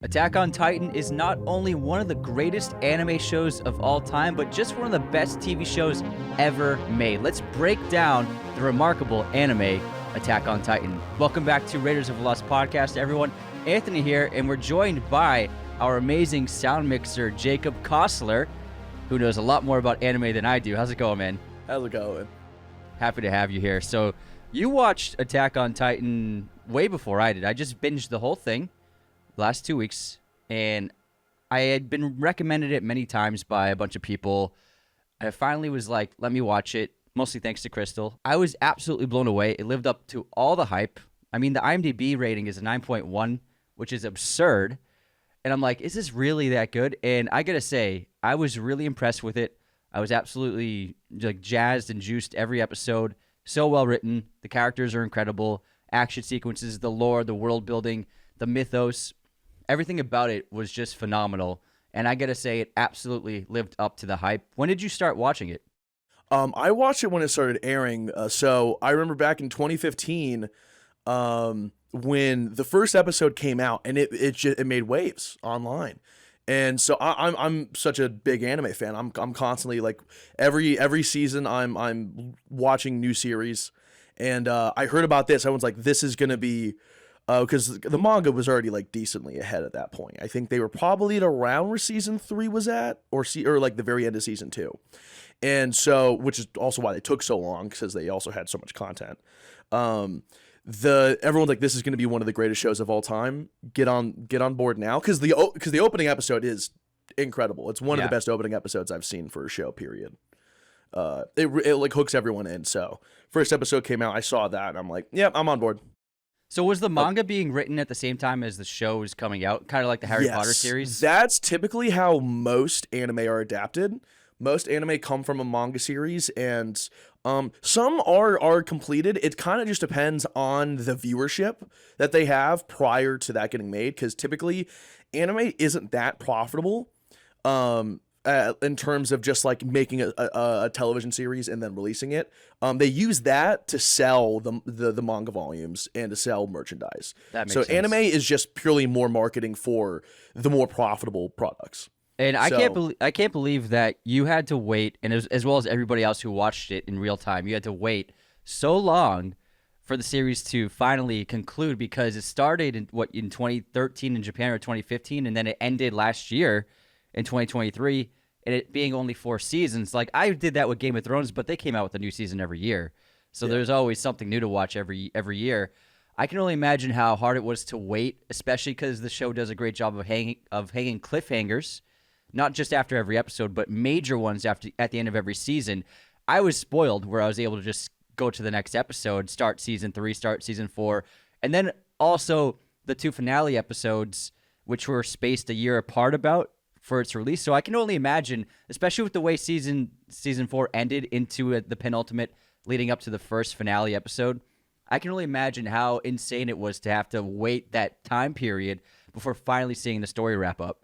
Attack on Titan is not only one of the greatest anime shows of all time, but just one of the best TV shows ever made. Let's break down the remarkable anime Attack on Titan. Welcome back to Raiders of the Lost podcast, everyone. Anthony here, and we're joined by our amazing sound mixer, Jacob Kossler, who knows a lot more about anime than I do. How's it going, man? How's it going? Happy to have you here. So you watched Attack on Titan way before I did. I just binged the whole thing last 2 weeks, and I had been recommended it many times by a bunch of people. I finally was like, let me watch it, mostly thanks to Crystal. I was absolutely blown away. It lived up to all the hype. I mean, the IMDb rating is a 9.1, which is absurd. And I'm like, is this really that good? And I gotta say, I was really impressed with it. I was absolutely like jazzed and juiced every episode. So well written. The characters are incredible. Action sequences, the lore, the world building, the mythos. Everything about it was just phenomenal, and I gotta say, it absolutely lived up to the hype. When did you start watching it? I watched it when it started airing. So I remember back in 2015, when the first episode came out, and it made waves online. And so I'm such a big anime fan. I'm constantly like every season I'm watching new series, and I heard about this. Everyone's like, this is gonna be. Because the manga was already like decently ahead at that point. I think they were probably at around where season 3 was at, or like the very end of season 2, and so which is also why they took so long, because they also had so much content. Everyone's like, this is going to be one of the greatest shows of all time. Get on board now, because the opening episode is incredible. It's one of the best opening episodes I've seen for a show. Period. It like hooks everyone in. So first episode came out, I saw that, and I'm like, yeah, I'm on board. So was the manga being written at the same time as the show was coming out? Kind of like the Harry Potter series? That's typically how most anime are adapted. Most anime come from a manga series, and some are completed. It kind of just depends on the viewership that they have prior to that getting made, because typically anime isn't that profitable in terms of just like making a television series and then releasing it. They use that to sell the manga volumes and to sell merchandise. That makes so sense. Anime is just purely more marketing for the more profitable products. And I can't believe that you had to wait, and as well as everybody else who watched it in real time, you had to wait so long for the series to finally conclude, because it started in 2013 in Japan, or 2015, and then it ended last year in 2023, and it being only 4 seasons. Like, I did that with Game of Thrones, but they came out with a new season every year. So there's always something new to watch every year. I can only imagine how hard it was to wait, especially because the show does a great job of hanging cliffhangers, not just after every episode, but major ones at the end of every season. I was spoiled where I was able to just go to the next episode, start season 3, start season 4, and then also the 2 finale episodes, which were spaced a year apart for its release. So I can only imagine, especially with the way season 4 ended into the penultimate leading up to the first finale episode, I can only imagine how insane it was to have to wait that time period before finally seeing the story wrap up.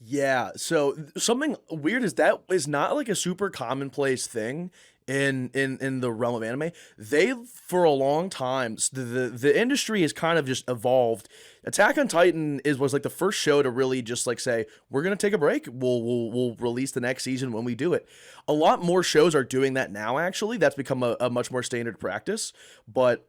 Yeah, so something weird is that is not like a super commonplace thing in the realm of anime. They, for a long time, the industry has kind of just evolved. Attack on Titan was like the first show to really just like say, we're gonna take a break. We'll release the next season when we do it. A lot more shows are doing that now. Actually, that's become a much more standard practice. But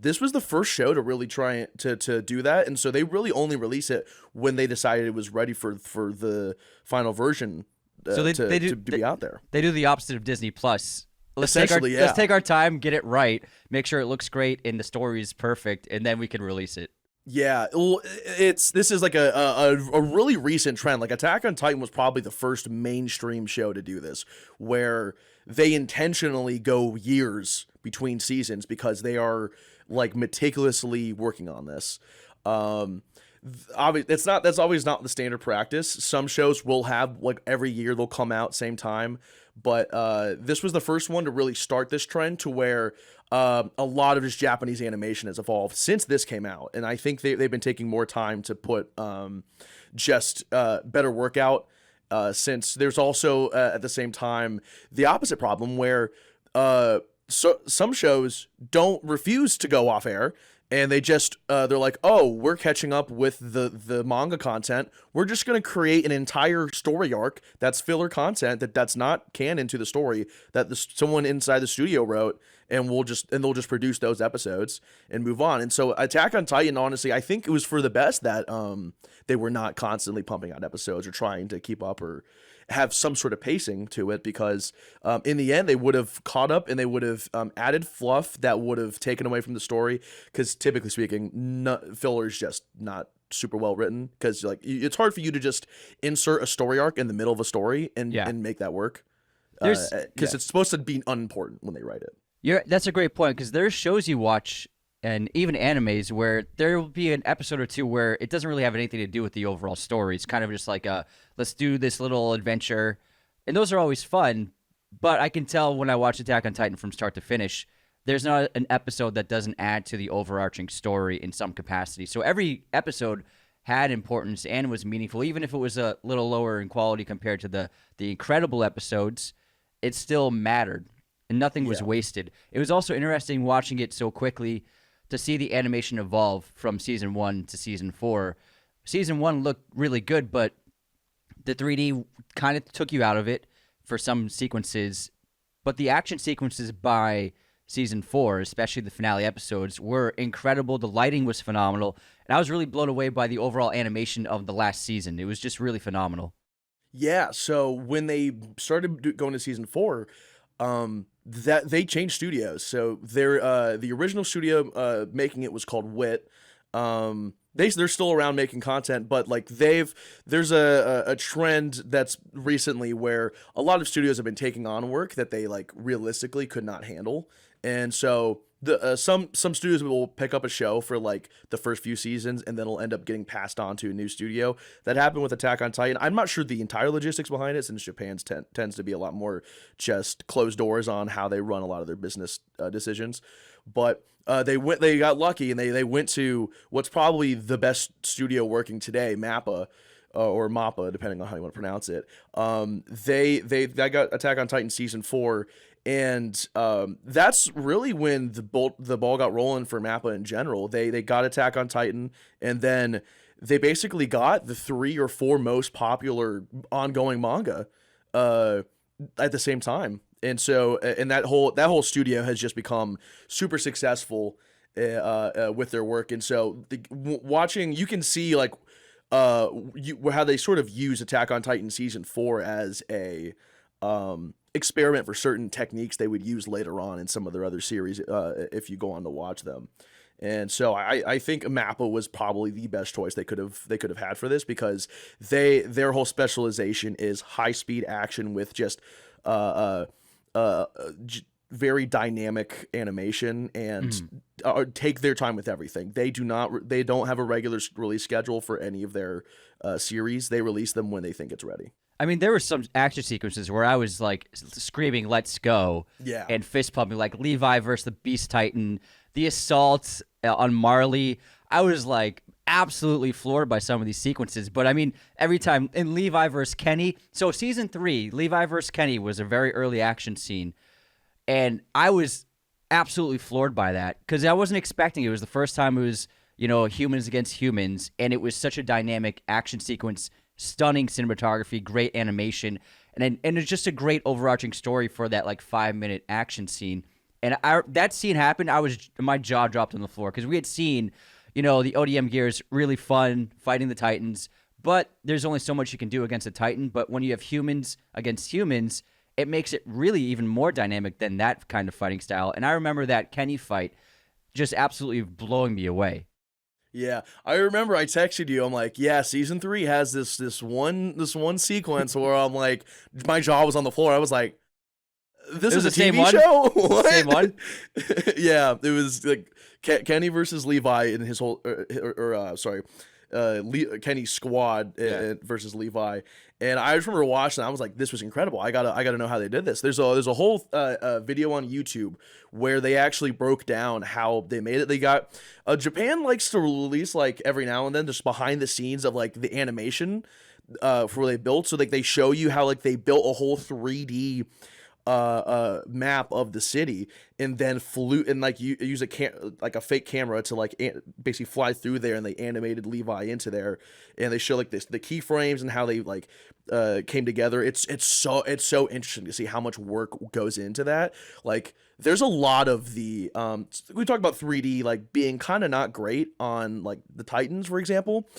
this was the first show to really try to do that, and so they really only release it when they decided it was ready for the final version. So they be out there. They do the opposite of Disney Plus. Let's take our time, get it right, make sure it looks great and the story is perfect, and then we can release it. Yeah, this is like a really recent trend. Like, Attack on Titan was probably the first mainstream show to do this, where they intentionally go years between seasons because they are like meticulously working on this. That's always not the standard practice. Some shows will have like every year they'll come out same time, but this was the first one to really start this trend to where a lot of just Japanese animation has evolved since this came out, and I think they've been taking more time to put just better work out, since there's also at the same time the opposite problem where some shows don't refuse to go off air and they just they're like, oh, we're catching up with the manga content. We're just gonna create an entire story arc that's filler content that's not canon to the story that someone inside the studio wrote, and they'll just produce those episodes and move on. And so Attack on Titan, honestly, I think it was for the best that they were not constantly pumping out episodes or trying to keep up or have some sort of pacing to it, because in the end they would have caught up and they would have added fluff that would have taken away from the story, because typically speaking, filler is just not super well written, because like it's hard for you to just insert a story arc in the middle of a story and make that work, because it's supposed to be unimportant when they write it. That's a great point, because there's shows you watch and even animes where there will be an episode or two where it doesn't really have anything to do with the overall story. It's kind of just like let's do this little adventure. And those are always fun, but I can tell when I watch Attack on Titan from start to finish, there's not an episode that doesn't add to the overarching story in some capacity. So every episode had importance and was meaningful, even if it was a little lower in quality compared to the incredible episodes, it still mattered and nothing was wasted. It was also interesting watching it so quickly to see the animation evolve from season 1 to season 4. Season 1 looked really good, but the 3D kind of took you out of it for some sequences. But the action sequences by season 4, especially the finale episodes, were incredible. The lighting was phenomenal. And I was really blown away by the overall animation of the last season. It was just really phenomenal. Yeah, so when they started going to season 4, that they changed studios. So the original studio making it was called Wit. They're still around making content, but like there's a trend that's recently where a lot of studios have been taking on work that they like realistically could not handle. And so some studios will pick up a show for like the first few seasons, and then it'll end up getting passed on to a new studio. That happened with Attack on Titan. I'm not sure the entire logistics behind it, since Japan's tends to be a lot more just closed doors on how they run a lot of their business decisions. But they got lucky, and they went to what's probably the best studio working today, MAPPA. Or MAPPA, depending on how you want to pronounce it. They got Attack on Titan season 4, and that's really when the ball got rolling for MAPPA in general. They got Attack on Titan, and then they basically got the 3 or 4 most popular ongoing manga at the same time. And so, and that whole studio has just become super successful with their work. And so, watching, you can see like how they sort of use Attack on Titan season 4 as a experiment for certain techniques they would use later on in some of their other series if you go on to watch them. And so I think MAPPA was probably the best choice they could have had for this, because their whole specialization is high speed action with just very dynamic animation, and take their time with everything. They don't have a regular release schedule for any of their series. They release them when they think it's ready. I mean, there were some action sequences where I was like screaming, "Let's go!" And fist pumping, like Levi versus the Beast Titan, the assault on Marley. I was like absolutely floored by some of these sequences. But I mean, every time in Levi versus Kenny. So season 3, Levi versus Kenny was a very early action scene. And I was absolutely floored by that, because I wasn't expecting it. It was the first time it was, humans against humans, and it was such a dynamic action sequence, stunning cinematography, great animation, and it's just a great overarching story for that like 5-minute action scene. And that scene happened, my jaw dropped on the floor, because we had seen, the ODM gears, really fun fighting the Titans, but there's only so much you can do against a Titan. But when you have humans against humans, it makes it really even more dynamic than that kind of fighting style. And I remember that Kenny fight just absolutely blowing me away. Yeah, I remember I texted you. I'm like, yeah, season 3 has this one sequence where I'm like, my jaw was on the floor. I was like, this is a TV show? What? Same one? Yeah, it was like Kenny versus Levi and his whole, Kenny's squad versus Levi. And I just remember watching, I was like, this was incredible. I gotta know how they did this. There's a whole video on YouTube where they actually broke down how they made it. They got Japan likes to release like every now and then just behind the scenes of like the animation for what they built. So like they show you how like they built a whole 3D map of the city, and then flew and like you use like a fake camera to like basically fly through there, and they animated Levi into there, and they show like the keyframes and how they like came together. It's so interesting to see how much work goes into that. Like there's a lot of the we talked about 3D like being kind of not great on like the Titans, for example.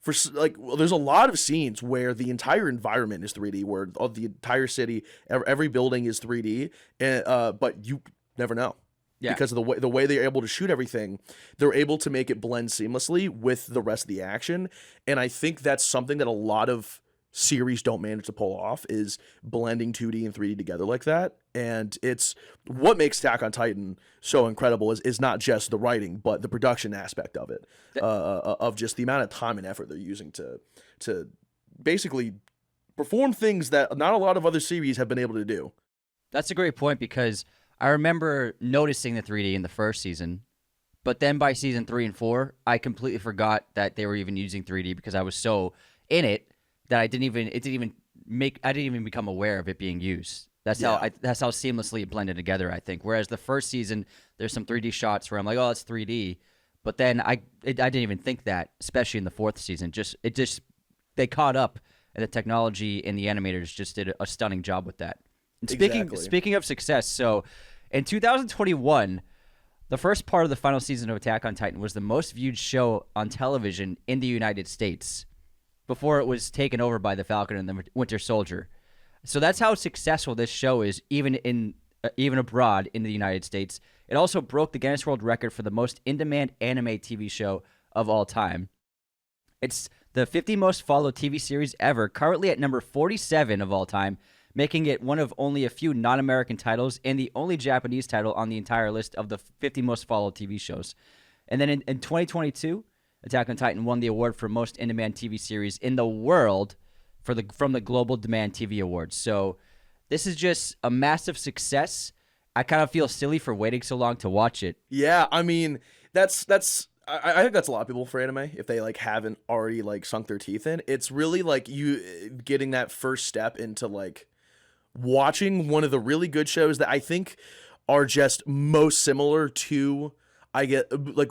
There's a lot of scenes where the entire environment is 3D, where the entire city, every building is 3D, and but you never know. Yeah. Because of the way they're able to shoot everything, they're able to make it blend seamlessly with the rest of the action, and I think that's something that a lot of series don't manage to pull off, is blending 2D and 3D together like that. And it's what makes Attack on Titan so incredible is not just the writing, but the production aspect of it, of just the amount of time and effort they're using to basically perform things that not a lot of other series have been able to do. That's a great point, because I remember noticing the 3D in the first season, but then by season 3 and 4, I completely forgot that they were even using 3D because I was so in it that I didn't even become aware of it being used. That's how seamlessly it blended together, I think. Whereas the first season, there's some 3D shots where I'm like, oh, it's 3D, but then I didn't even think that, especially in the fourth season. They caught up, and the technology and the animators just did a stunning job with that. And speaking of success, so in 2021, the first part of the final season of Attack on Titan was the most viewed show on television in the United States, before it was taken over by the Falcon and the Winter Soldier. So that's how successful this show is, even abroad in the United States. It also broke the Guinness World Record for the most in-demand anime TV show of all time. It's the 50 most followed TV series ever, currently at number 47 of all time, making it one of only a few non-American titles and the only Japanese title on the entire list of the 50 most followed TV shows. And then in 2022, Attack on Titan won the award for most in-demand TV series in the world from the Global Demand TV Awards. So this is just a massive success. I kind of feel silly for waiting so long to watch it. Yeah, I mean, I think that's a lot of people for anime, if they like haven't already like sunk their teeth in. It's really like you getting that first step into like watching one of the really good shows that I think are just most similar to like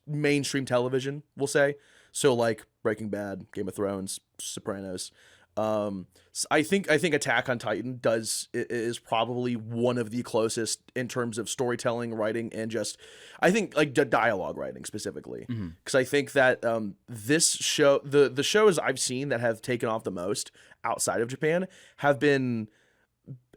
mainstream television, we'll say. So like Breaking Bad, Game of Thrones, Sopranos. I think Attack on Titan is probably one of the closest in terms of storytelling, writing, and just I think like dialogue writing specifically, because I think that this show, the shows I've seen that have taken off the most outside of Japan have been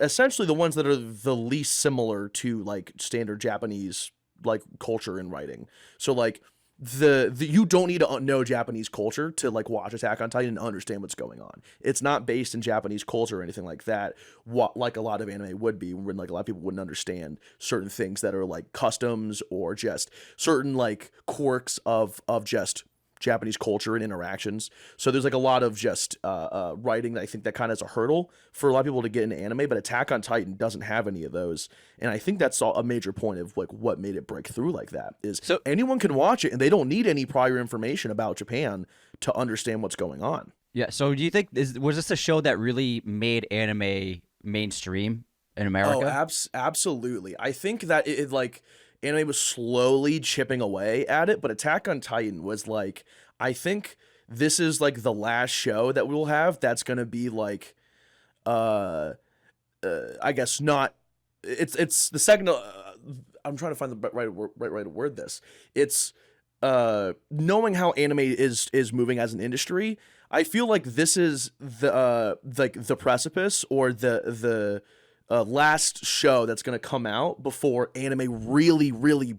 essentially the ones that are the least similar to like standard Japanese like culture and writing. So like the you don't need to know Japanese culture to like watch Attack on Titan and understand what's going on. It's not based in Japanese culture or anything like that, what like a lot of anime would be, when like a lot of people wouldn't understand certain things that are like customs or just certain like quirks of just Japanese culture and interactions. So there's like a lot of just writing that I think that kind of is a hurdle for a lot of people to get into anime, but Attack on Titan doesn't have any of those. And I think that's a major point of like what made it break through like that, is so anyone can watch it and they don't need any prior information about Japan to understand what's going on. Yeah. So do you think was this a show that really made anime mainstream in America? Oh, absolutely. I think that it like anime was slowly chipping away at it, but Attack on Titan was like, I think this is like the last show that we'll have that's gonna be like, I guess not. It's the second. I'm trying to find the right word. This it's knowing how anime is moving as an industry. I feel like this is the like the precipice or the last show that's going to come out before anime really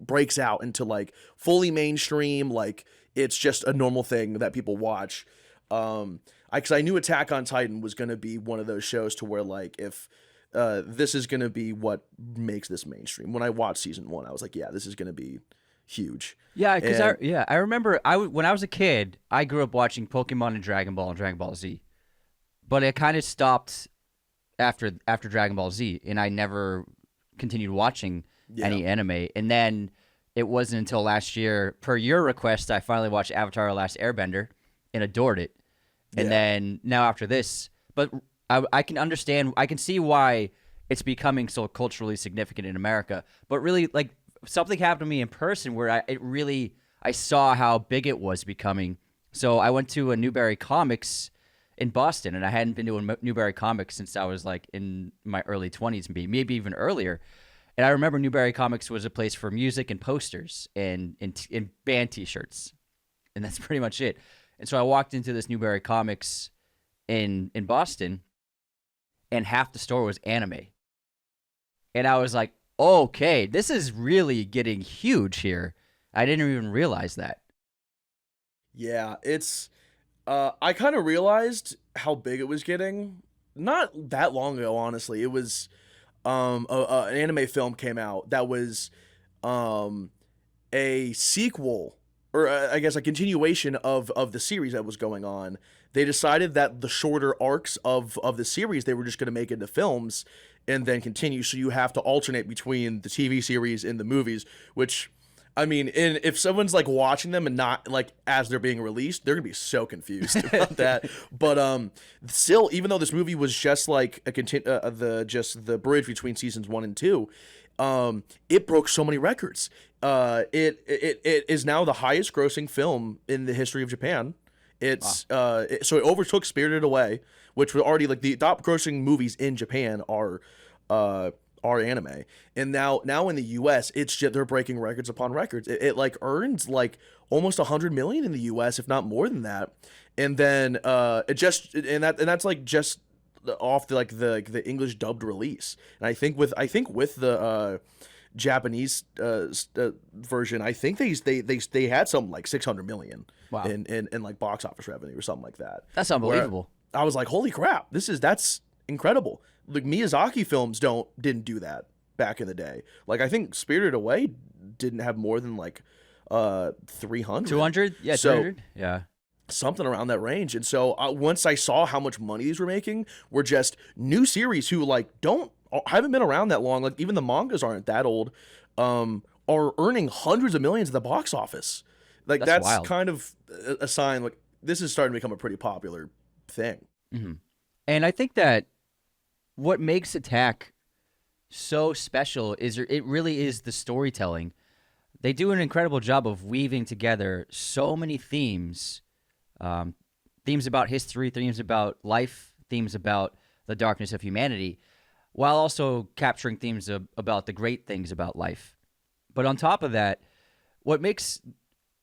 breaks out into like fully mainstream, like it's just a normal thing that people watch. Because I knew Attack on Titan was going to be one of those shows to where like if this is going to be what makes this mainstream. When I watched season 1, I was like, yeah, this is going to be huge. Yeah, because I remember when I was a kid, I grew up watching Pokemon and Dragon Ball Z, but it kind of stopped after Dragon Ball Z, and I never continued watching any anime. And then it wasn't until last year, per your request, I finally watched Avatar: The Last Airbender and adored it. And then now after this, but I can understand, I can see why it's becoming so culturally significant in America. But really, like something happened to me in person where I saw how big it was becoming. So I went to a Newberry Comics in Boston, and I hadn't been to a Newberry Comics since I was like in my early 20s, maybe even earlier. And I remember Newberry Comics was a place for music and posters and band T-shirts, and that's pretty much it. And so I walked into this Newberry Comics in Boston, and half the store was anime. And I was like, okay, this is really getting huge here. I didn't even realize that. Yeah, it's I kind of realized how big it was getting not that long ago, honestly. It was an anime film came out that was um a sequel, or I guess a continuation of the series that was going on. They decided that the shorter arcs of the series they were just going to make into films and then continue. So you have to alternate between the TV series and the movies, which I mean, if someone's like watching them and not like as they're being released, they're gonna be so confused about that. But still, even though this movie was just like the bridge between seasons 1 and 2, it broke so many records. It is now the highest grossing film in the history of Japan. So it overtook Spirited Away, which were already like the top grossing movies in Japan are anime. And now in the US, it's just they're breaking records upon records. It like earns like almost 100 million in the US, if not more than that. And then that's like just off the English dubbed release. And I think with the Japanese version, I think they had something like 600 million Wow. in like box office revenue or something like that. That's unbelievable. Where I was like, holy crap, that's incredible. Like Miyazaki films didn't do that back in the day. Like I think Spirited Away didn't have more than like 300. 200? Yeah, So 200. Yeah. something around that range. And so once I saw how much money these were making, were just new series who like haven't been around that long. Like even the mangas aren't that old. Are earning hundreds of millions at the box office. Like that's wild. kind of a sign. Like this is starting to become a pretty popular thing. Mm-hmm. And I think that what makes Attack so special is it really is the storytelling. They do an incredible job of weaving together so many themes, themes about history, themes about life, themes about the darkness of humanity, while also capturing themes about the great things about life. But on top of that, what makes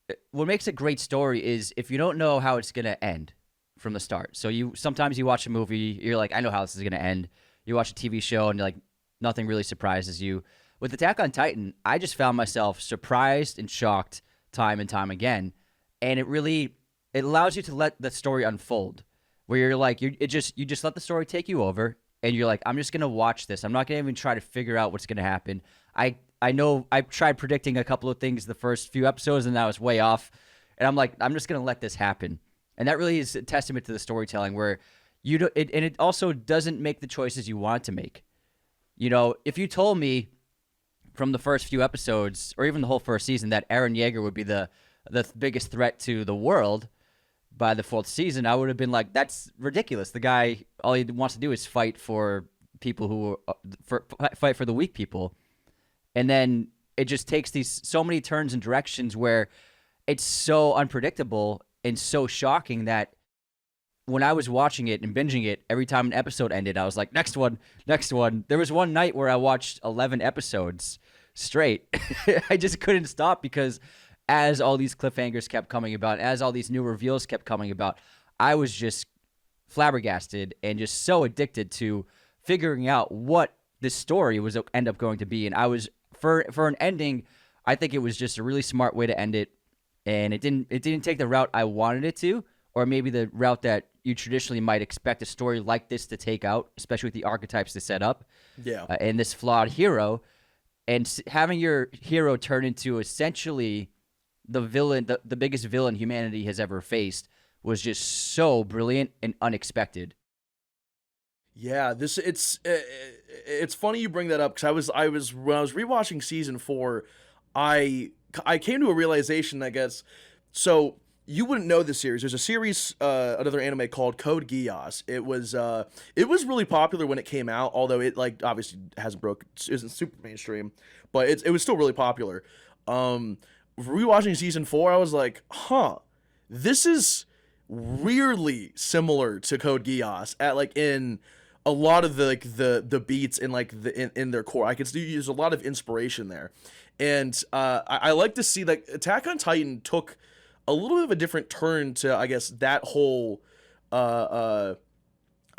a great story is if you don't know how it's going to end from the start. So sometimes you watch a movie, you're like, I know how this is going to end. You watch a TV show and you're like, nothing really surprises you. With Attack on Titan, I just found myself surprised and shocked time and time again. And it allows you to let the story unfold, where you're like, you just let the story take you over, and you're like, I'm just going to watch this. I'm not going to even try to figure out what's going to happen. I know I've tried predicting a couple of things the first few episodes, and I was way off. And I'm like, I'm just going to let this happen. And that really is a testament to the storytelling, where it also doesn't make the choices you want to make. You know, if you told me from the first few episodes, or even the whole first season, that Eren Yeager would be the biggest threat to the world by the fourth season, I would have been like, that's ridiculous. The guy, all he wants to do is fight for people fight for the weak people. And then it just takes these so many turns and directions where it's so unpredictable and so shocking that when I was watching it and binging it, every time an episode ended, I was like, next one, next one. There was one night where I watched 11 episodes straight. I just couldn't stop because as all these cliffhangers kept coming about, as all these new reveals kept coming about, I was just flabbergasted and just so addicted to figuring out what this story was end up going to be. And I was, for an ending, I think it was just a really smart way to end it. And it didn't take the route I wanted it to, or maybe the route that you traditionally might expect a story like this to take out, especially with the archetypes they set up. Yeah. And this flawed hero, and having your hero turn into essentially the villain, the biggest villain humanity has ever faced, was just so brilliant and unexpected. Yeah, it's funny you bring that up, because I was when I was rewatching season 4, I came to a realization, I guess. So you wouldn't know this series. There's a series, another anime called Code Geass. It was really popular when it came out, although it like obviously hasn't broke, isn't super mainstream, but it was still really popular. Um, Rewatching season 4, I was like, huh, this is weirdly similar to Code Geass at like in a lot of the like the beats and like in their core. I could see use a lot of inspiration there, and I like to see like Attack on Titan took a little bit of a different turn to I guess that whole uh, uh,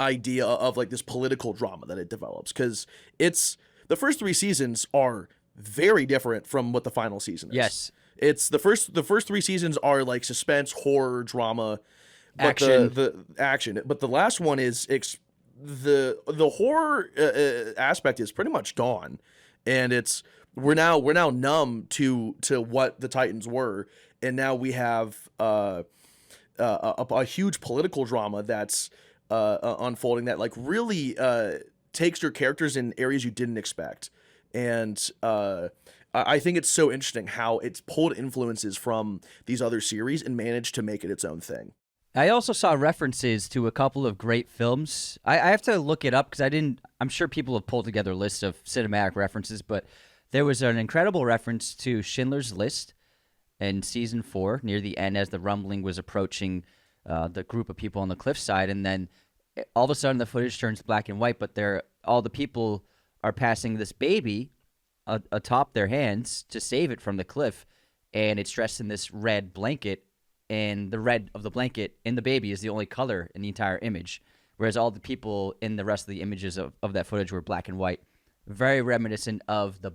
idea of like this political drama that it develops because it's the first 3 seasons are very different from what the final season is. Yes, It's the first 3 seasons are like suspense, horror, drama, but action. the action. But the last one is the horror aspect is pretty much gone, and it's we're now numb to what the Titans were, and now we have a huge political drama that's unfolding that like really takes your characters in areas you didn't expect, and I think it's so interesting how it's pulled influences from these other series and managed to make it its own thing. I also saw references to a couple of great films. I have to look it up because I didn't. I'm sure people have pulled together lists of cinematic references, but there was an incredible reference to Schindler's List in season 4 near the end as the rumbling was approaching the group of people on the cliffside, and then all of a sudden the footage turns black and white, but all the people are passing this baby atop their hands to save it from the cliff, and it's dressed in this red blanket, and the red of the blanket in the baby is the only color in the entire image, whereas all the people in the rest of the images of that footage were black and white. Very reminiscent of the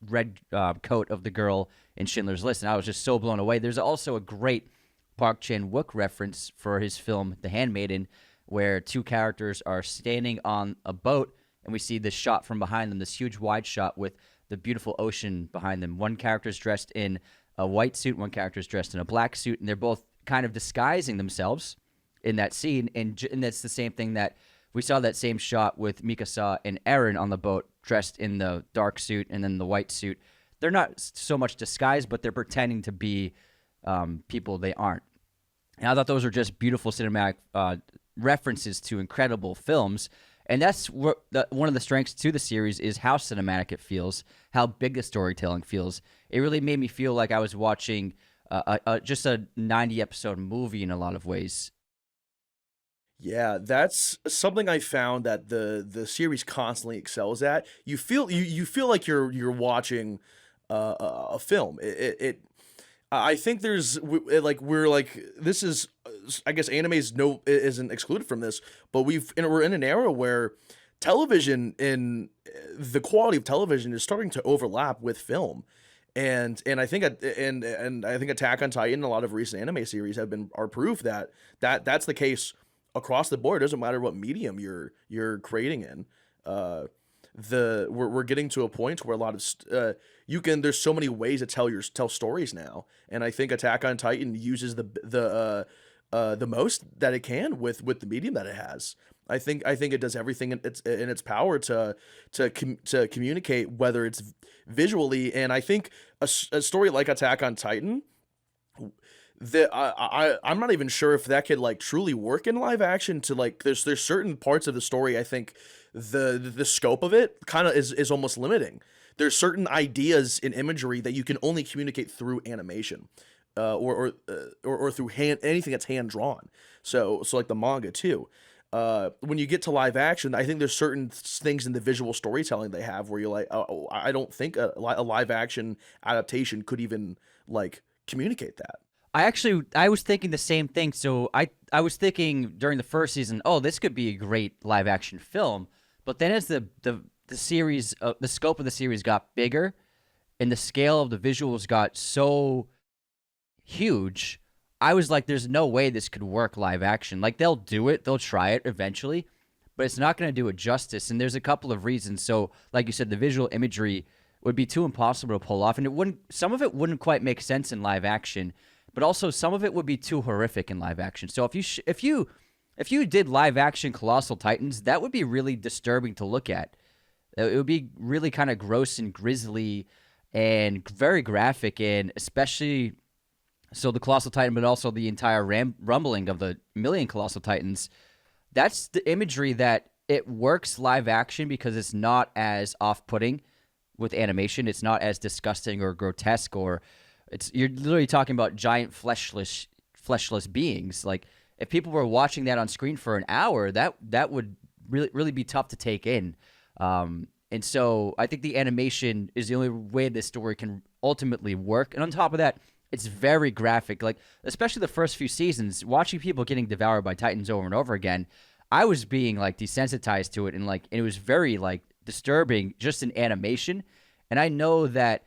red coat of the girl in Schindler's List, and I was just so blown away. There's also a great Park Chan-wook reference for his film The Handmaiden, where 2 characters are standing on a boat, and we see this shot from behind them, this huge wide shot with the beautiful ocean behind them. One character's dressed in a white suit, one character's dressed in a black suit, and they're both kind of disguising themselves in that scene, and that's the same thing that we saw that same shot with Mikasa and Erwin on the boat, dressed in the dark suit and then the white suit. They're not so much disguised, but they're pretending to be people they aren't. And I thought those were just beautiful cinematic references to incredible films. And that's one of the strengths to the series is how cinematic it feels, how big the storytelling feels. It really made me feel like I was watching just a 90-episode movie in a lot of ways. Yeah, that's something I found that the series constantly excels at. You feel like you're watching a film. I think we're like this is I guess anime's no isn't excluded from this, but we're in an era where television and the quality of television is starting to overlap with film. And I think and I think Attack on Titan and a lot of recent anime series are proof that that's the case across the board. It doesn't matter what medium you're creating in. We're getting to a point where a lot of there's so many ways to tell stories now, and I think Attack on Titan uses the most that it can with the medium that it has. I think it does everything in its power to communicate, whether it's visually, and I think a story like Attack on Titan, that I'm not even sure if that could like truly work in live action. To like there's certain parts of the story I think the scope of it kind of is almost limiting. There's certain ideas in imagery that you can only communicate through animation, or through anything that's hand drawn. So like the manga too. When you get to live action, I think there's certain things in the visual storytelling they have where you're like, oh, I don't think a live action adaptation could even like communicate that. I was thinking the same thing. So I was thinking during the first season, oh, this could be a great live action film. But then as the series, the scope of the series got bigger, and the scale of the visuals got so huge, I was like, there's no way this could work live action. Like they'll do it, they'll try it eventually, but it's not going to do it justice. And there's a couple of reasons. So, like you said, the visual imagery would be too impossible to pull off, and some of it wouldn't quite make sense in live action. But also some of it would be too horrific in live action. So if you did live action Colossal Titans, that would be really disturbing to look at. It would be really kind of gross and grisly and very graphic, and especially So the Colossal Titan, but also the entire rumbling of the million Colossal Titans. That's the imagery that it works live action because it's not as off-putting with animation. It's not as disgusting or grotesque, or you're literally talking about giant fleshless beings. Like if people were watching that on screen for an hour, that would really be tough to take in. And so I think the animation is the only way this story can ultimately work. And on top of that, it's very graphic. Like, especially the first few seasons, watching people getting devoured by Titans over and over again, I was being like desensitized to it, and it was very like disturbing just in animation. And I know that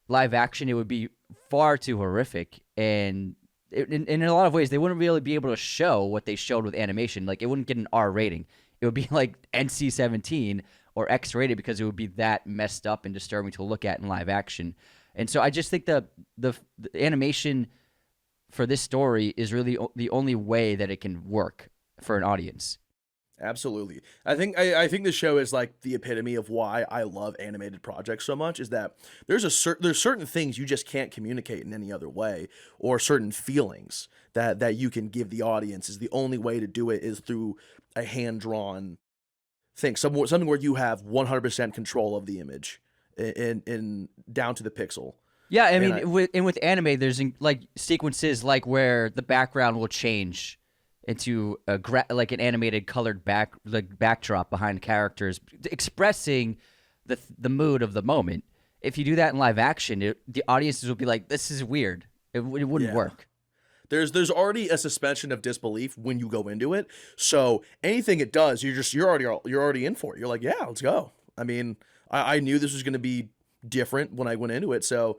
live action, it would be far too horrific, and in a lot of ways they wouldn't really be able to show what they showed with animation. Like, it wouldn't get an R rating. It would be like NC-17 or X-rated because it would be that messed up and disturbing to look at in live action. And so I just think the animation for this story is really the only way that it can work for an audience. Absolutely. I think the show is like the epitome of why I love animated projects so much, is that there's certain things you just can't communicate in any other way, or certain feelings that you can give the audience. Is the only way to do it is through a hand-drawn thing, something where you have 100% control of the image in down to the pixel. Yeah, I mean, with anime, there's like sequences like where the background will change into like an animated colored backdrop behind characters, expressing the mood of the moment. If you do that in live action, the audiences will be like, "This is weird." It wouldn't work. There's already a suspension of disbelief when you go into it. So anything it does, you're already in for it. You're like, yeah, let's go. I mean, I knew this was going to be different when I went into it. So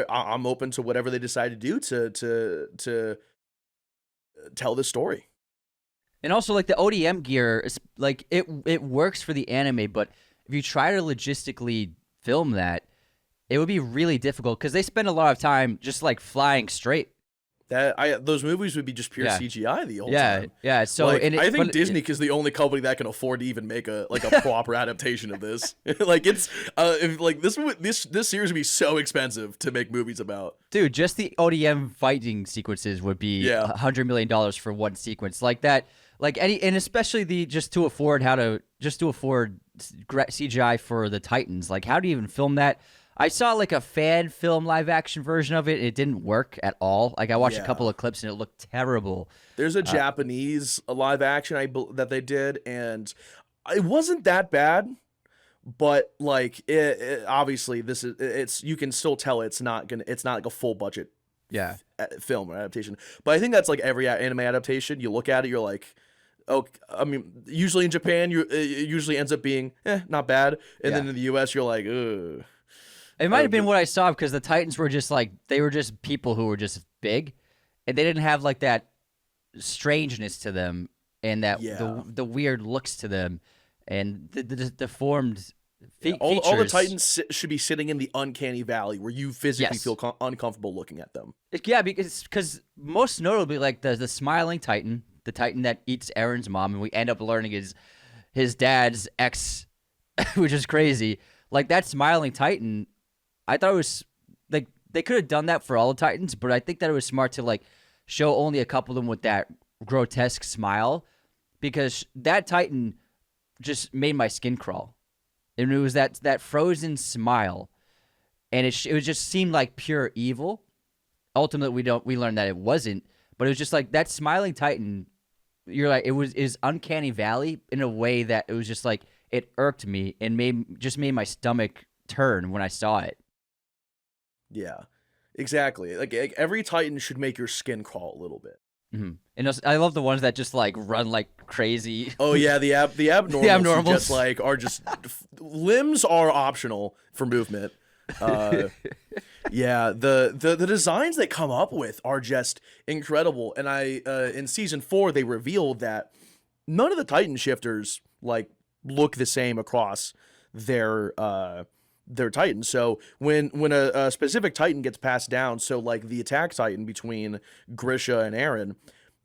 I'm open to whatever they decide to do to tell this story. And also, like, the ODM gear is like it works for the anime, but if you try to logistically film that, it would be really difficult because they spend a lot of time just like flying straight. Those movies would be just pure CGI the whole time. Yeah. So like, I think Disney is the only company that can afford to even make a proper adaptation of this. Like, it's this series would be so expensive to make movies about. Dude, just the ODM fighting sequences would be $100 million for one sequence like that. Like and especially just to afford CGI for the Titans. Like, how do you even film that? I saw like a fan film live action version of it. It didn't work at all. Like, I watched a couple of clips and it looked terrible. There's a Japanese live action that they did, and it wasn't that bad. But like, it obviously you can still tell it's not like a full budget film or adaptation. But I think that's like every anime adaptation. You look at it, you're like, oh, I mean, usually in Japan, it usually ends up being not bad, and then in the US, you're like, ugh. It might have been what I saw because the Titans were just like, they were just people who were just big, and they didn't have like that strangeness to them, and that the weird looks to them, and the deformed features. All the Titans should be sitting in the uncanny valley where you physically feel uncomfortable looking at them. Yeah, because most notably, like the smiling Titan, the Titan that eats Erin's mom, and we end up learning his dad's ex, which is crazy. Like, that smiling Titan, I thought it was like they could have done that for all the Titans, but I think that it was smart to like show only a couple of them with that grotesque smile, because that Titan just made my skin crawl, and it was that frozen smile, and it just seemed like pure evil. Ultimately, we learned that it wasn't, but it was just like that smiling Titan. You're like, is uncanny valley in a way that it was just like, it irked me and made my stomach turn when I saw it. Yeah, exactly. Like every Titan should make your skin crawl a little bit. Mm-hmm. And I love the ones that just like run like crazy. Oh yeah, the abnormals. The abnormals just like are just limbs are optional for movement. Yeah, the designs they come up with are just incredible. And in season 4 they revealed that none of the Titan shifters like look the same across their Titans. So when a specific Titan gets passed down, so like the attack Titan between Grisha and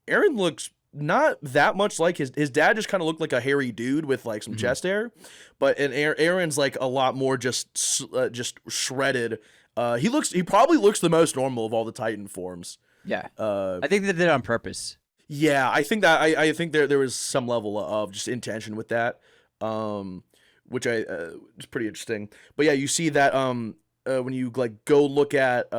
Eren looks not that much like his dad. Just kind of looked like a hairy dude with like some chest hair, but Eren's like a lot more just shredded. He probably looks the most normal of all the Titan forms. Yeah. Uh, I think they did it on purpose. yeah, I think that I think there was some level of just intention with that, um, which I is pretty interesting. But yeah, you see that when you like go look at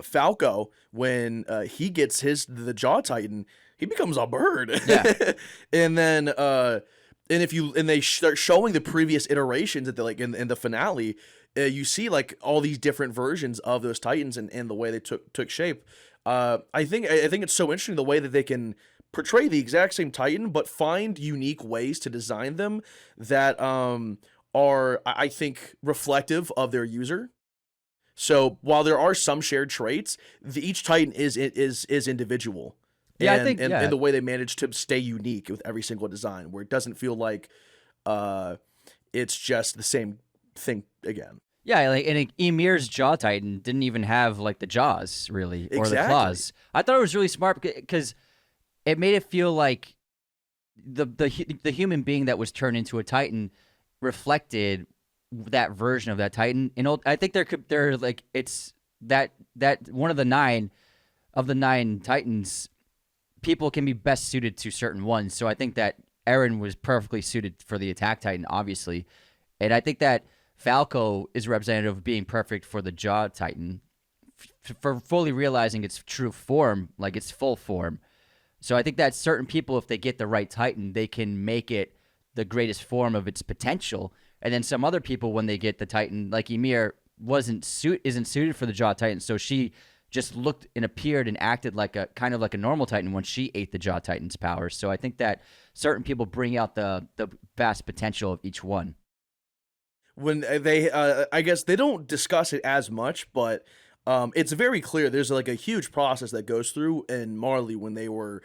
Falco when he gets the Jaw Titan, he becomes a bird. Yeah. And then and if you and they start showing the previous iterations at the like in the finale, you see like all these different versions of those Titans and the way they took shape. I think it's so interesting the way that they can portray the exact same Titan but find unique ways to design them that are I think reflective of their user. So while there are some shared traits, each Titan is individual, Yeah, I and, think and yeah. and the way they manage to stay unique with every single design, where it doesn't feel like uh, it's just the same thing again. Yeah, like and Ymir's Jaw Titan didn't even have like the jaws really or the Exactly. claws. I thought it was really smart because it made it feel like the human being that was turned into a Titan reflected that version of that Titan. I think there like it's that one of the nine Titans, people can be best suited to certain ones. So I think that Erwin was perfectly suited for the Attack Titan, obviously, and I think that Falco is representative of being perfect for the Jaw Titan, for fully realizing its true form, like its full form. So I think that certain people, if they get the right Titan, they can make it the greatest form of its potential. And then some other people, when they get the Titan, like Ymir, isn't suited for the Jaw Titan, so she just looked and appeared and acted like a kind of like a normal Titan when she ate the Jaw Titan's powers. So I think that certain people bring out the vast potential of each one. When they I guess they don't discuss it as much, but it's very clear there's like a huge process that goes through in Marley when they were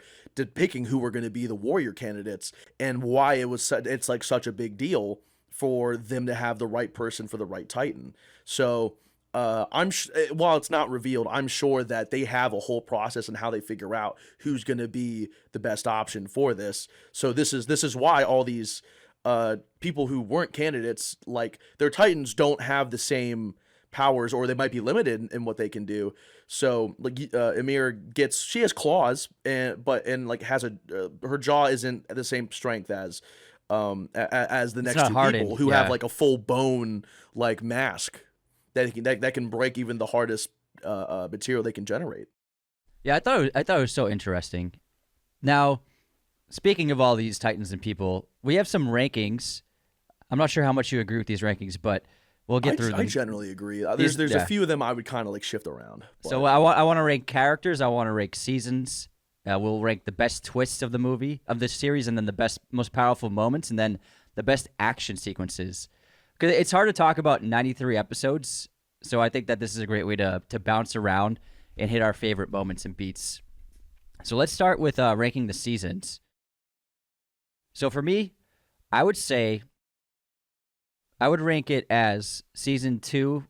picking who were going to be the warrior candidates and why it's like such a big deal for them to have the right person for the right Titan. So while it's not revealed, I'm sure that they have a whole process and how they figure out who's going to be the best option for this. So this is why all these people who weren't candidates, like their Titans don't have the same powers, or they might be limited in what they can do. So like Ymir she has claws and like has her jaw isn't the same strength as the It's next not two hardened. people who have Yeah. like a full bone like mask that can break even the hardest material they can generate. Yeah, I thought it was so interesting. Now, speaking of all these Titans and people, we have some rankings. I'm not sure how much you agree with these rankings, but we'll get through I them. generally agree. There's Yeah. a few of them I would kind of like shift around. So But I want to rank characters. I want to rank seasons. We'll rank the best twists of the movie of the series, and then the most powerful moments, and then the best action sequences. Because it's hard to talk about 93 episodes, so I think that this is a great way to bounce around and hit our favorite moments and beats. So let's start with ranking the seasons. So for me, I would say I would rank it as season 2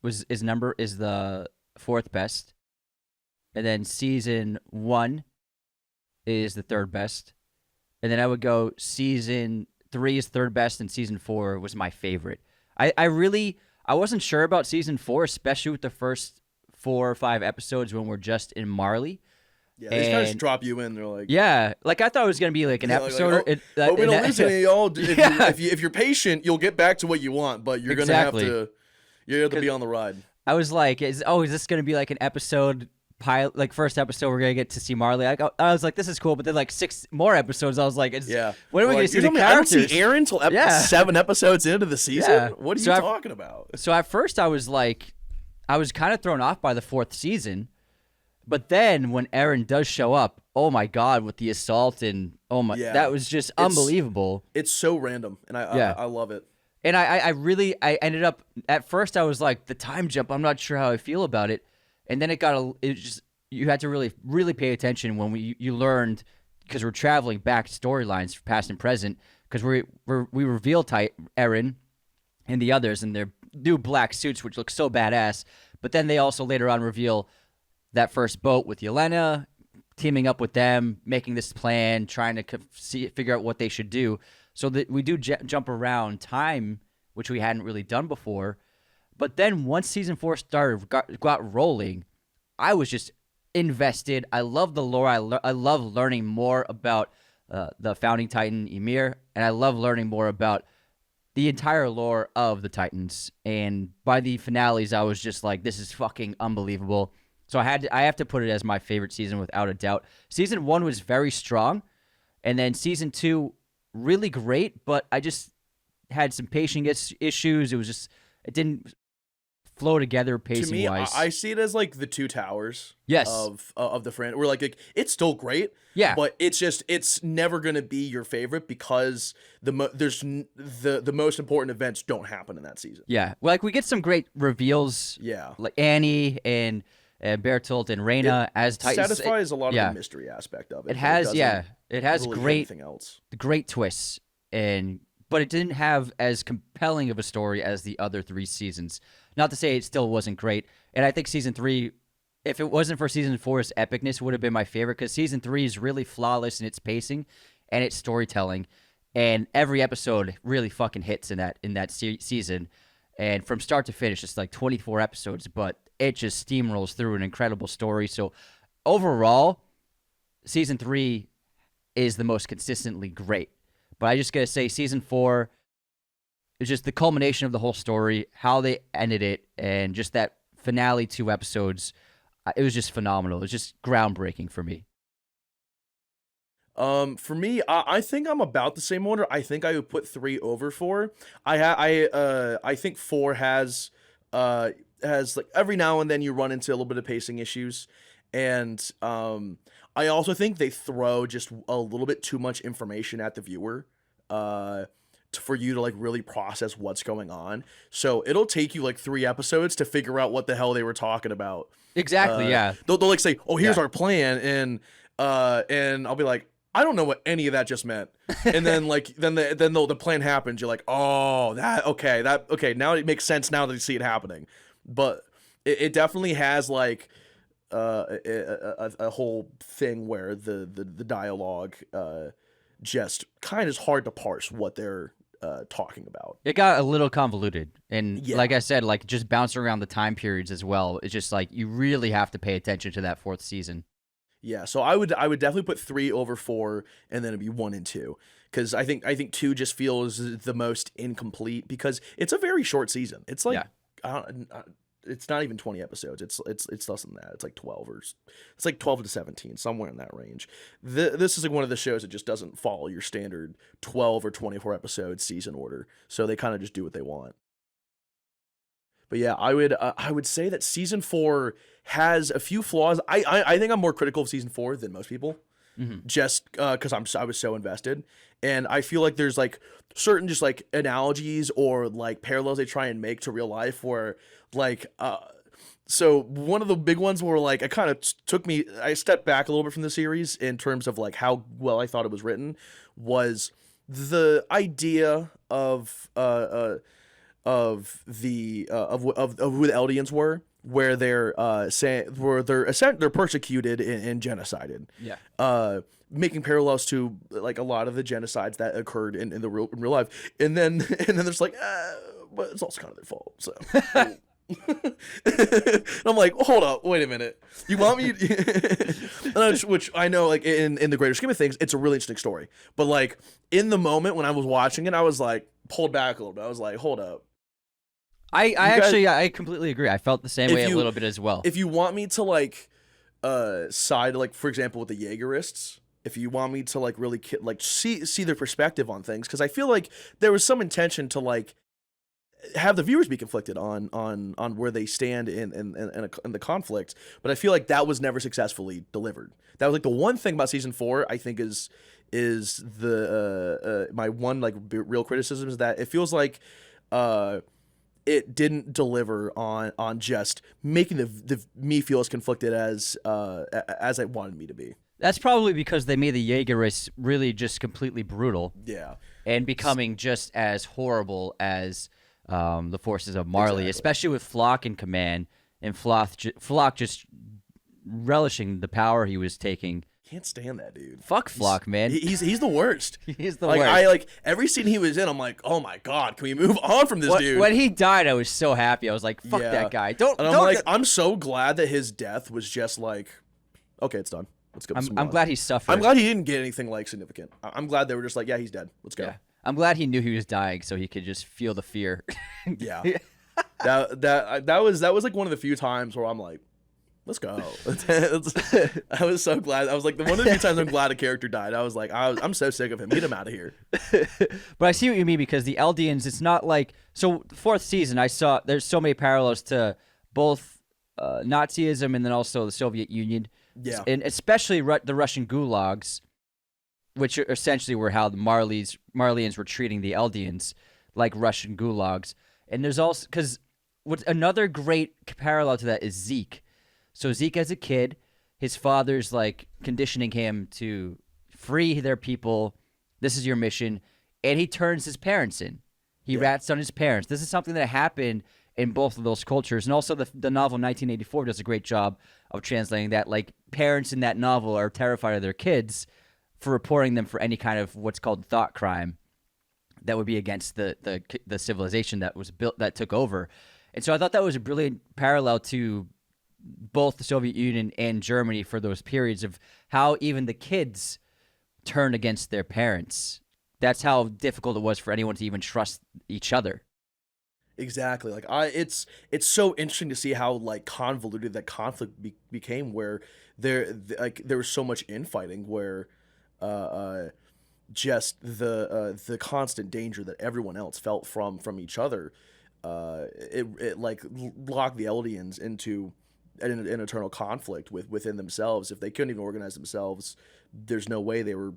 is the fourth best, and then season 1 is the third best, and then I would go season 3 is third best, and season 4 was my favorite. I wasn't sure about season 4, especially with the first 4 or 5 episodes when we're just in Marley. yeah, these guys And drop you in. They're like, yeah, like I thought it was gonna be like an yeah, episode. hope we don't lose any, y'all. Yeah. If you're patient, you'll get back to what you want, but you're Exactly. gonna have to be on the ride. I was like, is this gonna be like an episode pilot? Like first episode, we're gonna get to see Marley. I was like, this is cool, but then like 6 more episodes, I was like, Yeah. when are we Like, gonna see you're the telling me I don't characters? see Aaron till Yeah. 7 episodes into the season? Yeah. What are you So talking about? So at first, I was kind of thrown off by the 4th season. But then when Aaron does show up, oh my God, with the assault and Yeah. that was just unbelievable. It's so random, and Yeah. I love it. And I ended up, at first I was like, the time jump, I'm not sure how I feel about it. And then you had to really, really pay attention when you learned, because we're traveling back storylines, past and present, because we reveal Aaron and the others in their new black suits, which look so badass. But then they also later on reveal that first boat with Yelena, teaming up with them, making this plan, trying to figure out what they should do. So that we do jump around time, which we hadn't really done before. But then once season 4 started, got rolling, I was just invested. I love the lore. I love learning more about the founding Titan Ymir, and I love learning more about the entire lore of the Titans. And by the finales, I was just like, this is fucking unbelievable. So I have to put it as my favorite season without a doubt. Season 1 was very strong, and then season 2 really great, but I just had some pacing issues. It didn't flow together pacing To me, wise. I see it as like the two towers. Yes. Of the friend. We're like it's still great. Yeah. But it's never gonna be your favorite because the most important events don't happen in that season. Yeah. Like we get some great reveals. Yeah. Like Annie and Bertolt and Reyna as Titans. Satisfies a lot of the mystery aspect of it. It has really great twists, but it didn't have as compelling of a story as the other 3 seasons. Not to say it still wasn't great. And I think season 3, if it wasn't for season 4's epicness, would have been my favorite, because season 3 is really flawless in its pacing and its storytelling, and every episode really fucking hits in that season. And from start to finish, it's like 24 episodes, but it just steamrolls through an incredible story. So overall, season 3 is the most consistently great. But I just gotta say, season 4 is just the culmination of the whole story, how they ended it, and just that finale 2 episodes. It was just phenomenal. It was just groundbreaking for me. For me, I think I'm about the same order. I think I would put 3 over 4. I think 4 has like every now and then you run into a little bit of pacing issues, and I also think they throw just a little bit too much information at the viewer, for you to like really process what's going on. So it'll take you like 3 episodes to figure out what the hell they were talking about. Exactly. Yeah. They'll like say, "Oh, here's our plan," and I'll be like, I don't know what any of that just meant. And then the plan happens. You're like, oh, okay. Now it makes sense now that you see it happening. But it definitely has like a whole thing where the dialogue just kind of is hard to parse what they're talking about. It got a little convoluted, and Yeah. like I said, like just bouncing around the time periods as well. It's just like you really have to pay attention to that 4th season. Yeah, so I would definitely put 3 over 4, and then it'd be 1 and 2, because I think 2 just feels the most incomplete because it's a very short season. It's like it's not even 20 episodes. It's less than that. It's like 12 to 17, somewhere in that range. This is like one of the shows that just doesn't follow your standard 12 or 24 episode season order. So they kind of just do what they want. But yeah, I would say that season 4 has a few flaws. I think I'm more critical of season 4 than most people, just because I was so invested, and I feel like there's like certain just like analogies or like parallels they try and make to real life where like so one of the big ones were like I stepped back a little bit from the series in terms of like how well I thought it was written, was the idea of who the Eldians were, where they're they're persecuted and genocided. Yeah. Making parallels to like a lot of the genocides that occurred in real life, and then there's like, but it's also kind of their fault. So. And I'm like, hold up, wait a minute. You want me? Which I know, like in the greater scheme of things, it's a really interesting story. But like in the moment when I was watching it, I was like pulled back a little bit. I was like, hold up. I completely agree. I felt the same way a little bit as well. If you want me to like side, like for example with the Jaegerists, if you want me to like really like see their perspective on things, because I feel like there was some intention to like have the viewers be conflicted on where they stand in the conflict, but I feel like that was never successfully delivered. That was like the one thing about season 4 I think is the my one like real criticism is that it feels like it didn't deliver on just making the me feel as conflicted as I wanted me to be. That's probably because they made the Jaegerists really just completely brutal. Yeah. And becoming just as horrible as the forces of Marley, especially with Flock in command, and Flock just relishing the power he was taking. Can't stand that dude. Fuck Flock, man. He's the worst. He's the like worst. I like every scene he was in. I'm like, oh my god, can we move on from this dude? When he died, I was so happy. I was like, fuck that guy. And I'm like, I'm so glad that his death was just like, okay, it's done. Let's go. I'm glad he suffered. I'm glad he didn't get anything like significant. I'm glad they were just like, yeah, he's dead. Let's go. Yeah. I'm glad he knew he was dying, so he could just feel the fear. Yeah. that was like one of the few times where I'm like, let's go. I was so glad. I was like, one of the few times I'm glad a character died. I was like, I'm so sick of him. Get him out of here. But I see what you mean, because the Eldians, it's not like, so the fourth season, I saw there's so many parallels to both Nazism and then also the Soviet Union. Yeah. And especially the Russian gulags, which essentially were how the Marlians were treating the Eldians, like Russian gulags. And there's also, because what's another great parallel to that is Zeke. So Zeke as a kid, his father's like conditioning him to free their people. This is your mission. And he turns his parents in. He rats on his parents. This is something that happened in both of those cultures. And also the novel 1984 does a great job of translating that. Like, parents in that novel are terrified of their kids for reporting them for any kind of what's called thought crime that would be against the civilization that was built, that took over. And so I thought that was a brilliant parallel to both the Soviet Union and Germany for those periods of how even the kids turn against their parents. That's how difficult it was for anyone to even trust each other. Exactly. Like it's so interesting to see how like convoluted that conflict became, where there was so much infighting, where just the constant danger that everyone else felt from each other, it like locked the Eldians into an eternal conflict within themselves. If they couldn't even organize themselves, there's no way they were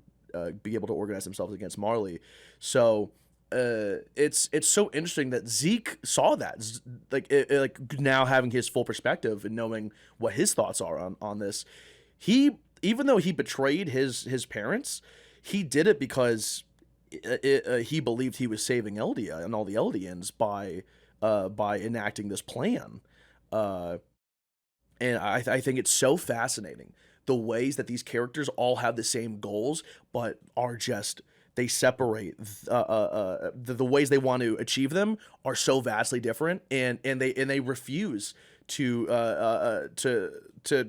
be able to organize themselves against Marley. So it's so interesting that Zeke saw that, like now having his full perspective and knowing what his thoughts are on this. He, even though he betrayed his parents, he did it because he believed he was saving Eldia and all the Eldians by enacting this plan. And I think it's so fascinating the ways that these characters all have the same goals, but are just, they separate. The ways they want to achieve them are so vastly different, and they refuse to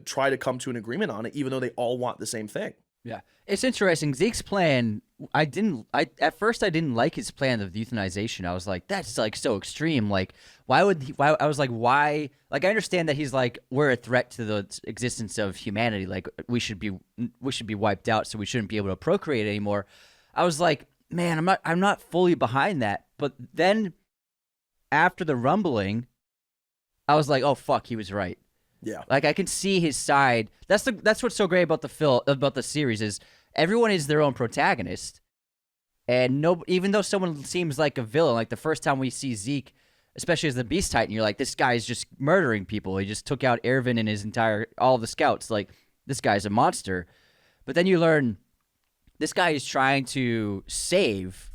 try to come to an agreement on it, even though they all want the same thing. Yeah, it's interesting. Zeke's plan, at first I didn't like his plan of euthanization. I was like, that's like so extreme. Like, why would he, why? I was like, why? Like, I understand that he's like, we're a threat to the existence of humanity. Like, we should be wiped out, so we shouldn't be able to procreate anymore. I was like, man, I'm not fully behind that. But then after the rumbling, I was like, oh fuck, he was right. Yeah. Like, I can see his side. That's what's so great about the series is everyone is their own protagonist. And even though someone seems like a villain, like the first time we see Zeke, especially as the Beast Titan, you're like, this guy's just murdering people. He just took out Erwin and all of the scouts. Like, this guy's a monster. But then you learn this guy is trying to save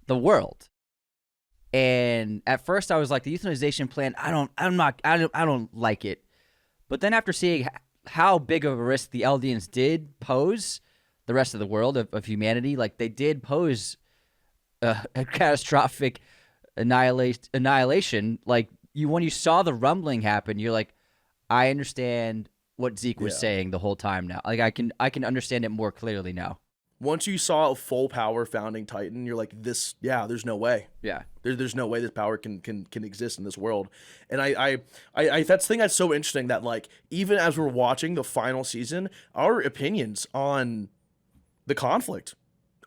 the world. And at first I was like, the euthanization plan, I don't like it. But then after seeing how big of a risk the Eldians did pose the rest of the world of humanity, like they did pose a catastrophic annihilation. Like, when you saw the rumbling happen, you're like, I understand what Zeke was saying the whole time now. Like, I can understand it more clearly now. Once you saw a full power founding Titan, you're like, there's no way. Yeah. There's no way this power can exist in this world. And I that's the thing that's so interesting, that like, even as we're watching the final season, our opinions on the conflict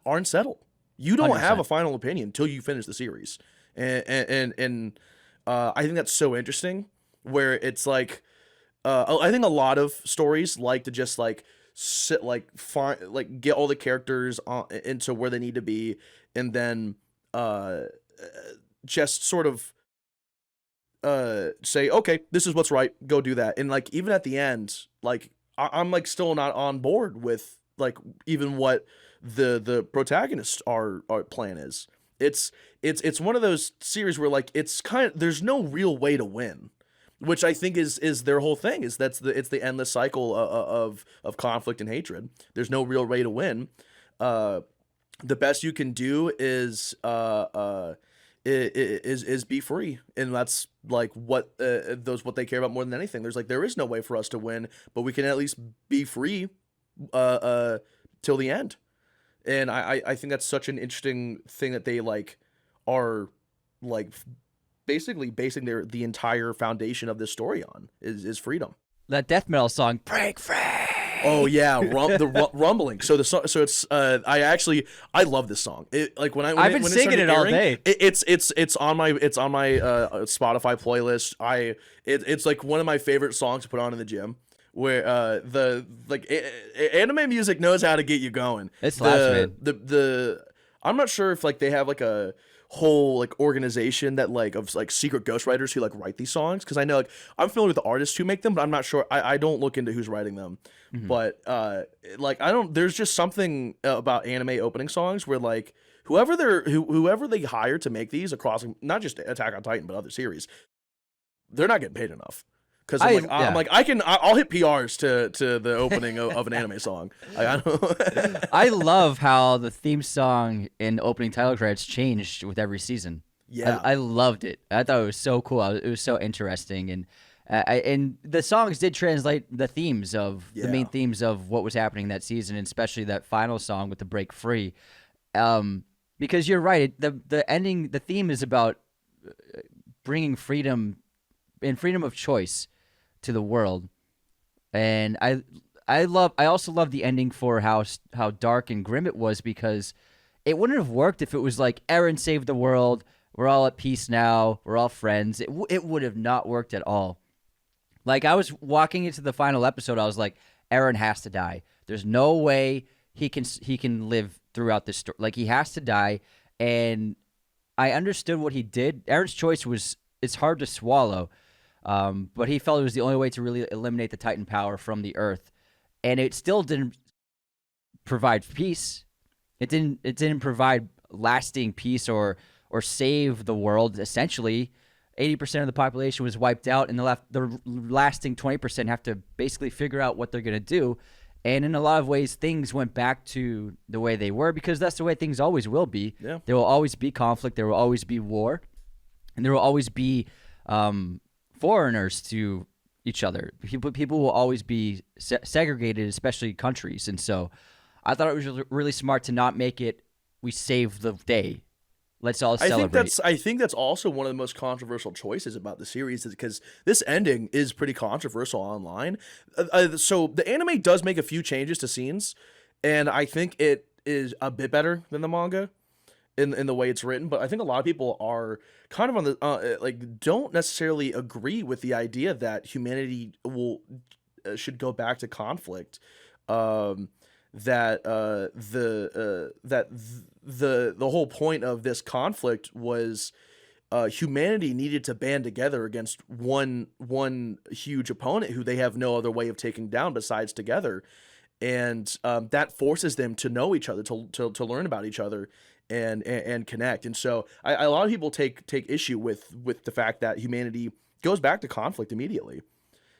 aren't settled. You don't 100%. have a final opinion until you finish the series. And I think that's so interesting, where it's like, I think a lot of stories like to just like sit, like find, like get all the characters into where they need to be, and then just sort of say, okay, this is what's right, go do that. And like, even at the end, like I'm like still not on board with like even what the protagonist our plan is. It's one of those series where like it's kind of, there's no real way to win. which I think is their whole thing. Is it's the endless cycle of conflict and hatred. There's no real way to win. The best you can do is be free, and that's like what what they care about more than anything. There is no way for us to win, but we can at least be free till the end. And I think that's such an interesting thing that they like are like basically basing the entire foundation of this story on is freedom. That death metal song, "Break Free." Oh yeah, rumbling. So it's I love this song. I've been singing it all day. It's on my Spotify playlist. It's like one of my favorite songs to put on in the gym. Where anime music knows how to get you going. It slaps, man. I'm not sure if like they have like a whole like organization that like of like secret ghostwriters who like write these songs, because I know like I'm familiar with the artists who make them, but I'm not sure. I don't look into who's writing them. Mm-hmm. But like I don't. There's just something about anime opening songs where like whoever they hire to make these across not just Attack on Titan but other series, they're not getting paid enough. Because I'll hit PRs to the opening of an anime song. I love how the theme song and opening title credits changed with every season. Yeah, I loved it. I thought it was so cool. It was so interesting, and the songs did translate the themes of the main themes of what was happening that season, and especially that final song with the break free. Because you're right, the ending, the theme is about bringing freedom and freedom of choice to the world. And I also love the ending for how dark and grim it was, because it wouldn't have worked if it was like Eren saved the world, we're all at peace now, we're all friends. It would have not worked at all. Like, I was walking into the final episode, I was like, Eren has to die. There's no way he can live throughout this story. Like, he has to die. And I understood what he did. Eren's choice it's hard to swallow. But he felt it was the only way to really eliminate the Titan power from the Earth, and it still didn't provide peace. It didn't provide lasting peace or save the world. Essentially, 80% of the population was wiped out, and the lasting 20% have to basically figure out what they're gonna do. And in a lot of ways, things went back to the way they were, because that's the way things always will be. Yeah. There will always be conflict. There will always be war, and there will always be foreigners to each other. People will always be segregated, especially countries. And so I thought it was really smart to not make it, we save the day, let's all celebrate. I think that's also one of the most controversial choices about the series, is because this ending is pretty controversial online. So the anime does make a few changes to scenes, and I think it is a bit better than the manga in the way it's written, but I think a lot of people are kind of on the don't necessarily agree with the idea that humanity should go back to conflict. That the whole point of this conflict was humanity needed to band together against one huge opponent who they have no other way of taking down besides together, and that forces them to know each other, to learn about each other, and connect. And so a lot of people take issue with the fact that humanity goes back to conflict immediately,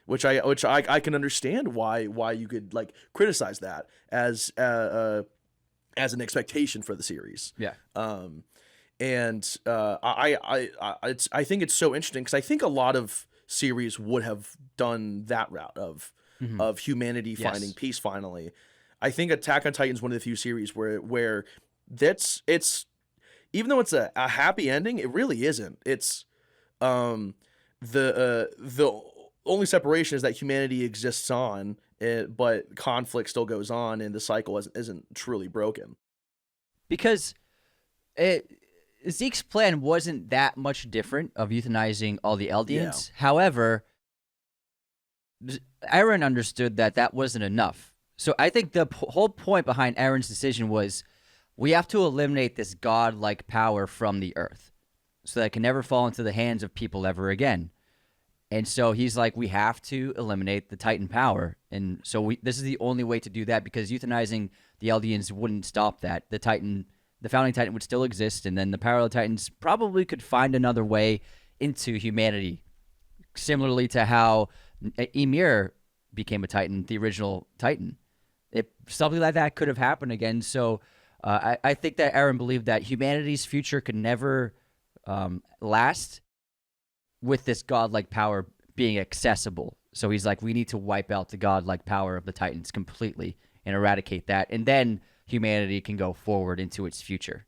which I can understand why you could like criticize that as an expectation for the series. Yeah. And I think it's so interesting, because I think a lot of series would have done that route of humanity finding peace finally. I think Attack on Titan is one of the few series where it's even though it's a happy ending, it really isn't. It's the only separation is that humanity exists on it, but conflict still goes on, and the cycle isn't truly broken. Because Zeke's plan wasn't that much different of euthanizing all the Eldians. Yeah. However, Eren understood that wasn't enough. So I think the whole point behind Eren's decision was, we have to eliminate this godlike power from the Earth so that it can never fall into the hands of people ever again. And so he's like, we have to eliminate the Titan power. And so this is the only way to do that, because euthanizing the Eldians wouldn't stop that. The founding Titan would still exist, and then the parallel Titans probably could find another way into humanity, similarly to how Ymir became a Titan, the original Titan. Something like that could have happened again. So I think that Eren believed that humanity's future could never last with this godlike power being accessible. So he's like, we need to wipe out the godlike power of the Titans completely and eradicate that, and then humanity can go forward into its future.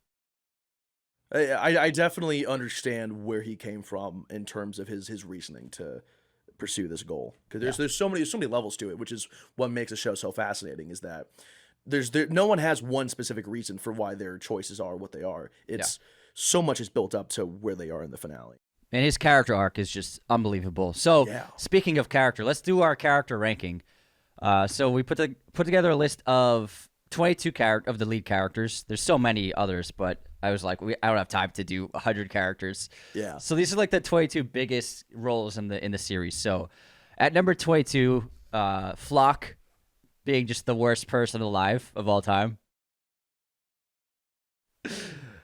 I definitely understand where he came from in terms of his reasoning to pursue this goal, because there's so many levels to it, which is what makes the show so fascinating. Is that no one has one specific reason for why their choices are what they are. It's so much is built up to where they are in the finale. And his character arc is just unbelievable. So speaking of character, let's do our character ranking. So we put together a list of 22 of the lead characters. There's so many others, but I was like, I don't have time to do 100 characters. Yeah. So these are like the 22 biggest roles in the series. So at number 22, Flock, being just the worst person alive of all time.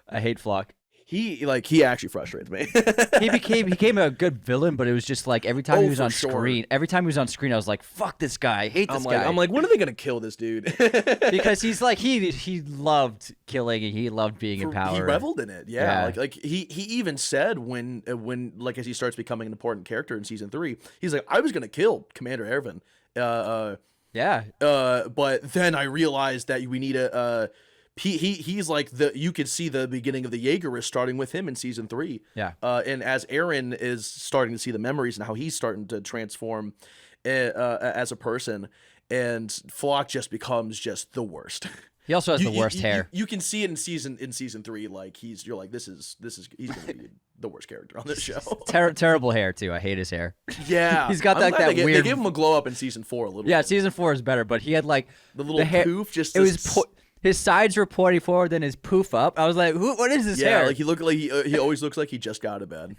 I hate Flock. He actually frustrates me. he became a good villain, but it was just like every time he was on screen, I was like, fuck this guy. I hate this guy. I'm like, when are they gonna kill this dude? Because he's like he loved killing and he loved being in power. He reveled in it. Yeah. Like he even said when like as he starts becoming an important character in season 3, he's like, I was gonna kill Commander Erwin. But then I realized that we need a he's like you could see the beginning of the Jaegerists starting with him in season 3. Yeah. And as Eren is starting to see the memories and how he's starting to transform as a person, and Flock just becomes just the worst. He also has the worst hair. You can see it in season 3. Like you're like, he's gonna be the worst character on this show. Terrible hair too. I hate his hair. Yeah, he's got that weird. They gave him a glow up in season 4 a little. Yeah, bit. Season 4 is better, but he had like the little poof. Just it was. His sides were pointing forward, then his poof up. I was like, what is this hair? Yeah, like he always looks like he just got out of bed.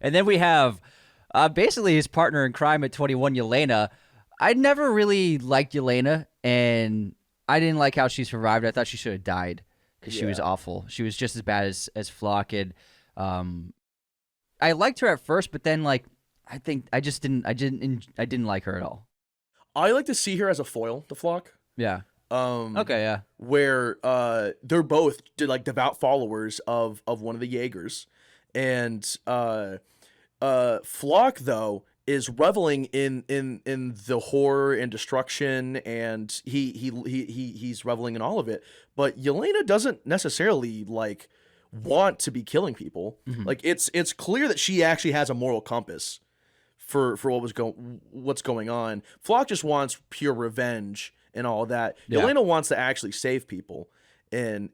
And then we have basically his partner in crime at 21, Yelena. I never really liked Yelena, and I didn't like how she survived. I thought she should have died because she was awful. She was just as bad as Flock. And I liked her at first, but then like I didn't like her at all. I like to see her as a foil to Flock. Yeah. Okay, yeah. Where they're both like devout followers of one of the Jaegers, and Flock though is reveling in the horror and destruction, and he's reveling in all of it. But Yelena doesn't necessarily like want to be killing people. Mm-hmm. Like it's clear that she actually has a moral compass for what's going on. Flock just wants pure revenge and all that. Yeah. Yelena wants to actually save people, and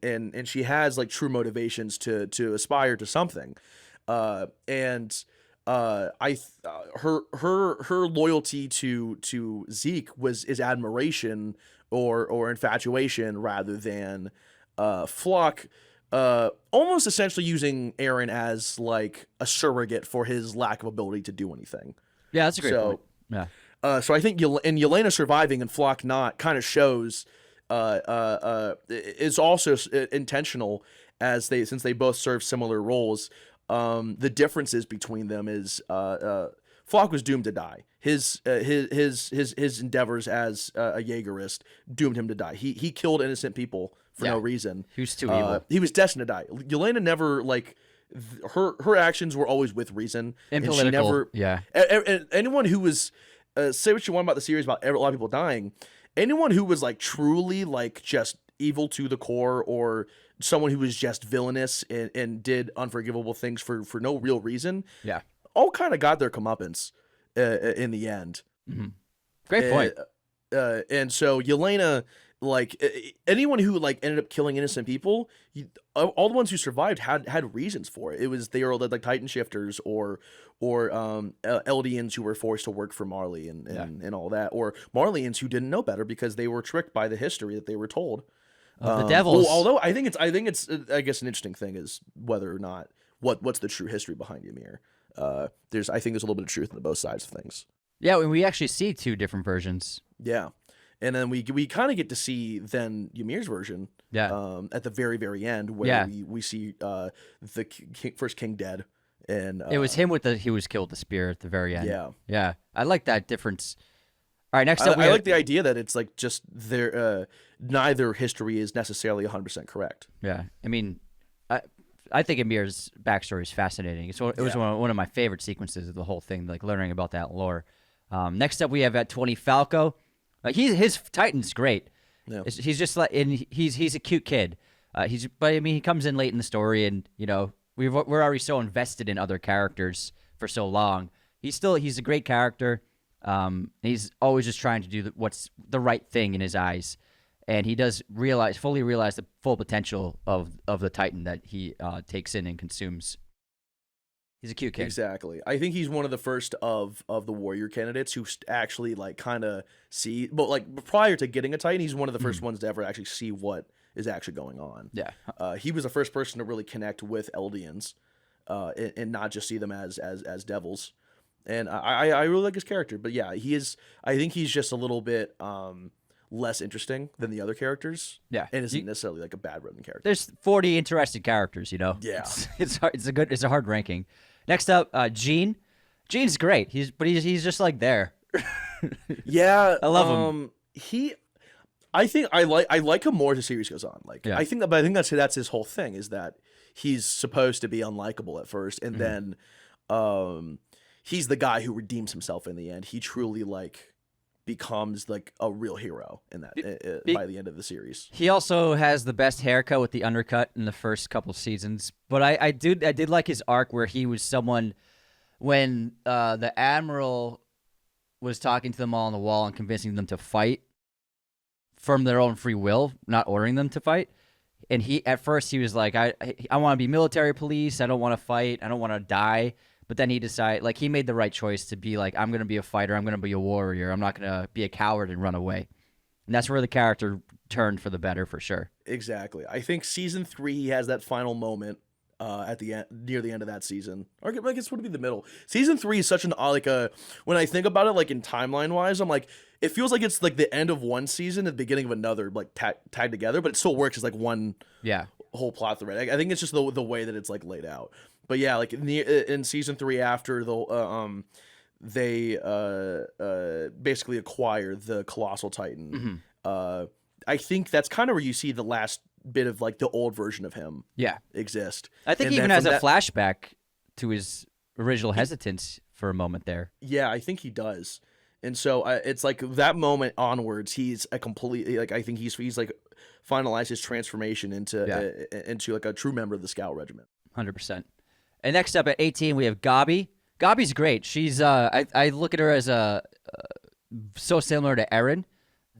she has like true motivations to aspire to something. Her loyalty to Zeke is admiration or infatuation rather than Flock almost essentially using Eren as like a surrogate for his lack of ability to do anything. Yeah, that's a great point. Yeah. So I think Yelena surviving and Flock not kind of shows is also intentional, since they both serve similar roles. The differences between them is Flock was doomed to die. His endeavors as a Jaegerist doomed him to die. He killed innocent people for no reason. He was too evil. He was destined to die. Yelena never her actions were always with reason, and political. She never. Anyone who was say what you want about the series about a lot of people dying, anyone who was like truly like just evil to the core, or someone who was just villainous and did unforgivable things for no real reason, all kind of got their comeuppance in the end. Mm-hmm. Great point. And so Yelena, like anyone who like ended up killing innocent people, all the ones who survived had reasons for it. They were like Titan shifters or Eldians who were forced to work for Marley and all that, or Marleyans who didn't know better because they were tricked by the history that they were told. The devils. Although I think it's I guess an interesting thing is whether or not what's the true history behind Ymir. I think there's a little bit of truth in both sides of things. Yeah, we actually see two different versions. Yeah. And then we kind of get to see then Ymir's version at the very, very end, where we see the first king dead, And It was him he was killed with the spear at the very end. yeah. Yeah. I like that difference. All right, next I, up we I have, like the idea that it's like just their neither history is necessarily 100% correct. yeah. I mean, I think Amir's backstory is fascinating. It was one of my favorite sequences of the whole thing, like learning about that lore. Next up we have at 20 Falco. His Titan's great. Yeah. He's just like, and he's a cute kid. But I mean, he comes in late in the story, and you know we're already so invested in other characters for so long. He's a great character. He's always just trying to do what's the right thing in his eyes, and he does fully realize the full potential of the Titan that he takes in and consumes. He's a cute kid. Exactly. I think he's one of the first of the warrior candidates who actually like kind of see, but like prior to getting a Titan, he's one of the first ones to ever actually see what is actually going on. Yeah. He was the first person to really connect with Eldians, and not just see them as devils. And I really like his character, but yeah, he is. I think he's just a little bit less interesting than the other characters. Yeah. And isn't necessarily like a bad written character. There's 40 interesting characters, you know. Yeah. It's hard, it's a hard ranking. Next up, Gene. Gene's great. He's just like there. Yeah, I love him. I think I like him more as the series goes on. Like Yeah. I think that's his whole thing is that he's supposed to be unlikable at first, and then he's the guy who redeems himself in the end. He truly like becomes like a real hero in that by the end of the series. He also has the best haircut with the undercut in the first couple seasons. But I did like his arc where he was someone when the Admiral was talking to them all on the wall and convincing them to fight from their own free will, not ordering them to fight. And at first he was like, I want to be military police. I don't want to fight. I don't want to die. But then he decided, like, he made the right choice to be like, I'm going to be a fighter. I'm going to be a warrior. I'm not going to be a coward and run away. And that's where the character turned for the better, for sure. Exactly. I think season 3 he has that final moment at the end, near the end of that season. Or I guess would be the middle. Season 3 is such an when I think about it, like in timeline wise, I'm like, it feels like it's like the end of one season and the beginning of another, like tagged together, but it still works as like one whole plot thread. I think it's just the way that it's like laid out. But yeah, like in season 3 after they basically acquire the Colossal Titan. I think that's kind of where you see the last bit of like the old version of him exist. I think he even has a flashback to his original hesitance for a moment there. Yeah, I think he does. And so it's like that moment onwards, he's a completely like I think he's like finalized his transformation into like a true member of the Scout Regiment. 100%. And next up at 18, we have Gabi. Gabi's great. She's I look at her as so similar to Eren,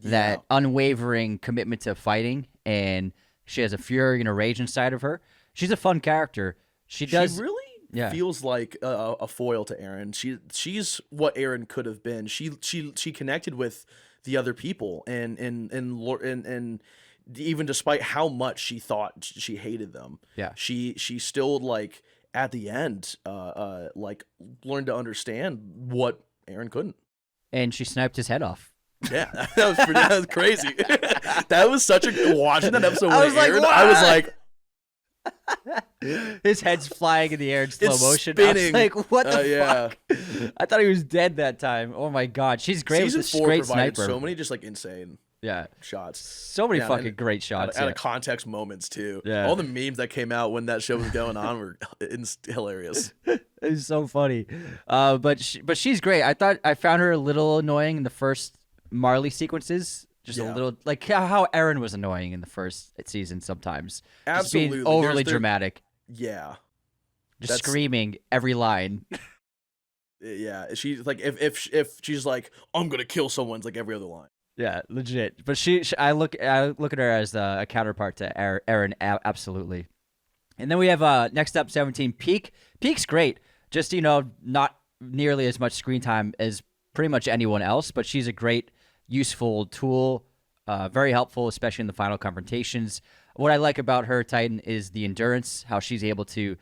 that unwavering commitment to fighting, and she has a fury and a rage inside of her. She's a fun character. She really feels like a foil to Eren. She's what Eren could have been. She connected with the other people, and even despite how much she thought she hated them, she still like at the end like learned to understand what Eren couldn't. And she sniped his head off. Yeah, that was crazy. That was such a watching that episode. I was like, aired, I was like. His head's flying in the air in slow motion. Spinning. I was like, what the fuck? I thought he was dead that time. Oh my god, she's great. Season with this 4 great provided sniper. so many just like insane shots. So many fucking great shots. Out of context moments too. Yeah. All the memes that came out when that show was going on were hilarious. It's so funny. But she's great. I found her a little annoying in the first Marley sequences. Just a little, like how Eren was annoying in the first season sometimes. Absolutely. Just being overly dramatic. Yeah. Just screaming every line. Yeah. She's like, if she's like, I'm going to kill someone, it's like every other line. Yeah, legit. But I look at her as a counterpart to Eren, absolutely. And then we have next up 17, Peak. Peak's great. Just, not nearly as much screen time as pretty much anyone else, but she's a great, useful tool, very helpful, especially in the final confrontations. What I like about her Titan is the endurance, how she's able to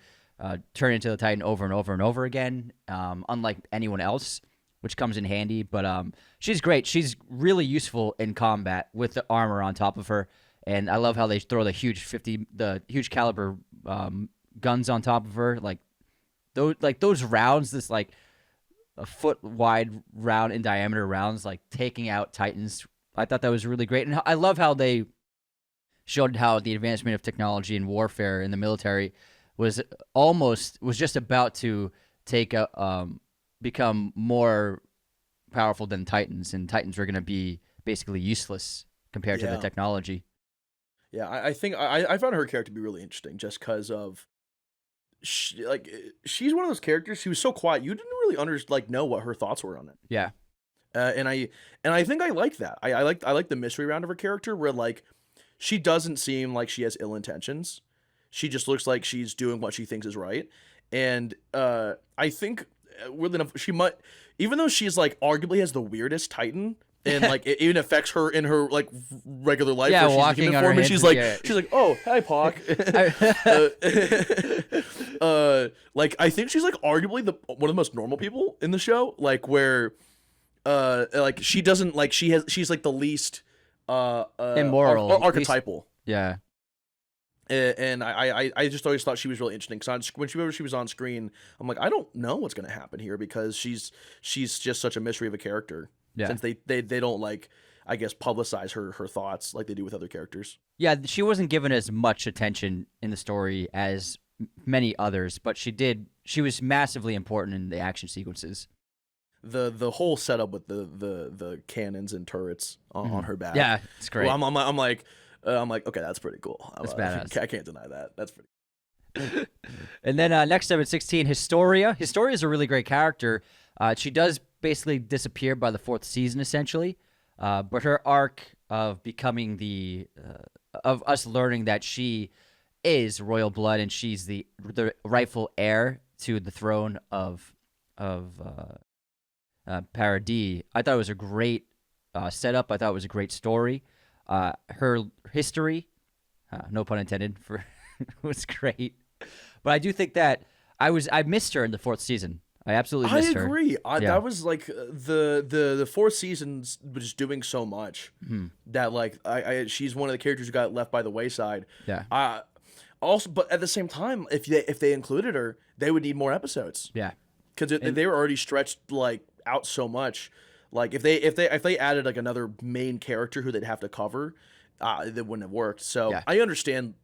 turn into the Titan over and over and over again, unlike anyone else, which comes in handy. But she's great. She's really useful in combat with the armor on top of her, and I love how they throw the huge caliber guns on top of her. Like those rounds, this like a foot wide round in diameter rounds, like taking out Titans. I thought that was really great, and I love how they showed how the advancement of technology and warfare in the military was just about to become more powerful than Titans, and Titans were going to be basically useless compared to the technology. Yeah, I think I found her character to be really interesting just because of she's one of those characters. She was so quiet, you didn't really know what her thoughts were on it. Yeah, and I think I like that. I like the mystery round of her character where like she doesn't seem like she has ill intentions. She just looks like she's doing what she thinks is right. And I think weirdly enough, she might, even though she's like arguably has the weirdest Titan. And like it even affects her in her like regular life. Yeah, where walking on her hands. She's like, oh, hi, Pac. Like I think she's like arguably one of the most normal people in the show. Like where, like she doesn't like she's like the least immoral, archetypal. Yeah. And I just always thought she was really interesting. Because whenever she was on screen, I'm like, I don't know what's gonna happen here because she's just such a mystery of a character. Yeah. Since they don't like, I guess, publicize her thoughts like they do with other characters. Yeah, she wasn't given as much attention in the story as many others, but she was massively important in the action sequences. The whole setup with the cannons and turrets on her back. Yeah, it's great. Well, I'm like, okay, that's pretty cool. That's badass. I can't deny that. That's pretty. And then next up at 16, Historia. Historia is a really great character. She does basically disappear by the 4th season, essentially. But her arc of becoming of us learning that she is royal blood and she's the rightful heir to the throne of Paradis, I thought it was a great setup. I thought it was a great story. Her history, no pun intended, was great. But I do think that I missed her in the 4th season. I absolutely missed her. I agree. That was like the 4th season's was doing so much that like she's one of the characters who got left by the wayside. Yeah. Also, but at the same time, if they included her, they would need more episodes. Yeah. Because they were already stretched like out so much. Like if they added like another main character who they'd have to cover, that wouldn't have worked. So yeah. I understand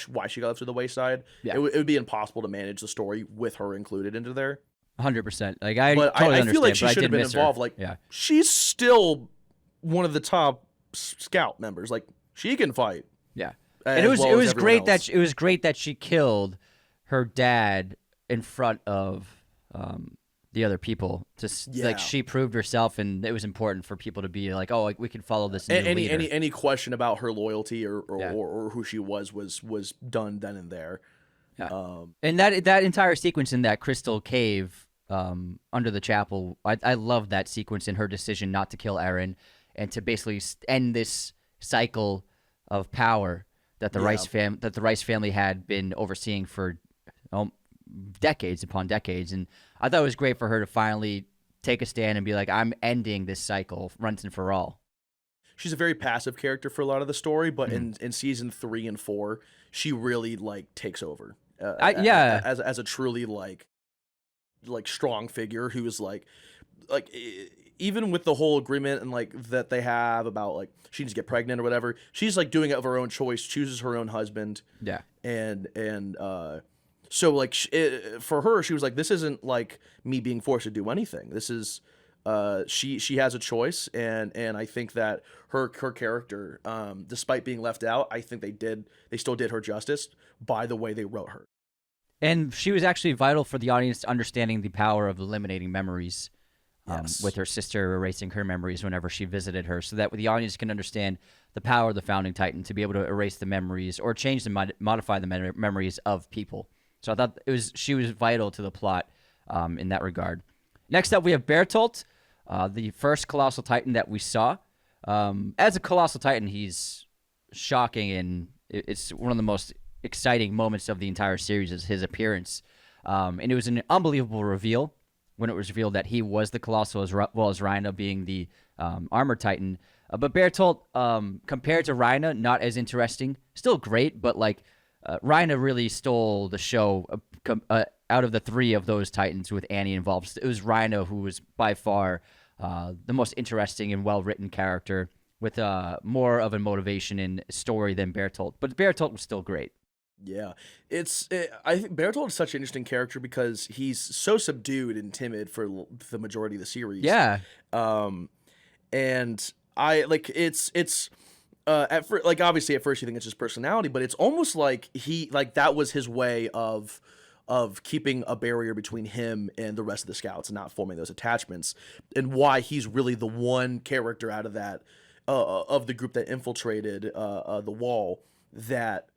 why she got left to the wayside. Yeah. It would be impossible to manage the story with her included into there. 100%. Like I feel like she should have been involved. Like she's still one of the top scout members. Like she can fight. Yeah, and it was great that she killed her dad in front of the other people. Like she proved herself, and it was important for people to be like, oh, like, we can follow this. Any question about her loyalty or who she was done then and there. Yeah. And that entire sequence in that crystal cave under the chapel, I love that sequence in her decision not to kill Eren and to basically end this cycle of power that the Rice family had been overseeing for decades upon decades. And I thought it was great for her to finally take a stand and be like, I'm ending this cycle once and for all. She's a very passive character for a lot of the story, but in season 3 and 4, she really like takes over. As a truly like strong figure who is like even with the whole agreement and like that they have about like she needs to get pregnant or whatever, she's like doing it of her own choice, chooses her own husband. Yeah. And so like for her, she was like, this isn't like me being forced to do anything. This is she has a choice, and I think that her character, despite being left out, I think they still did her justice by the way they wrote her. And she was actually vital for the audience understanding the power of eliminating memories, with her sister erasing her memories whenever she visited her, so that the audience can understand the power of the Founding Titan to be able to erase the memories or change them, modify the memories of people. So I thought she was vital to the plot in that regard. Next up, we have Bertolt, the first Colossal Titan that we saw. As a Colossal Titan, he's shocking, and it's one of the most exciting moments of the entire series is his appearance. And it was an unbelievable reveal when it was revealed that he was the Colossal as well as Rhina being the Armor Titan. But Bertolt, compared to Rhina, not as interesting. Still great, but like Rhina really stole the show out out of the 3 of those Titans with Annie involved, it was Rhino who was by far the most interesting and well-written character with more of a motivation and story than Bertolt. But Bertolt was still great. Yeah, I think Bertolt is such an interesting character because he's so subdued and timid for the majority of the series. Yeah. And I like it's at first, like obviously at first you think it's his personality, but it's almost like that was his way of keeping a barrier between him and the rest of the scouts and not forming those attachments, and why he's really the one character out of that of the group that infiltrated the wall that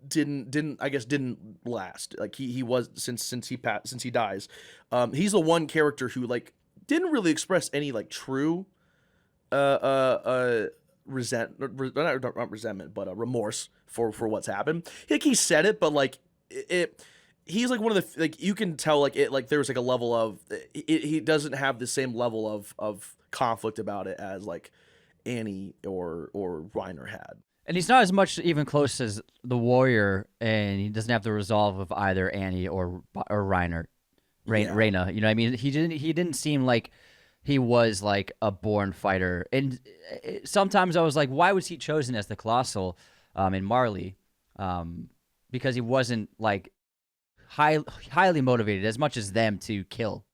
didn't last. Like he was since he dies. He's the one character who like didn't really express any like true not resentment, but remorse for what's happened. Like he said it, but like he's like one of the like you can tell like it like there was like a level of he doesn't have the same level of conflict about it as like Annie or Reiner had. And he's not as much even close as the Warrior, and he doesn't have the resolve of either Annie or Reiner. Reyna, you know what I mean? He didn't seem like he was like a born fighter. And sometimes I was like, why was he chosen as the Colossal in Marley? Because he wasn't like highly motivated as much as them to kill.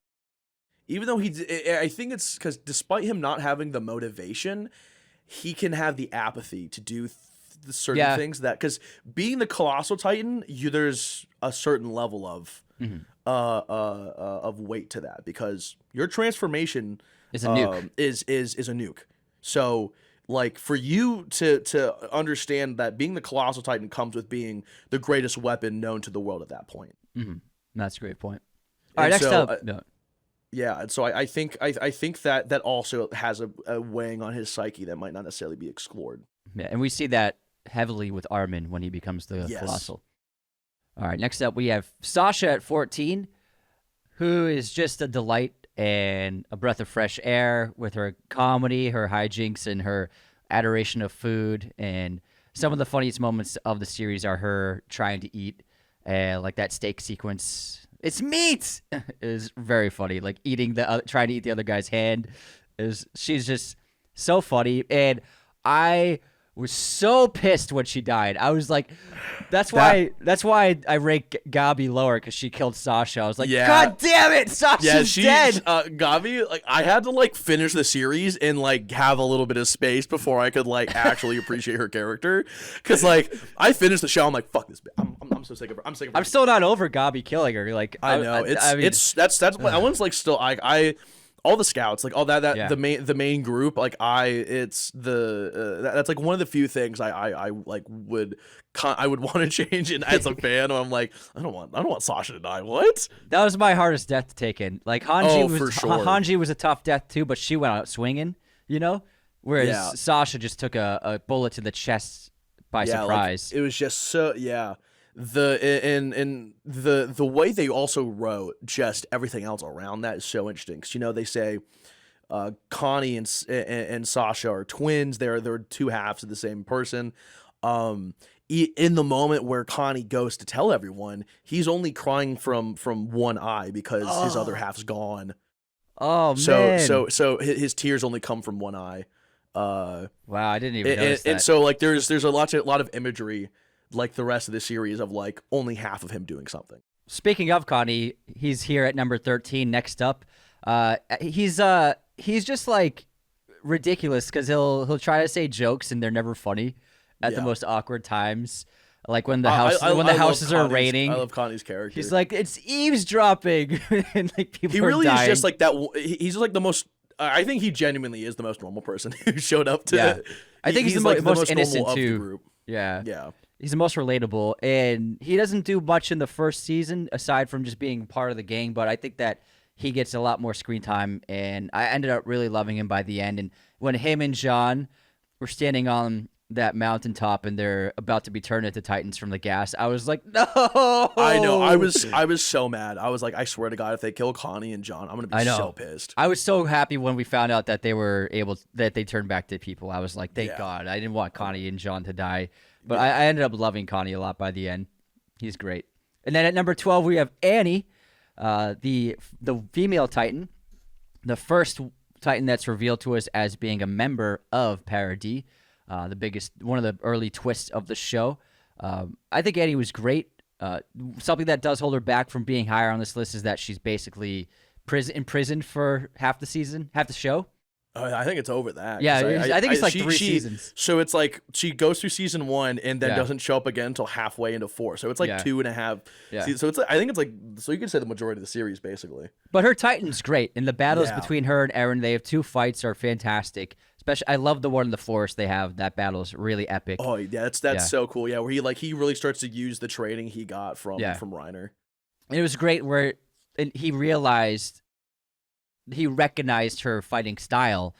Even though I think it's because despite him not having the motivation, he can have the apathy to do certain things that, because being the Colossal Titan, there's a certain level of weight to that, because your transformation is a nuke. Is a nuke. So like for you to understand that being the Colossal Titan comes with being the greatest weapon known to the world at that point. Mm-hmm. That's a great point. All right, next up. Yeah, and so I think that also has a weighing on his psyche that might not necessarily be explored. Yeah, and we see that heavily with Armin when he becomes the Colossal. All right, next up we have Sasha at 14, who is just a delight and a breath of fresh air with her comedy, her hijinks, and her adoration of food. And some of the funniest moments of the series are her trying to eat, like that steak sequence. It's meat. It was very funny. Like trying to eat the other guy's hand. She's just so funny, and I was so pissed when she died. I was like, that's why I rank Gabi lower, because she killed Sasha. I was like, God damn it, Sasha's dead. Gabi, like I had to like finish the series and like have a little bit of space before I could like actually appreciate her character, because like I finished the show, I'm like, fuck this bitch. I'm so sick of her. I'm sick of her. I'm still not over Gabi killing her. Like I know that's that one's like still I all the scouts, like all that the main group, like that's like one of the few things I like would want to change in as a fan. I'm like, I don't want Sasha to die. What? That was my hardest death to take in. Like Hanji was a tough death too, but she went out swinging, you know. Whereas Sasha just took a bullet to the chest by surprise. Like, it was just so the way they also wrote just everything else around that is so interesting, because they say Connie and Sasha are twins. They're two halves of the same person. In the moment where Connie goes to tell everyone, he's only crying from one eye because his other half's gone. Man. So his tears only come from one eye. Wow, I didn't even notice that. And so like there's a lot of imagery, like the rest of the series, of like only half of him doing something. Speaking of Connie, he's here at number 13. Next up, he's just like ridiculous, because he'll try to say jokes and they're never funny at the most awkward times. Like when the houses are raining. I love Connie's character. He's like, it's eavesdropping, and like people. He really are dying. is just like that. He's just like the most. I think he genuinely is the most normal person who showed up to. Yeah. I think he's the most innocent too. Of the group. Yeah. He's the most relatable, and he doesn't do much in the first season aside from just being part of the gang, but I think that he gets a lot more screen time, and I ended up really loving him by the end. And when him and John were standing on that mountaintop and they're about to be turned into Titans from the gas, I was like, no! I know. I was so mad. I was like, I swear to God, if they kill Connie and John, I'm going to be so pissed. I was so happy when we found out that they turned back to people. I was like, thank God. I didn't want Connie and John to die. But I ended up loving Connie a lot by the end. He's great. And then at number 12 we have Annie, the female Titan, the first Titan that's revealed to us as being a member of Paradis, one of the early twists of the show. I think Annie was great. Something that does hold her back from being higher on this list is that she's basically imprisoned for half the show. I think it's over that. Yeah, I think it's like 3 seasons. So it's like she goes through season 1 and then doesn't show up again until halfway into 4. So it's like 2.5. Yeah. So it's I think it's like, so you could say the majority of the series basically. But her Titan's great, and the battles between her and Erwin, they have 2 fights are fantastic. Especially, I love the one in the forest they have. That battle is really epic. Oh yeah, that's so cool. Yeah, where he really starts to use the training he got from Reiner. And it was great where he recognized her fighting style,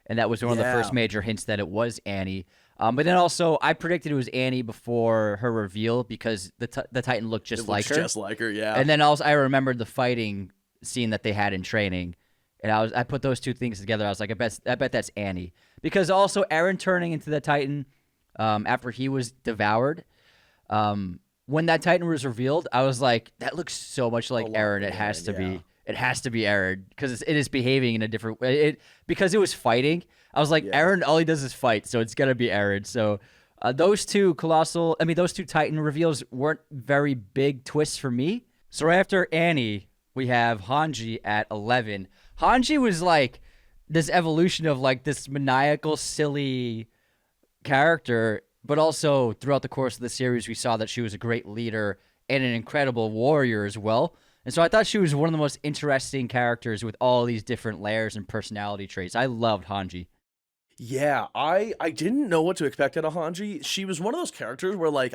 and that was one of the first major hints that it was Annie. But then also, I predicted it was Annie before her reveal because the Titan looked just like her. Just like her, yeah. And then also, I remembered the fighting scene that they had in training, and I put those 2 things together. I was like, I bet that's Annie, because also Eren turning into the Titan after he was devoured. When that Titan was revealed, I was like, that looks so much like Eren. It has to be. It has to be Eren because it is behaving in a different way. Because it was fighting, I was like, Eren, all he does is fight, so it's gonna be Eren. So those 2 Titan reveals weren't very big twists for me. So right after Annie, we have Hanji at 11. Hanji was like this evolution of like this maniacal, silly character, but also throughout the course of the series, we saw that she was a great leader and an incredible warrior as well. And so I thought she was one of the most interesting characters with all these different layers and personality traits. I loved Hanji. Yeah, I didn't know what to expect out of Hanji. She was one of those characters where, like,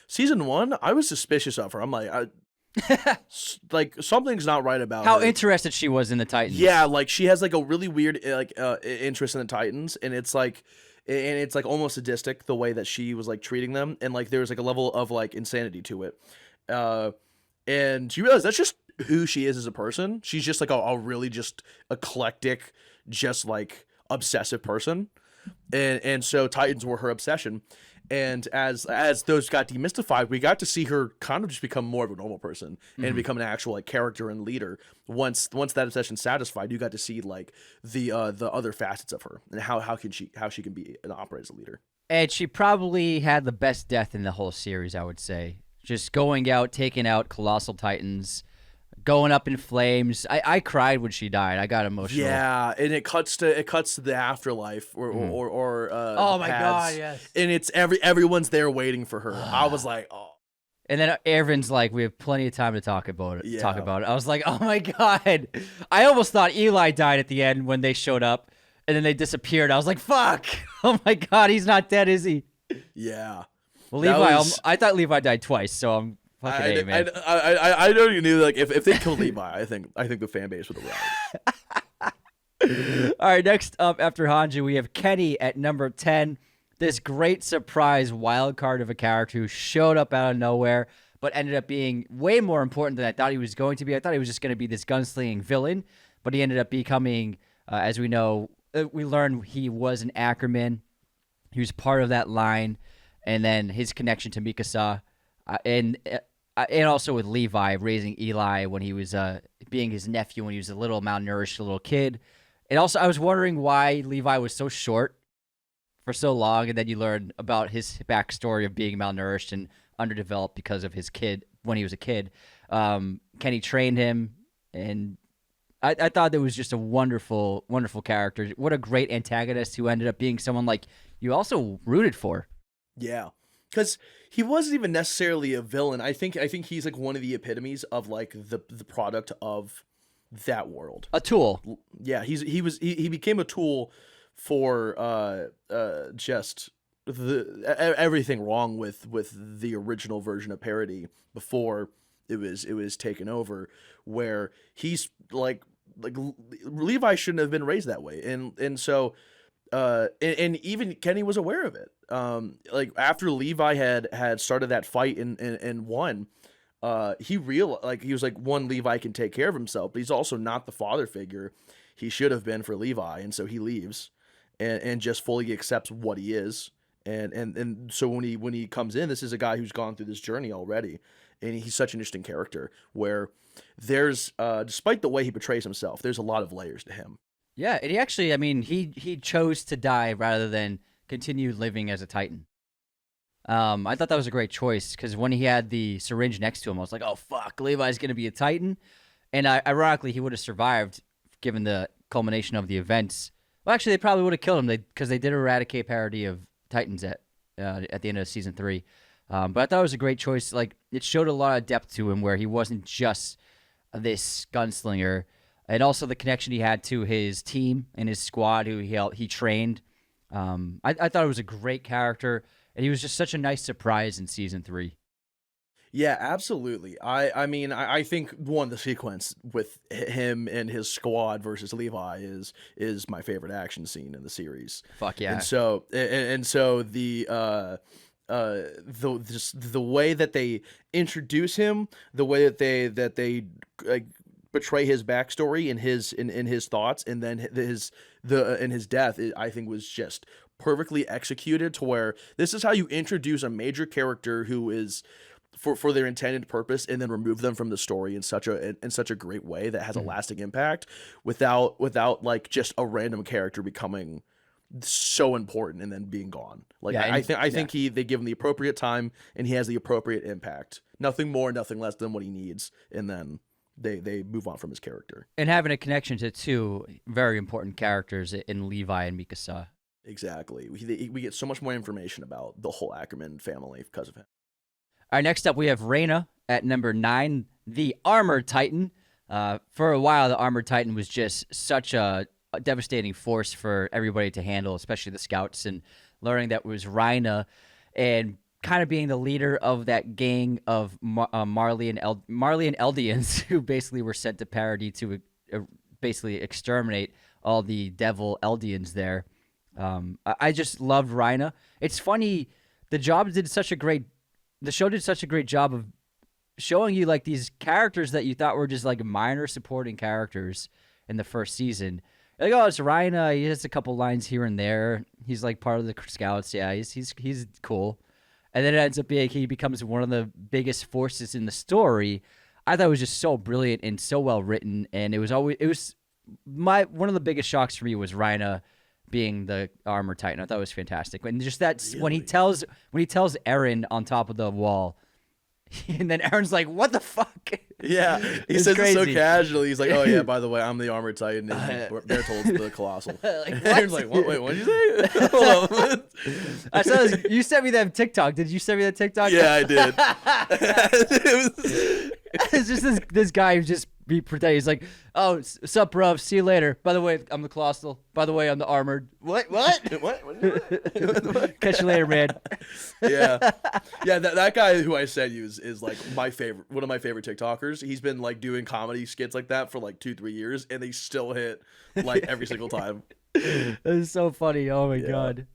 season 1, I was suspicious of her. I'm like, like, something's not right about her. How interested she was in the Titans. Yeah, like, she has, like, a really weird, interest in the Titans, and it's, like, almost sadistic, the way that she was, like, treating them, and, like, there's, like, a level of, like, insanity to it. And you realize that's just who she is as a person. She's just like a really just eclectic, just like obsessive person. And so Titans were her obsession. And as those got demystified, we got to see her kind of just become more of a normal person and become an actual like character and leader. Once that obsession satisfied, you got to see like the other facets of her and how she can be and operate as a leader. And she probably had the best death in the whole series, I would say. Just going out, taking out colossal Titans, going up in flames. I cried when she died. I got emotional. Yeah, and it cuts to the afterlife or oh my god, yes. And it's everyone's there waiting for her. I was like, oh. And then Erwin's like, we have plenty of time to talk about it. I was like, oh my god. I almost thought Eli died at the end when they showed up, and then they disappeared. I was like, fuck. Oh my god, he's not dead, is he? Yeah. Well, Levi, I thought Levi died twice, so I'm fucking A, man. I know you knew, like, if they killed Levi, I think the fan base would have rallied. All right, next up after Hanji, we have Kenny at number 10. This great surprise wild card of a character who showed up out of nowhere, but ended up being way more important than I thought he was going to be. I thought he was just going to be this gunslinging villain, but he ended up becoming, as we know, we learned he was an Ackerman. He was part of that line. And then his connection to Mikasa, and also with Levi, raising Eli when he was being his nephew when he was a little malnourished little kid. And also, I was wondering why Levi was so short for so long, and then you learn about his backstory of being malnourished and underdeveloped because of his kid when he was a kid. Kenny trained him, and I thought that was just a wonderful, wonderful character. What a great antagonist who ended up being someone like you also rooted for. Yeah, because he wasn't even necessarily a villain. I think he's like one of the epitomes of like the product of that world. A tool. Yeah, he became a tool for just everything wrong with the original version of Parody before it was taken over, where he's like Levi shouldn't have been raised that way, and so. And even Kenny was aware of it. Like after Levi had started that fight and won, he realized, like, he was like, one, Levi can take care of himself, but he's also not the father figure he should have been for Levi, and so he leaves and just fully accepts what he is. And so when he comes in, this is a guy who's gone through this journey already, and he's such an interesting character where there's despite the way he portrays himself, there's a lot of layers to him. Yeah, and he actually, I mean, he chose to die rather than continue living as a Titan. I thought that was a great choice because when he had the syringe next to him, I was like, "Oh fuck, Levi's gonna be a Titan," and ironically, he would have survived given the culmination of the events. Well, actually, they probably would have killed him because they did eradicate parody of Titans at the end of season 3. But I thought it was a great choice. Like it showed a lot of depth to him where he wasn't just this gunslinger, and also the connection he had to his team and his squad who he trained. I thought it was a great character. And he was just such a nice surprise in season 3. Yeah, absolutely. I mean, I think the sequence with him and his squad versus Levi is my favorite action scene in the series. Fuck yeah. And so the way that they introduce him, the way that they like portray his backstory and his thoughts, and then his death, I think was just perfectly executed to where this is how you introduce a major character who is for their intended purpose and then remove them from the story in such a great way that has a lasting impact without like just a random character becoming so important and then being gone. Like Yeah, I think they give him the appropriate time and he has the appropriate impact. Nothing more, nothing less than what he needs, and then they move on from his character. And having a connection to two very important characters in Levi and Mikasa. Exactly. We get so much more information about the whole Ackerman family because of him. All right, next up we have Reyna at number 9, the Armored Titan. For a while, the Armored Titan was just such a devastating force for everybody to handle, especially the scouts, and learning that was Reyna and kind of being the leader of that gang of Marley and Eldians who basically were sent to Paradis to basically exterminate all the devil Eldians there. I just loved Reyna. It's funny, the show did such a great job of showing you like these characters that you thought were just like minor supporting characters in the first season. You're like, oh, it's Reyna. He has a couple lines here and there. He's like part of the scouts. Yeah, he's cool. And then it ends up being he becomes one of the biggest forces in the story. I thought it was just so brilliant and so well written. And one of the biggest shocks for me was Reyna being the Armored Titan. I thought it was fantastic. And just that really? when he tells Erwin on top of the wall, and then Aaron's like, "What the fuck?" Yeah, he says it so casually. He's like, "Oh yeah, by the way, I'm the Armored Titan." And Berthold's the Colossal. Like, Aaron's like, "What? Wait, what did you say?" Hold on. I saw this, you sent me that TikTok. Did you send me that TikTok? Yeah, I did. It's just this guy who just pretend he's like, "Oh, sup, bruv? See you later. By the way, I'm the Colossal. By the way, I'm the Armored." What? What? Catch you later, man. Yeah. That guy who I said is like one of my favorite TikTokers. He's been like doing comedy skits like that for like 2-3 years, and they still hit like every single time. It's so funny. Oh my god.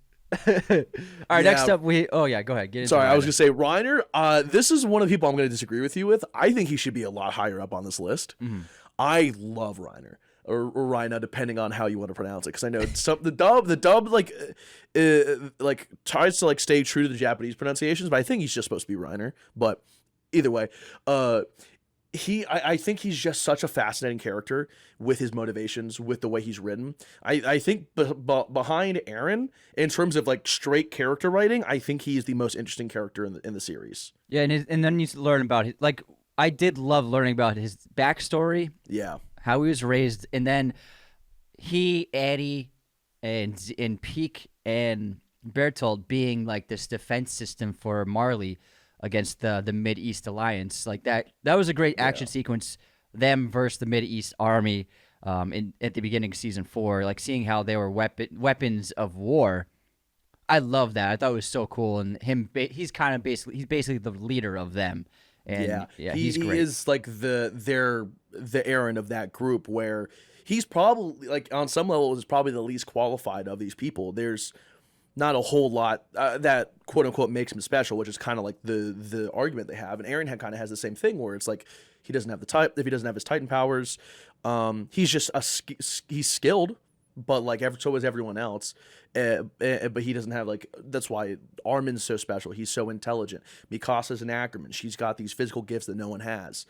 All right, next up go ahead. Get into Sorry, Reiner. I was gonna say Reiner. This is one of the people I'm gonna disagree with you with. I think he should be a lot higher up on this list. Mm-hmm. I love Reiner or Reina, depending on how you want to pronounce it, because I know the dub like tries to like stay true to the Japanese pronunciations, but I think he's just supposed to be Reiner. But either way, I think he's just such a fascinating character with his motivations, with the way he's written. I think behind Eren, in terms of like straight character writing, I think he's the most interesting character in the series. Yeah, and then you learn about it. Like I did love learning about his backstory. Yeah, how he was raised, and then Eddie, and Peak and Bertold being like this defense system for Marley against the Mid-East Alliance. Like that was a great action sequence, them versus the Mid-East Army at the beginning of season 4, like seeing how they were weapons of war. I love that. I thought it was so cool, and he's basically the leader of them. And he's great. He is like the Eren of that group, where he's probably like on some level is probably the least qualified of these people. There's not a whole lot that quote unquote makes him special, which is kind of like the argument they have. And Eren kind of has the same thing where it's like he doesn't have if he doesn't have his Titan powers, he's just he's skilled. but like so is everyone else. But he doesn't have like that's why Armin's so special. He's so intelligent. Mikasa's an Ackerman. She's got these physical gifts that no one has.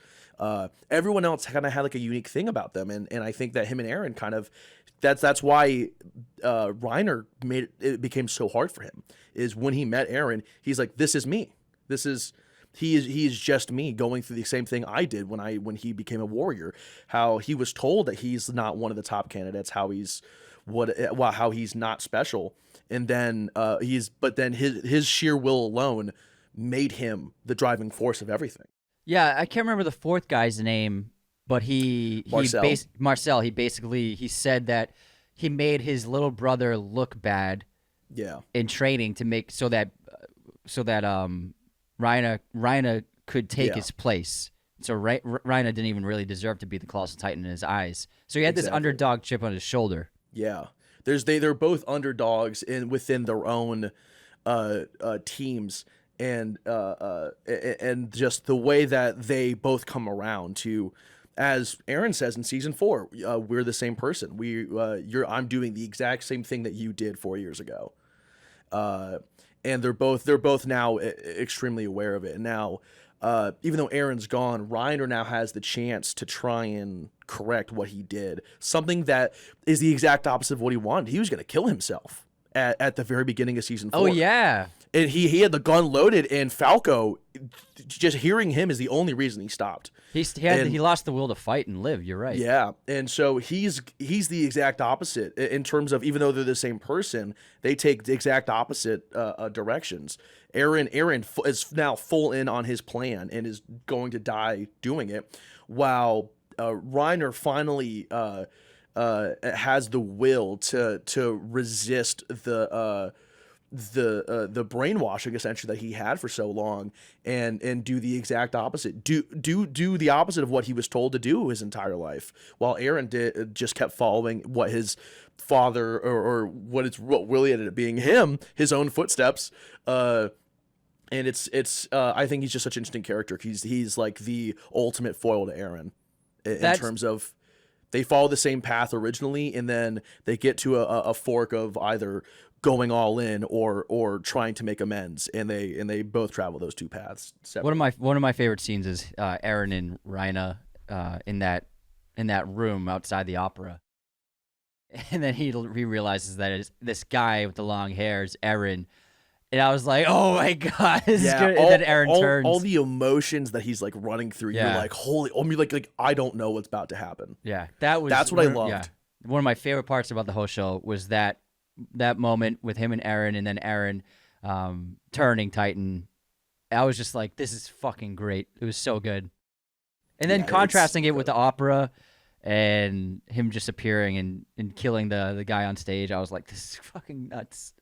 Everyone else kind of had like a unique thing about them, and I think that him and Eren kind of that's why Reiner made it became so hard for him. Is when he met Eren, he's like, this is me. This is. He is just me going through the same thing I did when he became a warrior. How he was told that he's not one of the top candidates. How he's how he's not special, and then his sheer will alone made him the driving force of everything. Yeah, I can't remember the fourth guy's name, but Marcel. He said that he made his little brother look bad. Yeah. In training to make so that Reiner could take his place. So Reiner didn't even really deserve to be the Colossal Titan in his eyes. So he had this underdog chip on his shoulder. Yeah, they're both underdogs within their own teams, and just the way that they both come around to, as Eren says in season 4, we're the same person. I'm doing the exact same thing that you did 4 years ago. And they're both now extremely aware of it. And now, even though Eren's gone, Reiner now has the chance to try and correct what he did. Something that is the exact opposite of what he wanted. He was going to kill himself at the very beginning of season 4. Oh, yeah. And he had the gun loaded, and Falco, just hearing him is the only reason he stopped. He lost the will to fight and live. You're right. Yeah, and so he's the exact opposite in terms of, even though they're the same person, they take the exact opposite directions. Eren is now full in on his plan and is going to die doing it, while Reiner finally has the will to resist the brainwashing essentially that he had for so long, and do the exact opposite. Do the opposite of what he was told to do his entire life, while Eren just kept following what his father or what really ended up being his own footsteps. And it's I think he's just such an interesting character. He's like the ultimate foil to Eren in terms of they follow the same path originally, and then they get to a fork of either going all in or trying to make amends, and they both travel those two paths separately. One of my favorite scenes is Eren and Reiner in that room outside the opera, and then he realizes that it's this guy with the long hair is Eren. And I was like, "Oh my god, this is good." And then Eren turns. All the emotions that he's like running through, you're like, "Holy!" I mean, like I don't know what's about to happen. Yeah, that's what I loved. Yeah. One of my favorite parts about the whole show was that moment with him and Eren, and then Eren turning Titan. I was just like, "This is fucking great." It was so good. And then contrasting it with the opera and him just appearing and killing the guy on stage, I was like, "This is fucking nuts."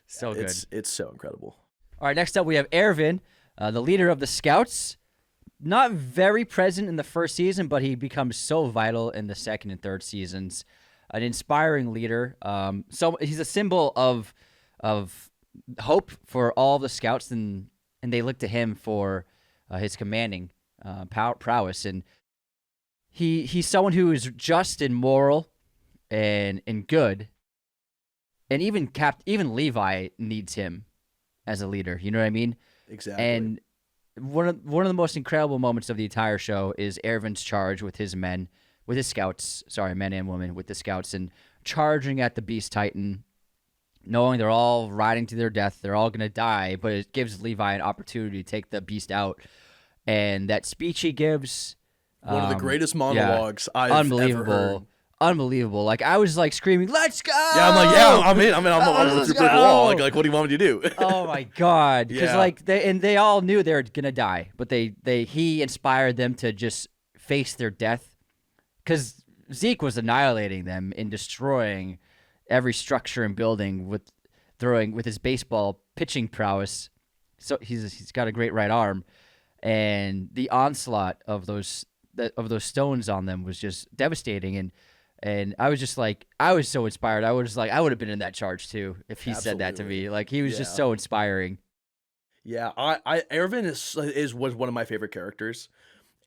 So good. It's so incredible. All right, next up we have Erwin, the leader of the Scouts. Not very present in the first season, but he becomes so vital in the second and third seasons. An inspiring leader. So he's a symbol of hope for all the Scouts, and they look to him for his commanding prowess. And he's someone who is just and moral and good. And even Levi needs him as a leader. You know what I mean? Exactly. And one of the most incredible moments of the entire show is Erwin's charge with his men, with his scouts. Sorry, men and women with the scouts, and charging at the Beast Titan, knowing they're all riding to their death. They're all gonna die, but it gives Levi an opportunity to take the beast out. And that speech he gives, one of the greatest monologues I've ever heard. Unbelievable. Like, I was like screaming, "Let's go!" Yeah, I'm like, yeah, I'm in. I'm through brick wall. Like, what do you want me to do? Oh my god. Because they all knew they were gonna die, but he inspired them to just face their death. Because Zeke was annihilating them and destroying every structure and building with his baseball pitching prowess. So he's got a great right arm, and the onslaught of those stones on them was just devastating. And I was just like, I was so inspired. I would have been in that charge too if he said that to me. Like, he was just so inspiring. Yeah, Erwin was one of my favorite characters,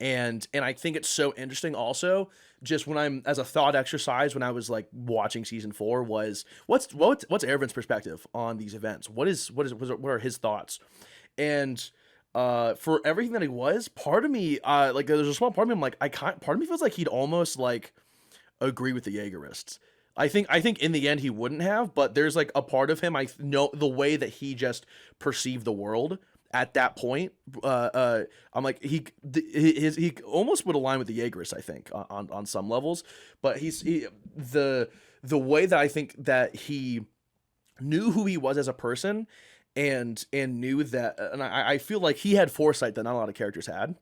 And I think it's so interesting also, just when I'm as a thought exercise when I was like watching season 4, was what's Erwin's perspective on these events? What are his thoughts? And for everything that he was, part of me like there's a small part of me I'm like part of me feels like he'd almost like agree with the Jaegerists. I think in the end he wouldn't have, but there's like a part of him know the way that he just perceived the world at that point. I'm like he almost would align with the Jaegerists, I think, on some levels, but the way that I think that he knew who he was as a person, and knew that, and I feel like he had foresight that not a lot of characters had.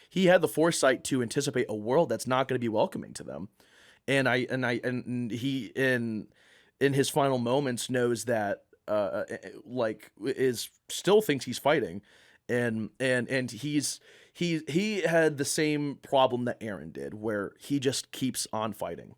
He had the foresight to anticipate a world that's not going to be welcoming to them, and he in his final moments knows that like is still thinks he's fighting, and he had the same problem that Eren did, where he just keeps on fighting,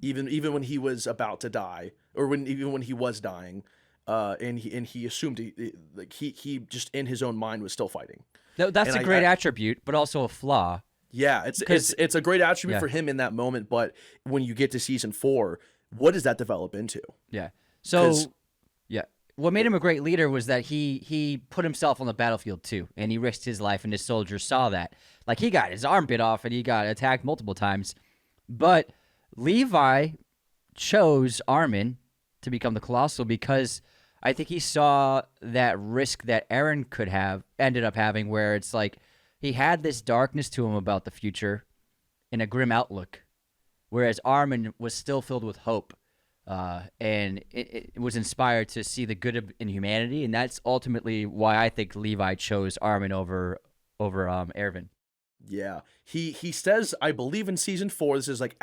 even when he was about to die, or even when he was dying, and he assumed he just in his own mind was still fighting. That's And a great attribute, but also a flaw. Yeah, it's a great attribute for him in that moment, but when you get to season 4, what does that develop into? Yeah. So, yeah, what made him a great leader was that he put himself on the battlefield too, and he risked his life, and his soldiers saw that. Like, he got his arm bit off, and he got attacked multiple times, but Levi chose Armin to become the Colossal because I think he saw that risk that Eren ended up having, where it's like he had this darkness to him about the future and a grim outlook, whereas Armin was still filled with hope, and it was inspired to see the good in humanity, and that's ultimately why I think Levi chose Armin over Erwin. Yeah, he says, I believe in season 4, this is like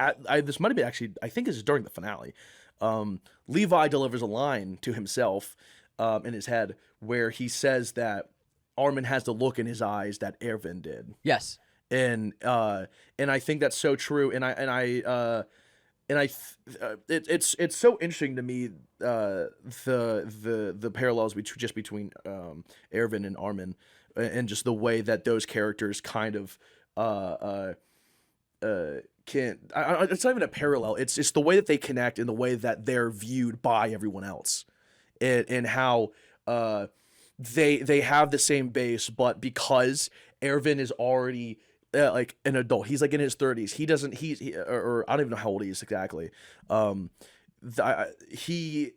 this might have been actually, I think this is during the finale. Levi delivers a line to himself in his head where he says that Armin has the look in his eyes that Erwin did. Yes, and I think that's so true. It's so interesting to me, the parallels between Erwin and Armin, and just the way that those characters kind of can it's not even a parallel. It's just the way that they connect and the way that they're viewed by everyone else, and how they have the same base, but because Erwin is already like an adult, he's like in his 30s. He doesn't. Or I don't even know how old he is exactly. He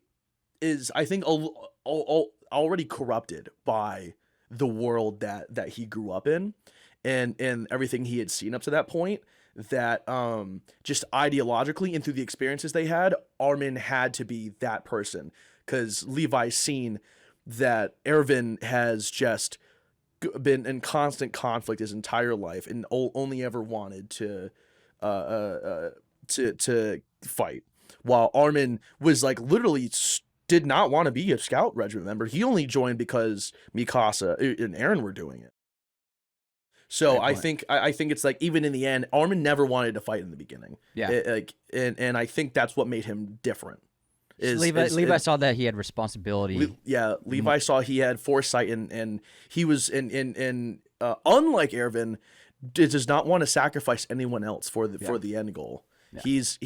is, I think, already corrupted by the world that he grew up in, and everything he had seen up to that point. That just ideologically and through the experiences they had, Armin had to be that person, because Levi's seen that Erwin has just been in constant conflict his entire life and only ever wanted to fight, while Armin was like literally did not want to be a scout regiment member. He only joined because Mikasa and Eren were doing it. So I think it's like, even in the end, Armin never wanted to fight in the beginning. Yeah. And I think that's what made him different. Levi saw that he had responsibility. Levi saw he had foresight, and he was unlike Erwin, does not want to sacrifice anyone else for the end goal. Yeah. He's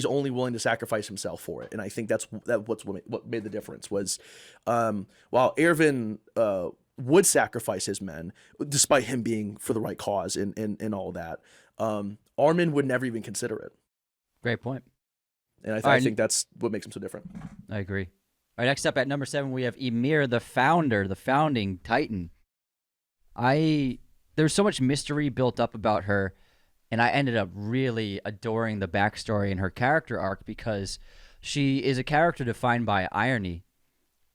only willing to sacrifice himself for it, and I think that's what made the difference was, while Erwin would sacrifice his men despite him being for the right cause and all that, Armin would never even consider it. Great point. And I think that's what makes him so different. I agree. All right, next up at number 7, we have Ymir, the founding Titan. There's so much mystery built up about her, and I ended up really adoring the backstory and her character arc, because she is a character defined by irony.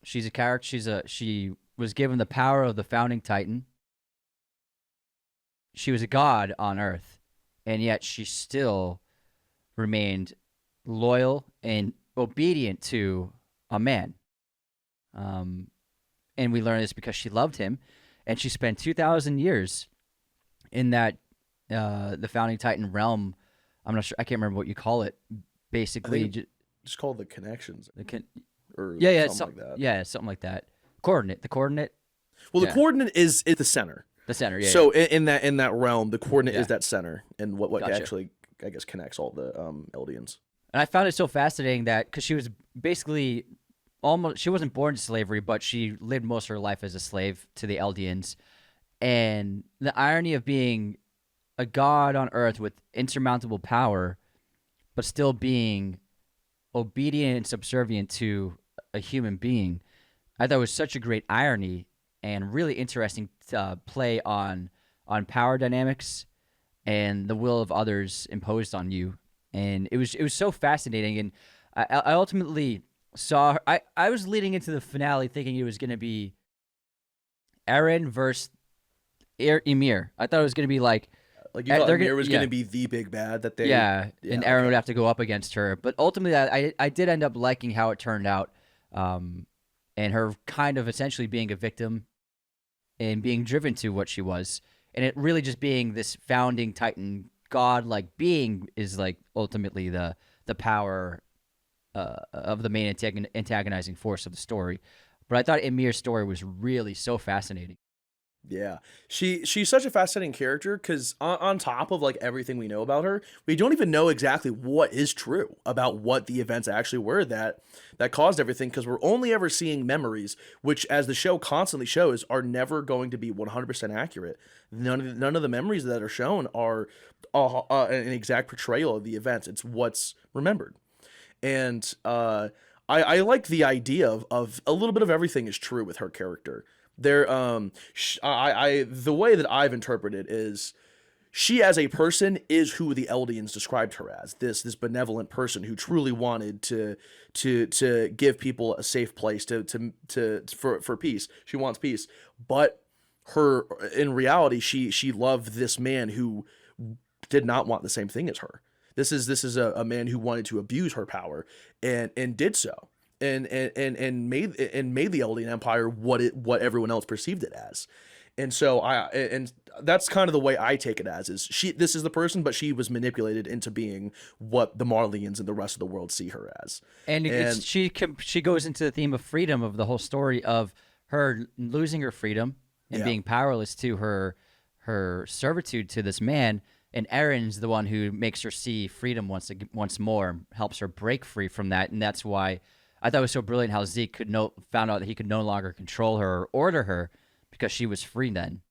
She's a character. She was given the power of the founding Titan. She was a god on Earth, and yet she still remained loyal and obedient to a man. And we learn this because she loved him, and she spent 2,000 years in that the founding Titan realm. I'm not sure. I can't remember what you call it. Basically, just call the connections. Something like that. Yeah, something like that. The coordinate. Well, the coordinate is at the center. The center, yeah, yeah. So in that realm, the coordinate Yeah. is that center, and what Gotcha. actually I guess connects all the Eldians. And I found it so fascinating that because she was basically almost she wasn't born to slavery, but she lived most of her life as a slave to the Eldians. And the irony of being a god on Earth with insurmountable power, but still being obedient and subservient to a human being, I thought was such a great irony and really interesting play on power dynamics and the will of others imposed on you. And it was so fascinating. And I ultimately saw her, I was leading into the finale thinking it was going to be Eren versus Ymir. I thought it was going to be like Like you thought they're Amir was going yeah. to be the big bad that they. Yeah, Yeah. and Aaron would Okay. have to go up against her. But ultimately, I did end up liking how it turned out, and her kind of essentially being a victim and being driven to what she was, and it really just being this founding Titan god-like being is like ultimately the power of the main antagonizing force of the story. But I thought Emir's story was really so fascinating. Yeah, she's such a fascinating character because on top of like everything we know about her, we don't even know exactly what is true about what the events actually were that caused everything. Because we're only ever seeing memories, which, as the show constantly shows, are never going to be 100% accurate. None of the memories that are shown are an exact portrayal of the events. It's what's remembered, and I like the idea of a little bit of everything is true with her character. There, I the way that I've interpreted is she as a person is who the Eldians described her as, this benevolent person who truly wanted to give people a safe place for peace. She wants peace, but her in reality she loved this man who did not want the same thing as her. This is a man who wanted to abuse her power and did so. And made the Eldian Empire what everyone else perceived it as. And that's kind of the way I take it as is this is the person, but she was manipulated into being what the Marleyans and the rest of the world see her as. And And she goes into the theme of freedom of the whole story of her losing her freedom and yeah. being powerless to her servitude to this man. And Eren's the one who makes her see freedom once more, helps her break free from that. And that's why I thought it was so brilliant how Zeke found out that he could no longer control her or order her because she was free then.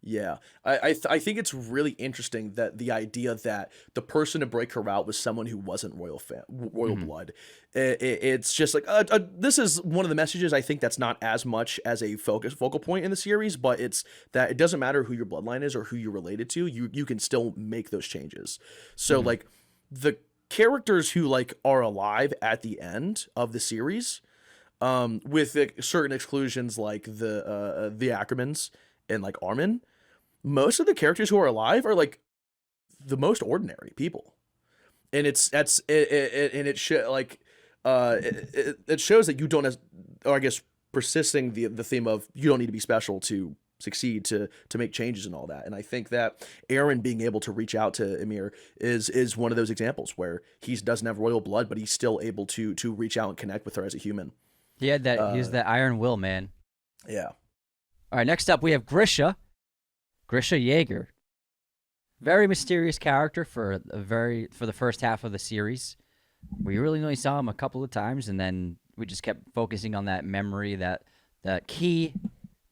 Yeah, I think it's really interesting that the idea that the person to break her out was someone who wasn't royal Hmm. blood. It's just like this is one of the messages I think that's not as much as a focal point in the series, but it's that it doesn't matter who your bloodline is or who you're related to. You can still make those changes. So Hmm. like the characters who like are alive at the end of the series, with like, certain exclusions like the Ackermans and like Armin, most of the characters who are alive are like the most ordinary people, and and it shows that you don't have, or I guess persisting the theme of you don't need to be special to succeed to make changes and all that. And I think that Aaron being able to reach out to Emir is one of those examples where he doesn't have royal blood, but he's still able to reach out and connect with her as a human. He's that iron will, man. Yeah. All right, next up we have Grisha Yeager. Very mysterious character for the first half of the series. We really only saw him a couple of times, and then we just kept focusing on that memory, that key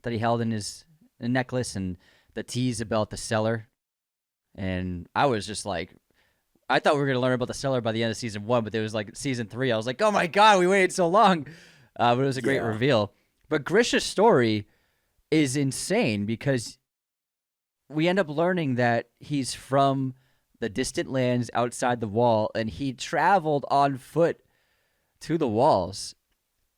that he held in his necklace, and the tease about the cellar. And I was just like, I thought we were gonna learn about the cellar by the end of season 1, but it was like season 3. I was like, oh my god, we waited so long, but it was a great Yeah. reveal. But Grisha's story is insane because we end up learning that he's from the distant lands outside the wall, and he traveled on foot to the walls.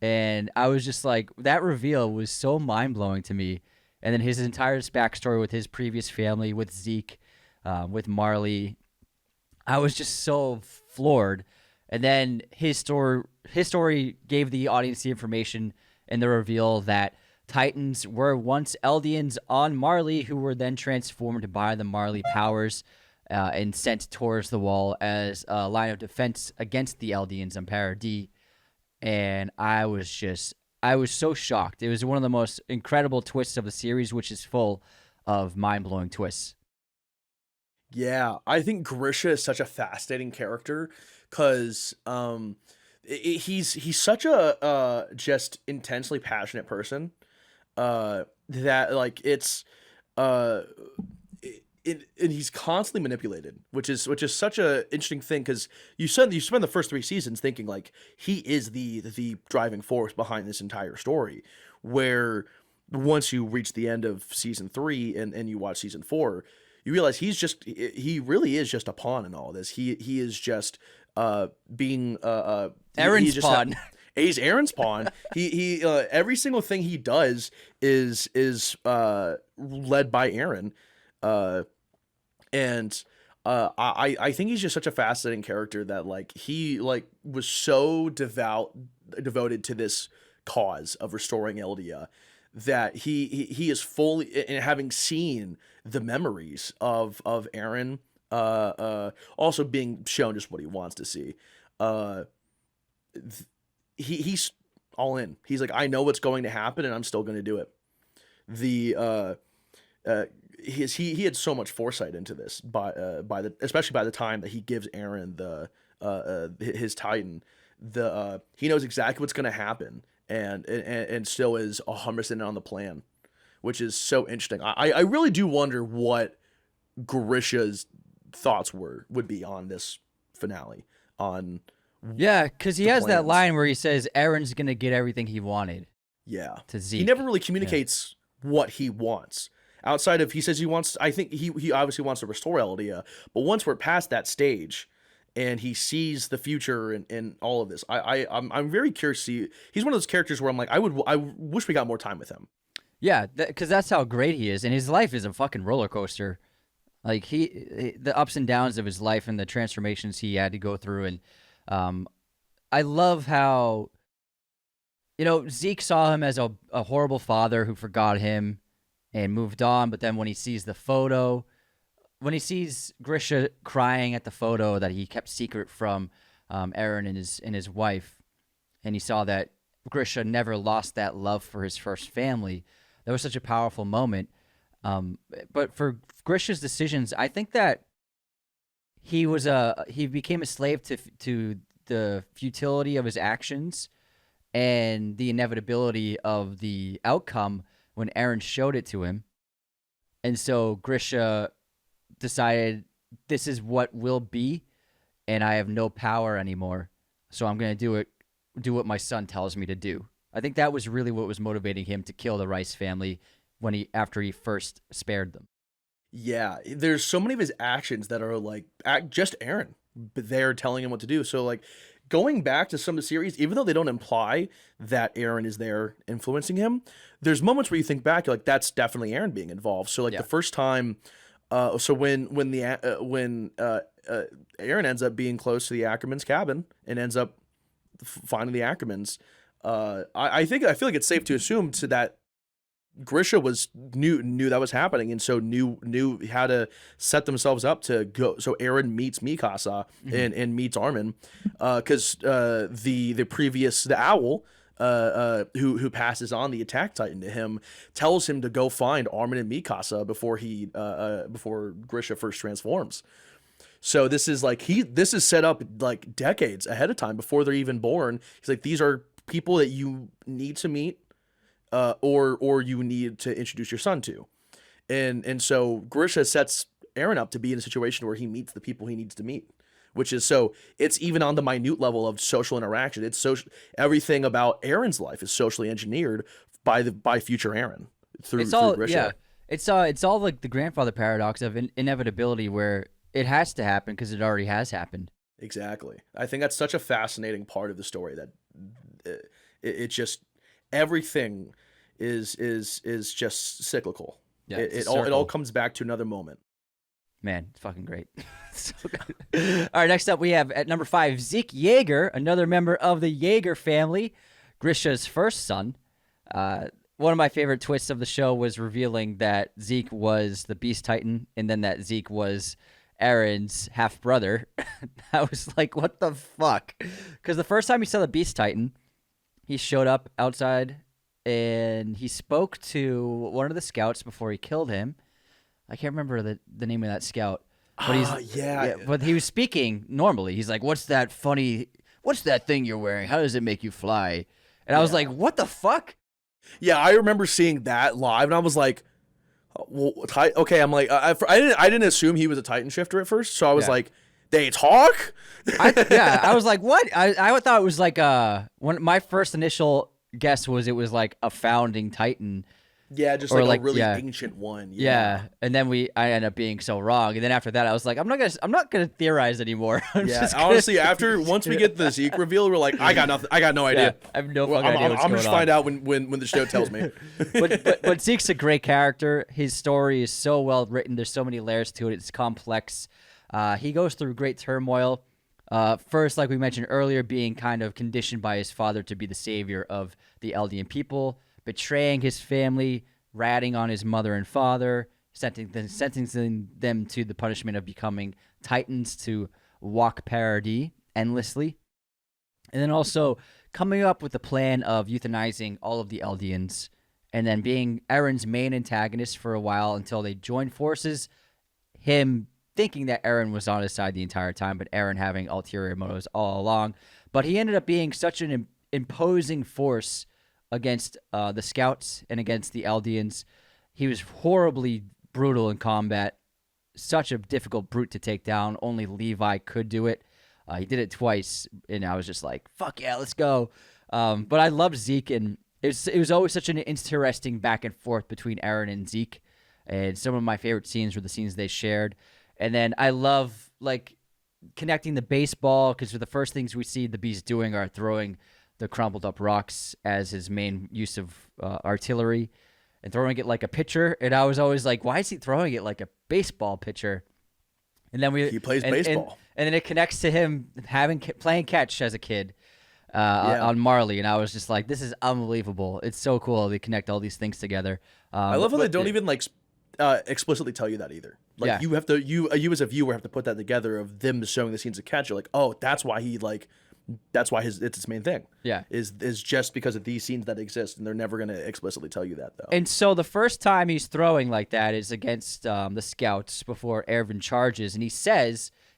And I was just like, that reveal was so mind blowing to me. And then his entire backstory with his previous family, with Zeke, with Marley, I was just so floored. And then his story gave the audience the information and the reveal that Titans were once Eldians on Marley, who were then transformed by the Marley powers and sent towards the wall as a line of defense against the Eldians on Paradis. And I I was so shocked. It was one of the most incredible twists of the series, which is full of mind-blowing twists. Yeah, I think Grisha is such a fascinating character because he's such a just intensely passionate person that like it's uh and he's constantly manipulated, which is such a interesting thing because you spend the first 3 seasons thinking like he is the driving force behind this entire story, where once you reach the end of season 3 and you watch season 4, you realize he really is just a pawn in all this. He is just being Aaron's pawn. He's Aaron's pawn. He every single thing he does is led by Aaron. Uh, and I think he's just such a fascinating character that like he like was so devoted to this cause of restoring Eldia that he is fully, and having seen the memories of Aaron also being shown just what he wants to see. uh he's all in. He's like, I know what's going to happen and I'm still going to do it. The uh he had so much foresight into this by the especially by the time that he gives Aaron the his Titan. He knows exactly what's going to happen and still is 100% on the plan, which is so interesting. I really do wonder what Grisha's thoughts would be on this finale, on Yeah, because he the has that plans. line where he says Aaron's going to get everything he wanted Yeah. to He Zeke. never really communicates what he wants. Outside of, he says he wants, I think he obviously wants to restore Eldia, but once we're past that stage and he sees the future and all of this, I'm very curious to see. He's one of those characters where I'm like, I wish we got more time with him. Yeah, because that's how great he is, and his life is a fucking roller coaster. Like the ups and downs of his life and the transformations he had to go through, and I love how Zeke saw him as a horrible father who forgot him and moved on. But then when he sees the photo, when he sees Grisha crying at the photo that he kept secret from Aaron and his wife, and he saw that Grisha never lost that love for his first family, that was such a powerful moment. But for Grisha's decisions, I think that he became a slave to the futility of his actions and the inevitability of the outcome when Aaron showed it to him. And so Grisha decided, this is what will be, and I have no power anymore. So I'm going to do what my son tells me to do. I think that was really what was motivating him to kill the Rice family after he first spared them. Yeah, there's so many of his actions that are like just Aaron, but they're telling him what to do. So like going back to some of the series, even though they don't imply that Aaron is there influencing him, there's moments where you think back, you're like, that's definitely Aaron being involved. So like Yeah. the first time, so when Aaron ends up being close to the Ackerman's cabin and ends up finding the Ackermans, I feel like it's safe to assume to that Grisha knew that was happening, and so knew how to set themselves up to go. So Aaron meets Mikasa and meets Armin, because the owl who passes on the attack titan to him tells him to go find Armin and Mikasa before Grisha first transforms. So this is set up like decades ahead of time before they're even born. He's like, these are people that you need to meet. Or you need to introduce your son to, and so Grisha sets Aaron up to be in a situation where he meets the people he needs to meet, which is, so it's even on the minute level of social interaction. It's social. Everything about Aaron's life is socially engineered by future Aaron through Grisha. Yeah, it's all like the grandfather paradox of inevitability, where it has to happen because it already has happened. Exactly. I think that's such a fascinating part of the story that it just everything is just cyclical. Yeah, It all comes back to another moment. Man, it's fucking great. So good. All right, next up we have at number 5, Zeke Yeager, another member of the Yeager family, Grisha's first son. One of my favorite twists of the show was revealing that Zeke was the Beast Titan, and then that Zeke was Aaron's half brother. I was like, what the fuck? Because the first time you saw the Beast Titan, he showed up outside and he spoke to one of the scouts before he killed him. I can't remember the name of that scout, but Yeah. but he was speaking normally. He's like, "What's that funny? What's that thing you're wearing? How does it make you fly?" And I was Yeah. like, "What the fuck?" Yeah, I remember seeing that live, and I was like, well, okay. I'm like, I didn't assume he was a Titan shifter at first, so I was Yeah. like, they talk? I was like, "What?" I thought it was like when my first initial guess was it was like a founding Titan. Yeah, just Or like like, a really yeah. ancient one. Yeah, and then I ended up being so wrong, and then after that, I was like, I'm not gonna theorize anymore. I'm Yeah, just gonna- honestly, once we get the Zeke reveal, we're like, I got nothing. I got no idea. I have no Well, fucking idea what's I'm going just on. find out when the show tells me. But Zeke's a great character. His story is so well written. There's so many layers to it. It's complex. He goes through great turmoil. First, like we mentioned earlier, being kind of conditioned by his father to be the savior of the Eldian people, betraying his family, ratting on his mother and father, sentencing them to the punishment of becoming Titans to walk paradis endlessly, and then also coming up with the plan of euthanizing all of the Eldians, and then being Aaron's main antagonist for a while until they joined forces, him thinking that Aaron was on his side the entire time, but Aaron having ulterior motives all along. But he ended up being such an imposing force against the scouts and against the Eldians. He was horribly brutal in combat, such a difficult brute to take down. Only Levi could do it. He did it twice, and I was just like, fuck yeah, let's go. But I loved Zeke, and it was always such an interesting back and forth between Aaron and Zeke. And some of my favorite scenes were the scenes they shared. And then I love, like, connecting the baseball, because the first things we see the Beast doing are throwing the crumpled up rocks as his main use of artillery and throwing it like a pitcher. And I was always like, why is he throwing it like a baseball pitcher? And then He plays baseball. And then it connects to him playing catch as a kid on Marley. And I was just like, this is unbelievable. It's so cool. They connect all these things together. I love how they don't even like explicitly tell you that either. Like Yeah. you have to, you as a viewer have to put that together of them showing the scenes of catch. You're like, oh, that's why it's his main thing. Yeah. Is just because of these scenes that exist, and they're never gonna explicitly tell you that though. And so the first time he's throwing like that is against the scouts before Erwin charges, and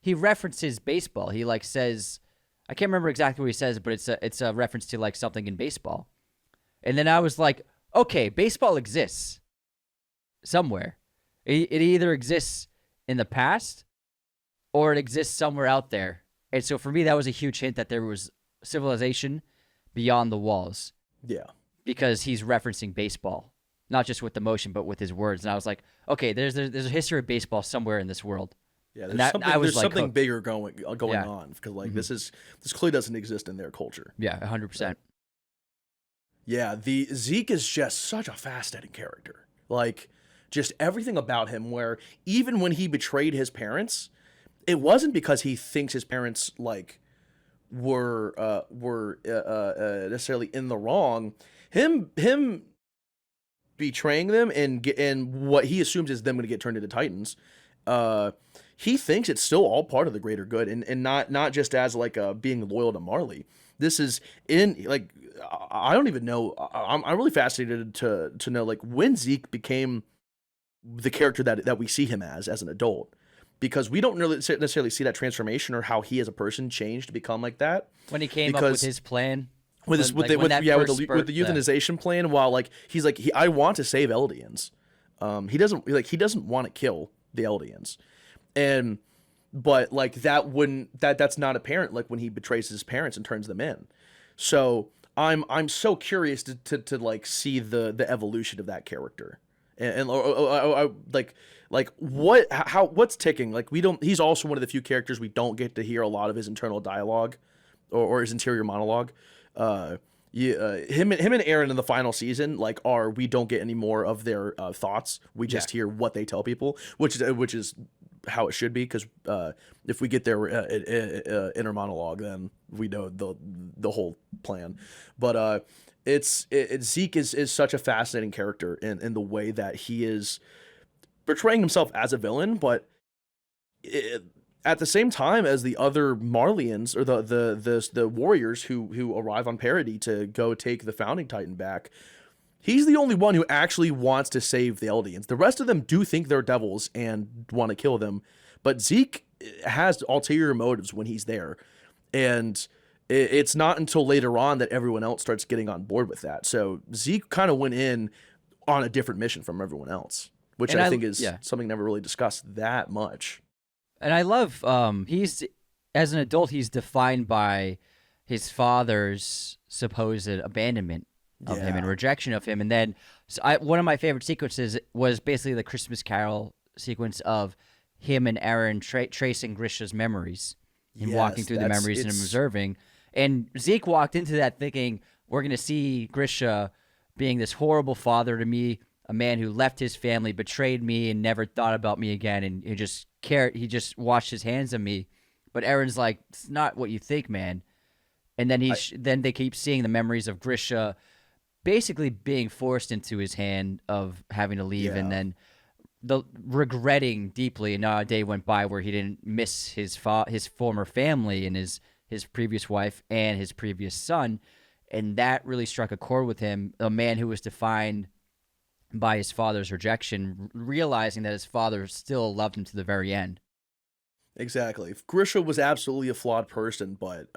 he references baseball. He like says, I can't remember exactly what he says, but it's a reference to like something in baseball. And then I was like, okay, baseball exists somewhere. It either exists in the past or it exists somewhere out there. And so for me, that was a huge hint that there was civilization beyond the walls. Yeah. Because he's referencing baseball, not just with the motion, but with his words. And I was like, okay, there's a history of baseball somewhere in this world. Yeah, And that- I was there's like something hooked. bigger going Yeah. on, because like this clearly doesn't exist in their culture. Yeah, 100%. Yeah, the Zeke is just such a fascinating character. Like, just everything about him, where even when he betrayed his parents, it wasn't because he thinks his parents like were necessarily in the wrong. Him betraying them and what he assumes is them going to get turned into Titans. He thinks it's still all part of the greater good, and not just as like being loyal to Marley. This is in like I don't even know. I'm really fascinated to know like when Zeke became the character that we see him as an adult, because we don't really necessarily see that transformation or how he as a person changed to become like that. When he came up with his plan. With the euthanization plan, while like he's like I want to save Eldians. He doesn't want to kill the Eldians. But like that's not apparent like when he betrays his parents and turns them in. So I'm so curious to like see the evolution of that character, and what's ticking. Like he's also one of the few characters we don't get to hear a lot of his internal dialogue or his interior monologue. Him and Aaron in the final season we don't get any more of their thoughts. We just hear what they tell people, which is how it should be, because if we get their inner monologue, then we know the whole plan. But Zeke is such a fascinating character in the way that he is portraying himself as a villain, but at the same time as the other Marleyans or the warriors who arrive on Parody to go take the Founding Titan back, he's the only one who actually wants to save the Eldians. The rest of them do think they're devils and want to kill them, but Zeke has ulterior motives when he's there, and it's not until later on that everyone else starts getting on board with that. So Zeke kind of went in on a different mission from everyone else, which I think is something never really discussed that much. And I love he's, as an adult, he's defined by his father's supposed abandonment of him and rejection of him. And then one of my favorite sequences was basically the Christmas Carol sequence of him and Eren tracing Grisha's memories and walking through the memories and observing. And Zeke walked into that thinking, we're going to see Grisha being this horrible father to me, a man who left his family, betrayed me, and never thought about me again, and he just cared. He just washed his hands of me. But Eren's like, it's not what you think, man. And then then they keep seeing the memories of Grisha basically being forced into his hand of having to leave, and then the regretting deeply. And now a day went by where he didn't miss his former family and his previous wife and his previous son, and that really struck a chord with him. A man who was defined by his father's rejection, realizing that his father still loved him to the very end. Exactly. Grisha was absolutely a flawed person, but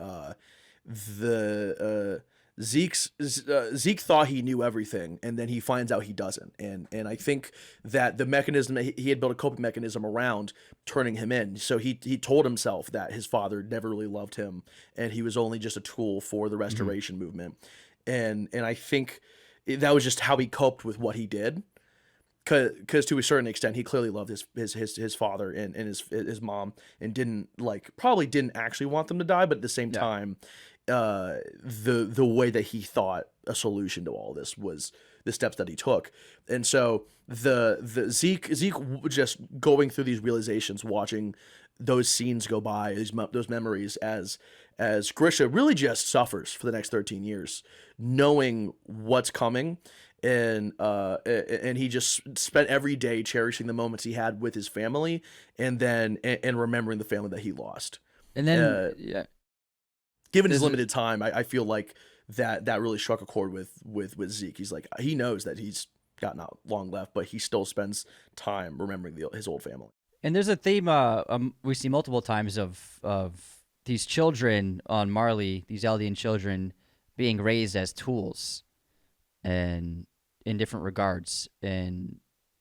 Zeke thought he knew everything, and then he finds out he doesn't. And I think that the mechanism that he had built a coping mechanism around turning him in. So he told himself that his father never really loved him, and he was only just a tool for the restoration movement. And I think that was just how he coped with what he did. Because to a certain extent, he clearly loved his father and his mom, and probably didn't actually want them to die, but at the same time, the way that he thought a solution to all this was the steps that he took. And so the Zeke just going through these realizations, watching those scenes go by, those memories, as Grisha really just suffers for the next 13 years, knowing what's coming. And he just spent every day cherishing the moments he had with his family, and remembering the family that he lost. And then, given his limited time, I feel like that really struck a chord with Zeke. He's like, he knows that he's got not long left, but he still spends time remembering his old family. And there's a theme we see multiple times of these children on Marley, these Eldian children, being raised as tools, and in different regards. And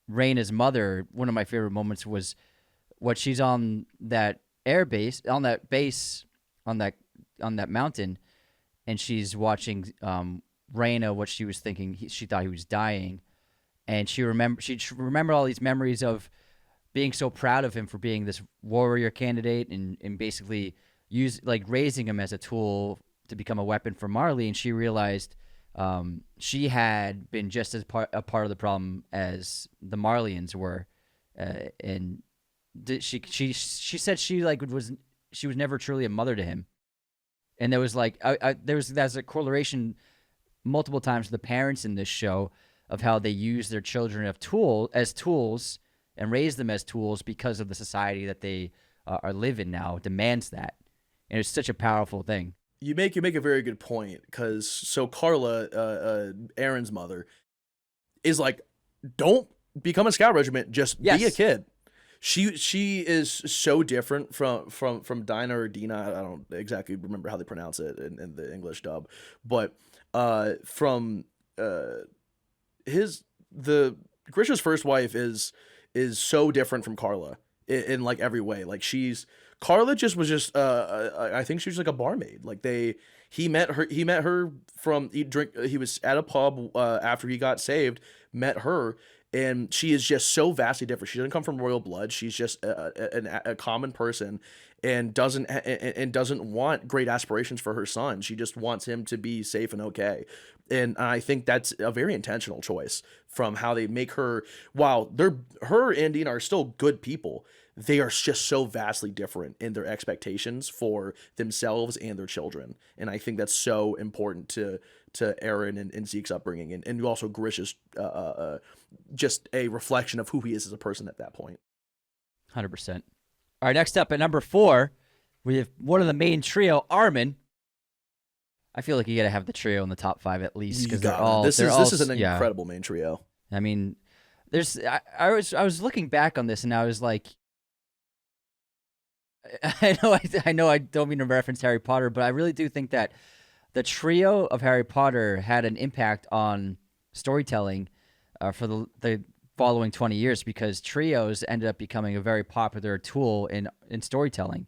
Reyna's mother, one of my favorite moments was what she's on that on that mountain, and she's watching Reyna, what she was thinking. She thought he was dying, and she remembered all these memories of being so proud of him for being this warrior candidate, and basically raising him as a tool to become a weapon for Marley. And she realized she had been just as a part of the problem as the Marleyans were, and she said she was never truly a mother to him. And there was there's a correlation multiple times to the parents in this show of how they use their children as tools and raise them as tools because of the society that they are living now demands that. And it's such a powerful thing. You make a very good point, because Carla, Eren's mother, is like, don't become a scout regiment, just be a kid. She is so different from Dinah or Dina. I don't exactly remember how they pronounce it in the English dub, but Grisha's first wife is so different from Carla in like every way. Like Carla I think she was like a barmaid. Like he met her he was at a pub after he got saved, met her, and she is just so vastly different. She doesn't come from royal blood. She's just a common person, and doesn't want great aspirations for her son. She just wants him to be safe and okay. And I think that's a very intentional choice from how they make her. While her and Dean are still good people, they are just so vastly different in their expectations for themselves and their children. And I think that's so important to Eren and Zeke's upbringing, and also Grisha's just a reflection of who he is as a person at that point. 100%. All right, next up at number 4, we have one of the main trio, Armin. I feel like you got to have the trio in the top 5 at least You because they're got it. all This is an yeah. incredible main trio. I mean, I was looking back on this and I was like, I know I don't mean to reference Harry Potter, but I really do think that the trio of Harry Potter had an impact on storytelling for the following 20 years because trios ended up becoming a very popular tool in storytelling.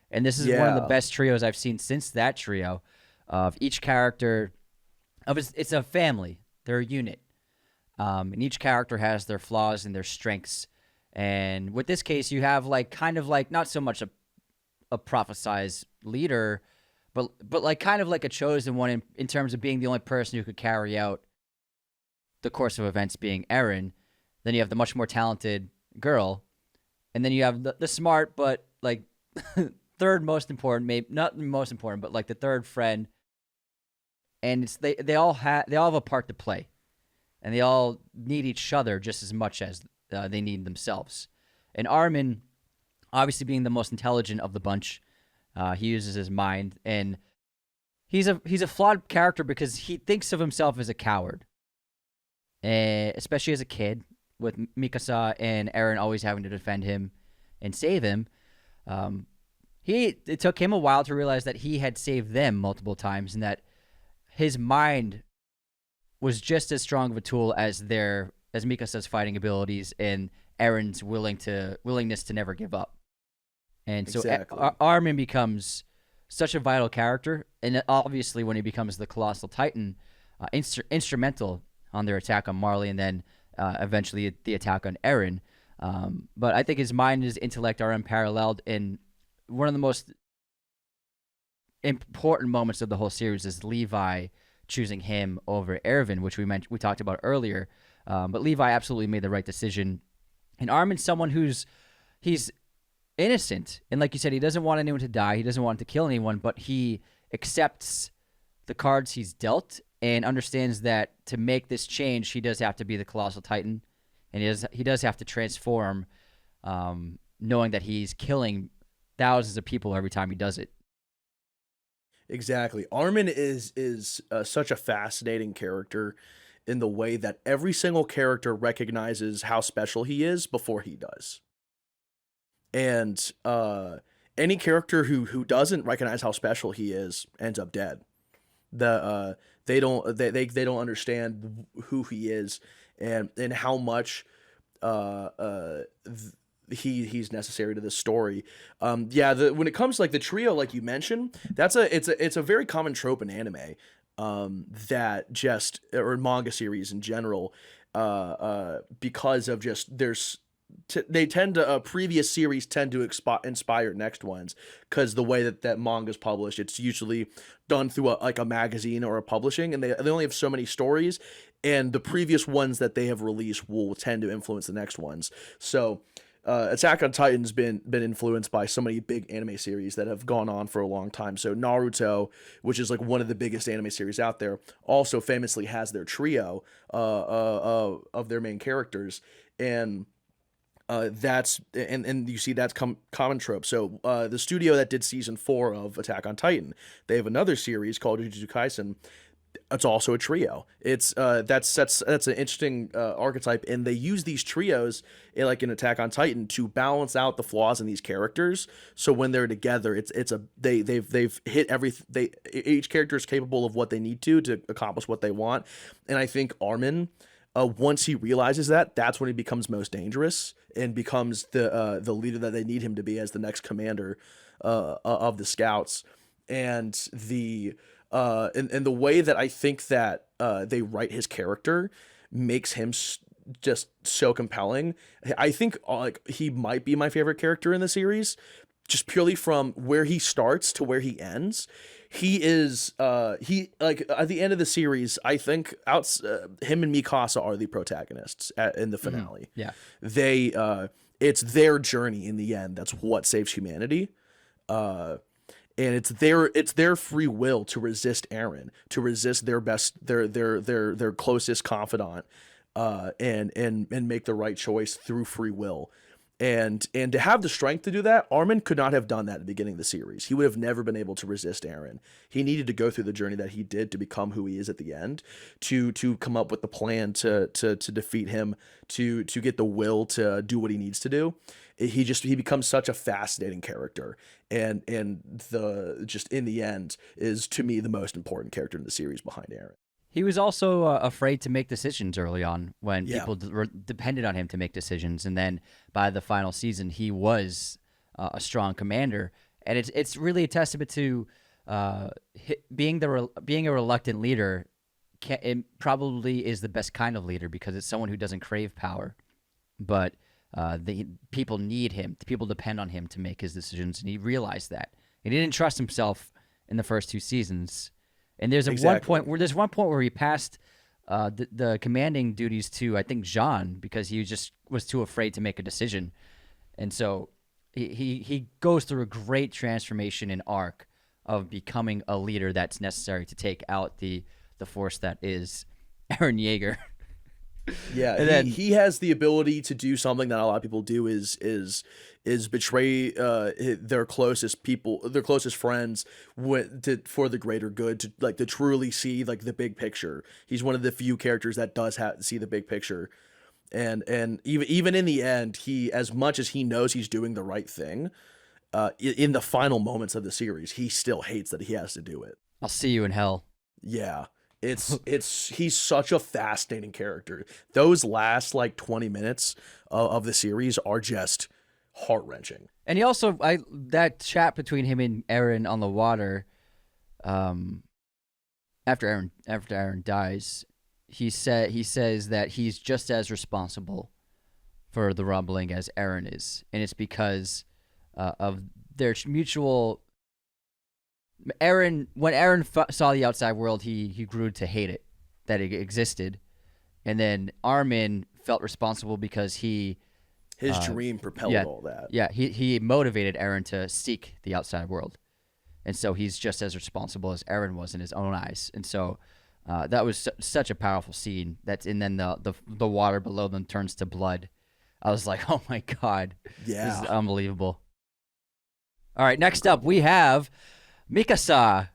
And this is one of the Yeah. best trios I've seen since that trio of each character it's a family. They're a unit. And each character has their flaws and their strengths. And with this case, you have like kind of like not so much a prophesized leader, but like kind of like a chosen one in terms of being the only person who could carry out the course of events, being Eren. Then you have the much more talented girl, and then you have the smart but like third most important, maybe not the most important, but like the third friend. And it's they all have a part to play, and they all need each other just as much as they need themselves. And Armin, obviously being the most intelligent of the bunch, he uses his mind, and he's a flawed character because he thinks of himself as a coward, especially as a kid with Mikasa and Eren always having to defend him and save him. It took him a while to realize that he had saved them multiple times, and that his mind was just as strong of a tool as Mikasa's fighting abilities and Eren's willingness to never give up. And so Exactly. Armin becomes such a vital character, and obviously when he becomes the Colossal Titan, instrumental on their attack on Marley, and then eventually the attack on Eren. But I think his mind and his intellect are unparalleled, and one of the most important moments of the whole series is Levi choosing him over Erwin, which we talked about earlier. But Levi absolutely made the right decision. And Armin's someone he's innocent, and like you said, he doesn't want anyone to die. He doesn't want to kill anyone, but he accepts the cards he's dealt and understands that to make this change, he does have to be the Colossal Titan, and he does have to transform, knowing that he's killing thousands of people every time he does it. Exactly. Armin is such a fascinating character in the way that every single character recognizes how special he is before he does. And any character who doesn't recognize how special he is ends up dead. They don't understand who he is and how much uh, uh, he's necessary to this story. Yeah, when it comes to like the trio, like you mentioned, it's a very common trope in anime. That just or in manga series in general, because of just they tend to previous series tend to inspire next ones because the way that manga is published, it's usually done through a magazine or a publishing, and they only have so many stories, and the previous ones that they have released will tend to influence the next ones. So Attack on Titan's been influenced by so many big anime series that have gone on for a long time. So Naruto, which is like one of the biggest anime series out there, also famously has their trio of their main characters, and that's and you see that's common trope. So the studio that did season 4 of Attack on Titan, they have another series called Jujutsu Kaisen. It's also a trio. It's that's an interesting archetype, and they use these trios like in Attack on Titan to balance out the flaws in these characters. So when they're together, they've hit each character is capable of what they need to accomplish what they want, and I think Armin, once he realizes that's when he becomes most dangerous and becomes the leader that they need him to be as the next commander of the scouts. And and the way that I think that they write his character makes him just so compelling. I think like he might be my favorite character in the series, just purely from where he starts to where he ends. He is he like at the end of the series, I think him and Mikasa are the protagonists in the finale. Yeah. They it's their journey in the end that's what saves humanity. And it's their free will to resist Eren, to resist their closest confidant, and make the right choice through free will. And to have the strength to do that, Armin could not have done that at the beginning of the series. He would have never been able to resist Eren. He needed to go through the journey that he did to become who he is at the end, to come up with the plan to defeat him, to get the will to do what he needs to do. He becomes such a fascinating character, and the just in the end is, to me, the most important character in the series behind Eren. He was also afraid to make decisions early on when Yeah. people depended on him to make decisions, and then by the final season, he was a strong commander. And it's really a testament to being a reluctant leader. It probably is the best kind of leader because it's someone who doesn't crave power, but the people need him. People depend on him to make his decisions, and he realized that. He didn't trust himself in the first 2 seasons. And there's one point where he passed the commanding duties to, I think, Jean, because he was too afraid to make a decision. And so he goes through a great transformation and arc of becoming a leader that's necessary to take out the force that is Eren Yeager. Yeah, And then he has the ability to do something that a lot of people do, is betray their closest people, their closest friends, for the greater good, to truly see like the big picture. He's one of the few characters that does see the big picture, and even in the end, he, as much as he knows he's doing the right thing, in the final moments of the series, he still hates that he has to do it. I'll see you in hell. Yeah. He's such a fascinating character. Those last like 20 minutes of the series are just heart-wrenching. And he also, that chat between him and Eren on the water, after Eren dies, he says that he's just as responsible for the rumbling as Eren is, and it's because of their mutual. When Eren saw the outside world, he grew to hate it, that it existed, and then Armin felt responsible because his dream propelled all that. Yeah, he motivated Eren to seek the outside world, and so he's just as responsible as Eren was in his own eyes. And so that was such a powerful scene. And then the water below them turns to blood. I was like, oh my god, Yeah, this is unbelievable. All right, next up we have Mikasa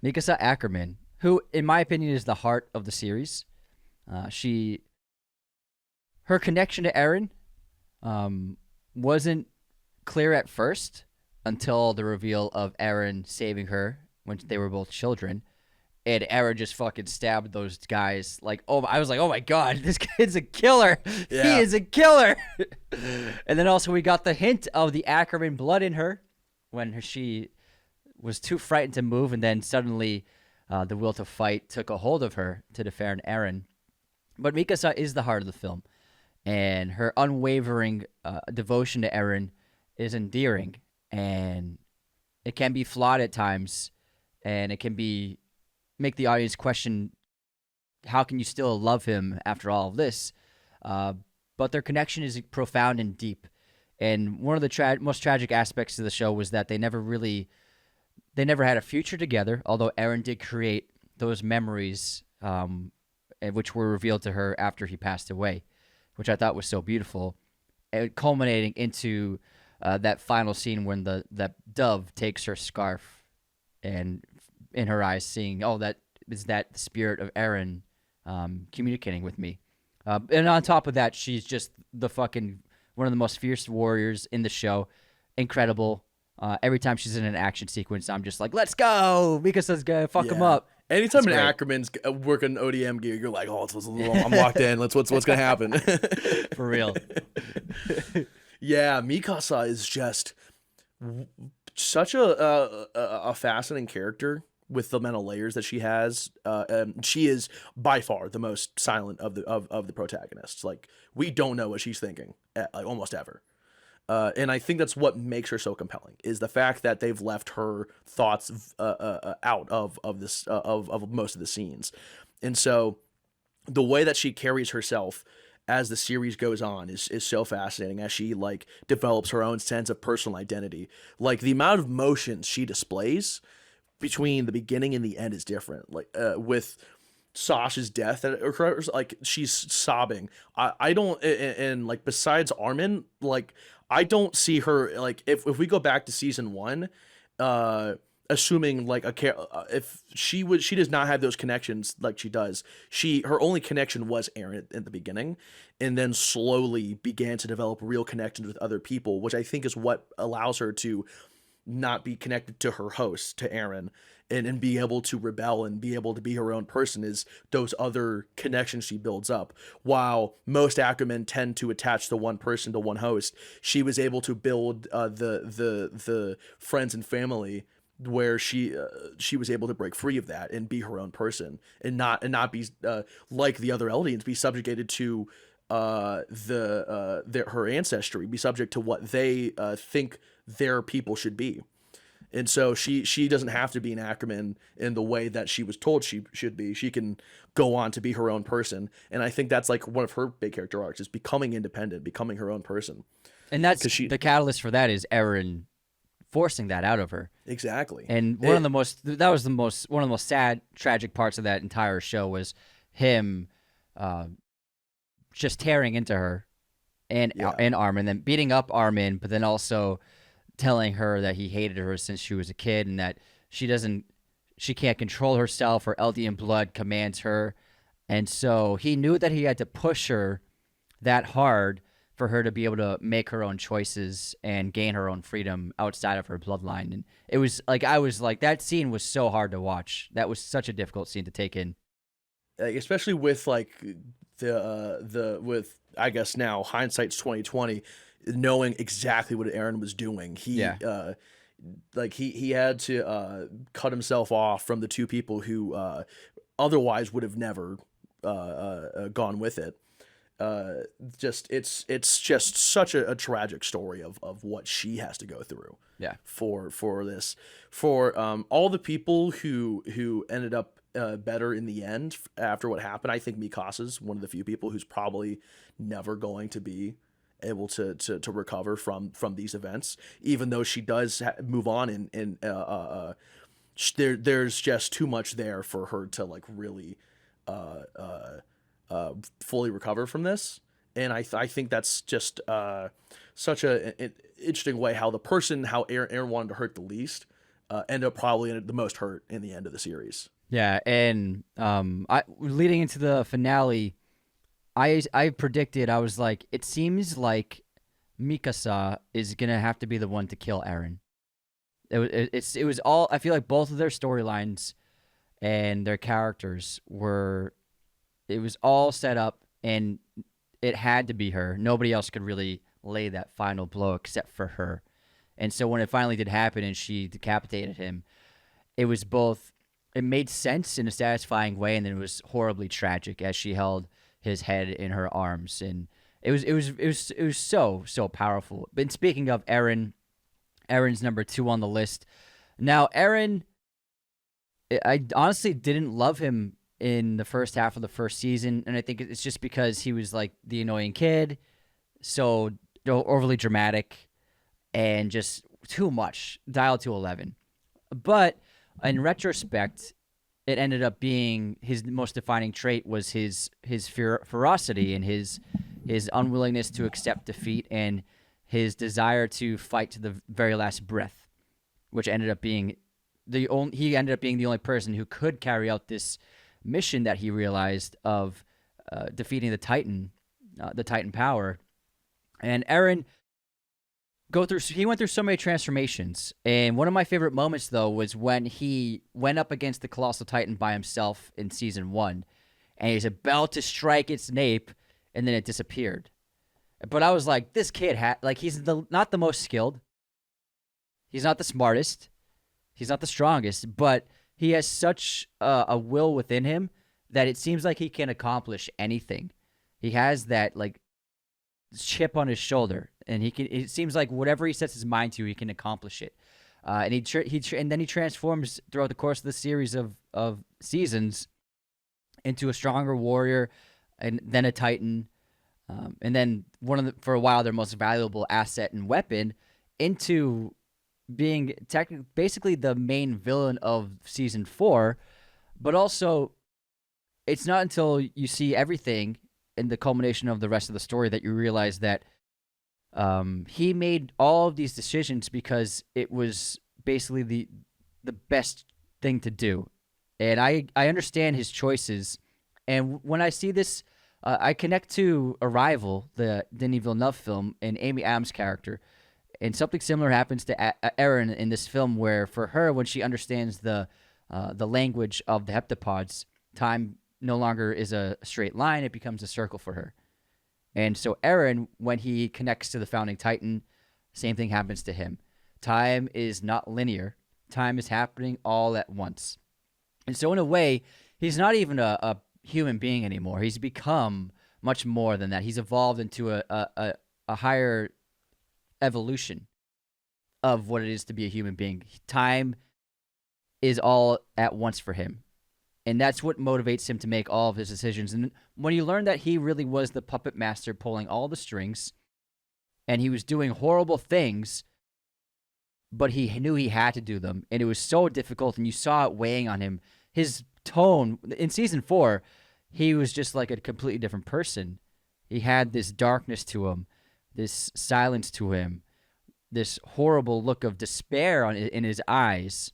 Ackerman, who, in my opinion, is the heart of the series. Her connection to Eren wasn't clear at first until the reveal of Eren saving her when they were both children, and Eren just fucking stabbed those guys. Like, oh, I was like, oh my god, this kid's a killer. Yeah. He is a killer. And then also we got the hint of the Ackerman blood in her when she was too frightened to move, and then suddenly the will to fight took a hold of her to defend Eren. But Mikasa is the heart of the film, and her unwavering devotion to Eren is endearing, and it can be flawed at times, and it can make the audience question, how can you still love him after all of this? But their connection is profound and deep, and one of the most tragic aspects of the show was that they never had a future together, although Eren did create those memories, which were revealed to her after he passed away, which I thought was so beautiful, and culminating into that final scene when that dove takes her scarf, and in her eyes seeing, oh, that is the spirit of Eren communicating with me. And on top of that, she's just one of the most fierce warriors in the show. Incredible. Every time she's in an action sequence, I'm just like, let's go, Mikasa's gonna fuck him up. Anytime an Ackerman's working ODM gear, you're like, oh, I'm locked in. What's gonna happen? For real. Yeah, Mikasa is just such a fascinating character with the mental layers that she has. She is by far the most silent of the protagonists. Like, we don't know what she's thinking, like, almost ever. And I think that's what makes her so compelling, is the fact that they've left her thoughts out of most of the scenes. And so the way that she carries herself as the series goes on is so fascinating, as she like develops her own sense of personal identity. Like, the amount of emotions she displays between the beginning and the end is different. Like with Sasha's death that occurs, like she's sobbing. I don't, and like besides Armin, like I don't see her like if we go back to season one, uh assuming like if she does not have those connections like she does. Her only connection was Aaron at the beginning, and then slowly began to develop real connections with other people, which I think is what allows her to not be connected to her host, to Aaron, and be able to rebel and be able to be her own person, is those other connections she builds up. While most actormen tend to attach the one person to one host, she was able to build the friends and family where she was able to break free of that and be her own person, and not be like the other Eldians, be subjugated to her ancestry, be subject to what they think their people should be. And so she doesn't have to be an Ackerman in the way that she was told she should be. She can go on to be her own person. And I think that's like one of her big character arcs, is becoming independent, becoming her own person. And that's the catalyst for that is Aaron forcing that out of her. Exactly. And one of the most sad, tragic parts of that entire show was him just tearing into her and Armin, then beating up Armin, but then also telling her that he hated her since she was a kid, and that she can't control herself, or Eldian blood commands her. And so he knew that he had to push her that hard for her to be able to make her own choices and gain her own freedom outside of her bloodline. And it was like, I was like, that scene was so hard to watch. That was such a difficult scene to take in. Especially with like with, I guess now hindsight's 2020, knowing exactly what Aaron was doing. He had to cut himself off from the two people who otherwise would have never gone with it. It's just such a tragic story of what she has to go through. Yeah. For this, for all the people who ended up better in the end after what happened. I think Mikasa's one of the few people who's probably never going to be able to recover from these events, even though she does move on, and there's just too much there for her to like really fully recover from this. And I think that's just such an interesting way how Aaron wanted to hurt the least ended up probably the most hurt in the end of the series. Yeah, and leading into the finale, I predicted, I was like, it seems like Mikasa is gonna have to be the one to kill Eren. It was all, I feel like both of their storylines and their characters it was all set up, and it had to be her. Nobody else could really lay that final blow except for her. And so when it finally did happen and she decapitated him, it made sense in a satisfying way, and then it was horribly tragic as she held his head in her arms, and it was so powerful. But speaking of Eren, Eren's number 2 on the list. Now, Eren, I honestly didn't love him in the first half of the first season, and I think it's just because he was like the annoying kid, so overly dramatic, and just too much, dialed to 11. But in retrospect, it ended up being his most defining trait was his ferocity and his unwillingness to accept defeat, and his desire to fight to the very last breath, which ended up being the only person who could carry out this mission that he realized of defeating the Titan power. And Eren he went through so many transformations, and one of my favorite moments though was when he went up against the Colossal Titan by himself in season 1, and he's about to strike its nape, and then it disappeared. But I was like, this kid he's not the most skilled, he's not the smartest, he's not the strongest, but he has such a will within him that it seems like he can accomplish anything. He has that like chip on his shoulder, and it seems like whatever he sets his mind to, he can accomplish it. And then he transforms throughout the course of the series of seasons into a stronger warrior, and then a Titan, and then for a while their most valuable asset and weapon, into being basically the main villain of season 4, but also it's not until you see everything in the culmination of the rest of the story that you realize that he made all of these decisions because it was basically the best thing to do. And I understand his choices. And when I see this, I connect to Arrival, the Denis Villeneuve film, and Amy Adams' character. And something similar happens to Erin in this film, where for her, when she understands the language of the heptapods, time no longer is a straight line; it becomes a circle for her. And so Eren, when he connects to the founding Titan, same thing happens to him. Time is not linear. Time is happening all at once. And so in a way, he's not even a human being anymore. He's become much more than that. He's evolved into a higher evolution of what it is to be a human being. Time is all at once for him. And that's what motivates him to make all of his decisions. And when you learn that he really was the puppet master pulling all the strings, and he was doing horrible things, but he knew he had to do them, and it was so difficult, and you saw it weighing on him. His tone, in season 4, he was just like a completely different person. He had this darkness to him, this silence to him, this horrible look of despair in his eyes.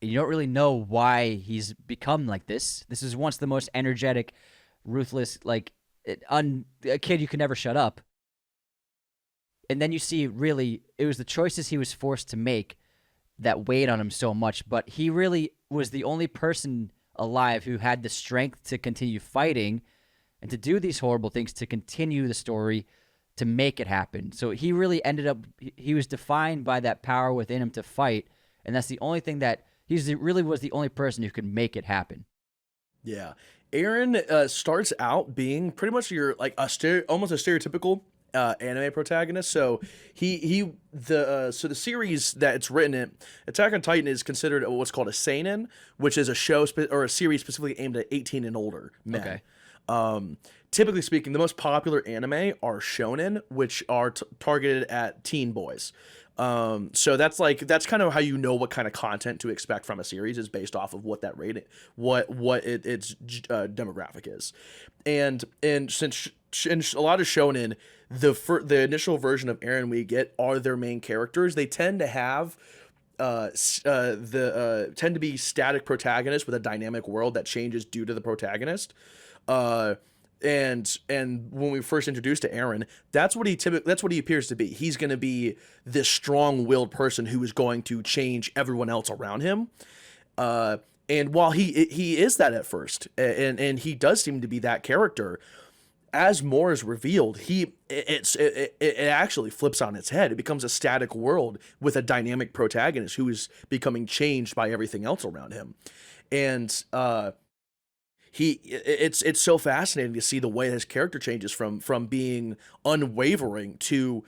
You don't really know why he's become like this. This is once the most energetic, ruthless, like a kid you can never shut up. And then you see, really, it was the choices he was forced to make that weighed on him so much. But he really was the only person alive who had the strength to continue fighting and to do these horrible things, to continue the story, to make it happen. So he really ended up, he was defined by that power within him to fight. And that's the only thing that, really was the only person who could make it happen. Yeah. Eren starts out being pretty much your like almost a stereotypical anime protagonist. So the series that it's written in, Attack on Titan, is considered what's called a seinen, which is a show or a series specifically aimed at 18 and older men. Okay. Typically speaking, the most popular anime are shonen, which are targeted at teen boys. So that's kind of how you know what kind of content to expect from a series is based off of what that rating, its demographic is, and since in a lot of shonen, the initial version of Eren we get are their main characters. They tend to have tend to be static protagonists with a dynamic world that changes due to the protagonist. And when we first introduced to Eren, that's what he appears to be. He's going to be this strong-willed person who is going to change everyone else around him. And while he is that at first, and he does seem to be that character, as more is revealed, it actually flips on its head. It becomes a static world with a dynamic protagonist who is becoming changed by everything else around him. And it's so fascinating to see the way his character changes from being unwavering to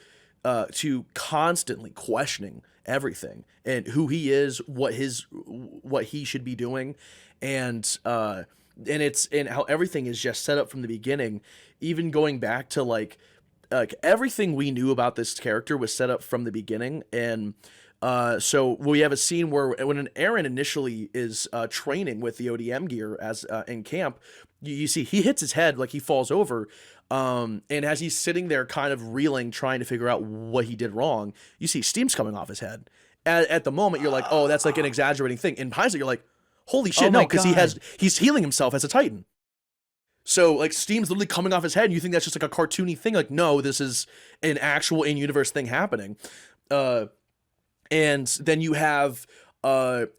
constantly questioning everything and who he is, what he should be doing, and how everything is just set up from the beginning, even going back to like everything we knew about this character was set up from the beginning. And so we have a scene where when Eren initially is training with the ODM gear as in camp, you see he hits his head, like he falls over, and as he's sitting there kind of reeling, trying to figure out what he did wrong, you see steam's coming off his head. At the moment, you're like, oh, that's like an exaggerating thing. In hindsight, you're like, holy shit, no, because he's healing himself as a Titan. So like steam's literally coming off his head, and you think that's just like a cartoony thing. Like, no, this is an actual in-universe thing happening. And then you have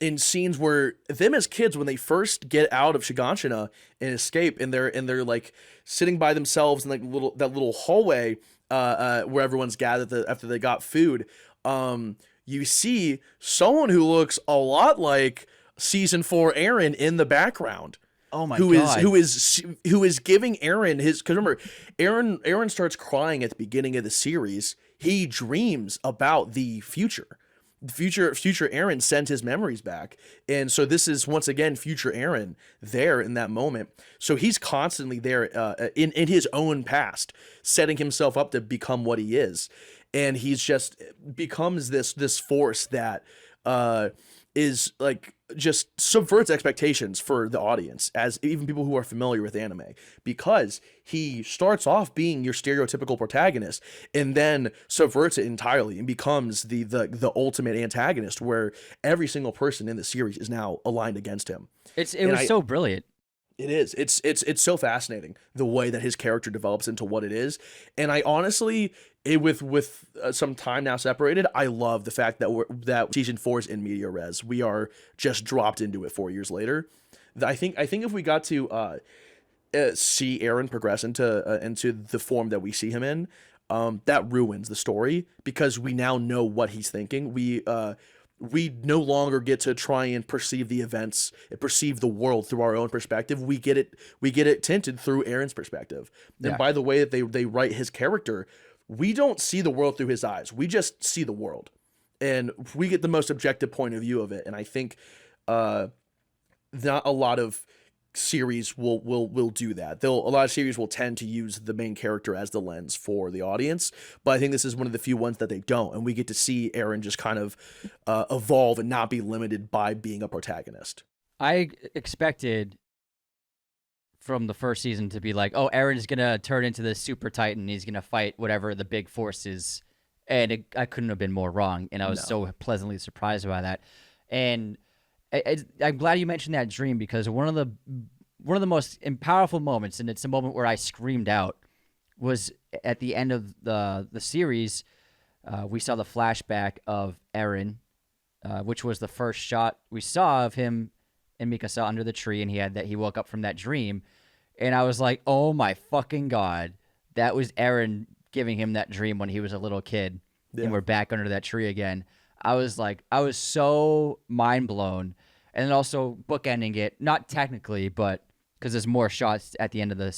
in scenes where them as kids, when they first get out of Shiganshina and escape, and they're like sitting by themselves in like that little hallway where everyone's gathered after they got food. You see someone who looks a lot like season 4 Eren in the background. Oh my God. Who is giving Eren his, because remember, Eren starts crying at the beginning of the series. He dreams about the future. Future Eren sent his memories back, and so this is once again future Eren there in that moment. So he's constantly there in his own past, setting himself up to become what he is, and he's just becomes this force that is like just subverts expectations for the audience, as even people who are familiar with anime, because he starts off being your stereotypical protagonist and then subverts it entirely and becomes the ultimate antagonist, where every single person in the series is now aligned against him. It And was I so brilliant. It is. It's so fascinating the way that his character develops into what it is. And I honestly, with some time now separated, I love the fact that that season 4 is in media res. We are just dropped into it 4 years later. I think if we got to see Eren progress into the form that we see him in, that ruins the story, because we now know what he's thinking. We no longer get to try and perceive the events, perceive the world through our own perspective. We get it tinted through Aaron's perspective. And Yeah. by the way that they write his character, we don't see the world through his eyes. We just see the world, and we get the most objective point of view of it. And I think not a lot of series will do that. A lot of series will tend to use the main character as the lens for the audience, but I think this is one of the few ones that they don't, and we get to see Eren just kind of evolve and not be limited by being a protagonist. I expected from the first season to be like, oh, Aaron's gonna turn into the super titan. He's gonna fight whatever the big force is, and I couldn't have been more wrong. And I was No. so pleasantly surprised by that. And I'm glad you mentioned that dream, because one of the most powerful moments, and it's a moment where I screamed out, was at the end of the series. We saw the flashback of Eren, which was the first shot we saw of him and Mikasa under the tree, and he woke up from that dream, and I was like, oh my fucking god, that was Eren giving him that dream when he was a little kid, Yeah. and we're back under that tree again. I was so mind blown, and then also bookending it, not technically, but because there's more shots at the end of the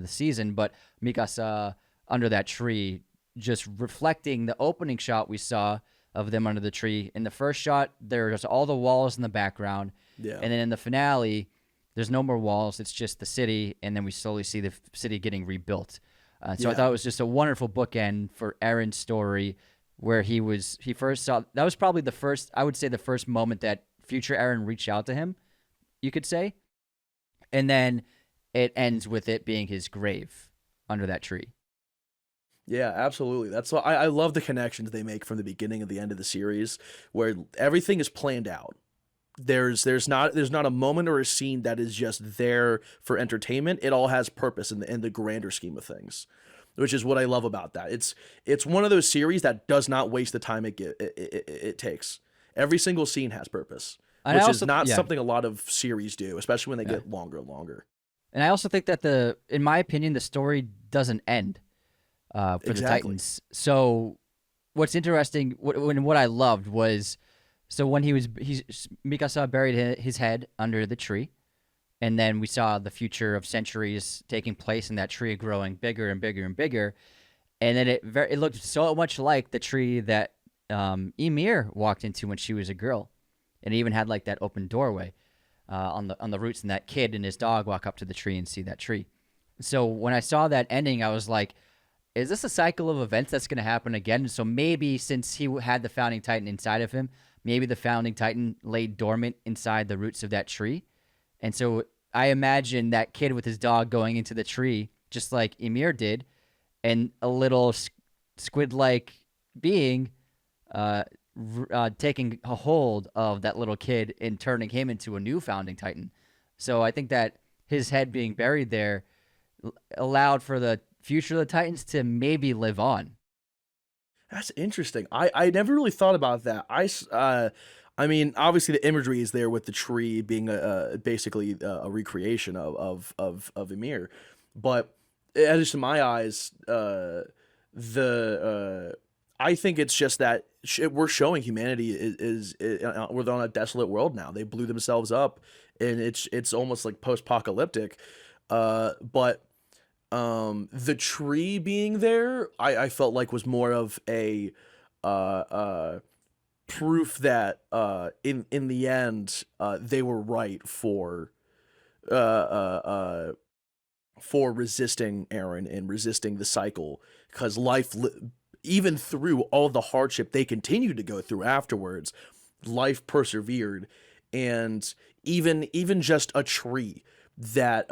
season, but Mikasa under that tree, just reflecting the opening shot we saw of them under the tree. In the first shot, there's all the walls in the background, Yeah. and then in the finale, there's no more walls. It's just the city, and then we slowly see the city getting rebuilt. So I Yeah. thought it was just a wonderful bookend for Eren's story, where he first saw. That was probably the first, I would say, the first moment that future Eren reached out to him, you could say, and then it ends with it being his grave under that tree. Yeah, absolutely. That's why I love the connections they make from the beginning and the end of the series, where everything is planned out. There's not a moment or a scene that is just there for entertainment. It all has purpose in the grander scheme of things, which is what I love about that. It's one of those series that does not waste the time it takes. Every single scene has purpose, And which I is also, not yeah, something a lot of series do, especially when they yeah. get longer and longer. And I also think that in my opinion, the story doesn't end for the Exactly. Titans. So what's interesting, what I loved was, so when Mikasa buried his head under the tree, and then we saw the future of centuries taking place, and that tree growing bigger and bigger and bigger, and then it looked so much like the tree that Ymir walked into when she was a girl, and it even had like that open doorway on the roots, and that kid and his dog walk up to the tree and see that tree. So when I saw that ending, I was like, is this a cycle of events that's going to happen again? So maybe since he had the founding titan inside of him, maybe the founding titan lay dormant inside the roots of that tree. And so I imagine that kid with his dog going into the tree, just like Ymir did, and a little squid-like being taking a hold of that little kid and turning him into a new founding titan. So I think that his head being buried there allowed for the future of the Titans to maybe live on. That's interesting. I never really thought about that. I mean, obviously the imagery is there with the tree being basically a recreation of Ymir, but at least in my eyes, the I think it's just that we're showing humanity we're on a desolate world now. They blew themselves up, and it's almost like post-apocalyptic. But the tree being there, I felt like was more of a proof that in the end they were right uh, uh, uh, for resisting Aaron and resisting the cycle, because even through all the hardship they continued to go through afterwards, life persevered, and even just a tree that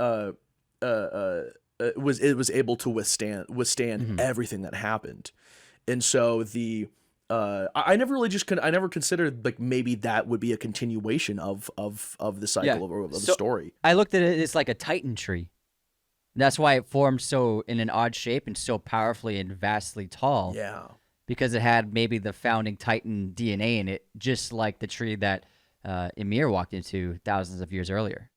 was able to withstand everything that happened. And so I never really I never considered like maybe that would be a continuation of the Yeah. cycle of the So story. I looked at it as like a titan tree. That's why it formed so in an odd shape and so powerfully and vastly tall. Yeah. Because it had maybe the founding Titan DNA in it, just like the tree that Ymir walked into thousands of years earlier.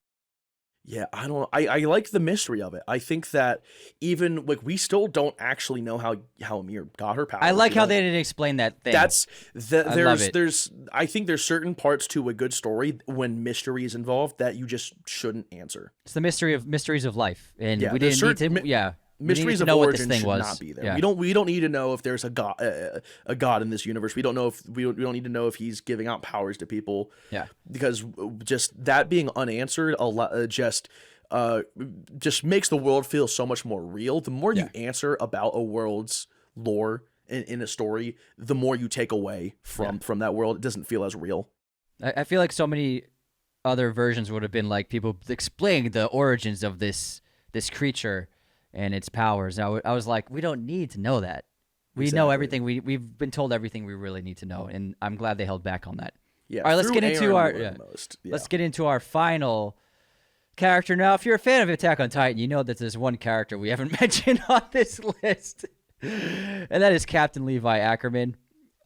Yeah, I don't know. I like the mystery of it. I think that even like we still don't actually know how Ymir got her powers. I like how they didn't explain that thing. That's I love it. there's I think there's certain parts to a good story when mystery is involved that you just shouldn't answer. It's the mysteries of life, and Yeah, we there's didn't need certain to. Yeah, we needed Mysteries to of know what this origin thing should was. not be there. Yeah. We don't need to know if there's a god in this universe. We don't know if we don't need to know if he's giving out powers to people. Yeah. Because just that being unanswered just makes the world feel so much more real. The more you answer about a world's lore in a story, the more you take away from that world. It doesn't feel as real. I feel like so many other versions would have been like people explaining the origins of this creature and its powers. And I was like, we don't need to know that. We know everything. We've been told everything we really need to know, and I'm glad they held back on that. Yeah. All right, let's through get into Aaron our more than most. Yeah. let's get into our final character. Now, if you're a fan of Attack on Titan, you know that there's one character we haven't mentioned on this list, and that is Captain Levi Ackerman,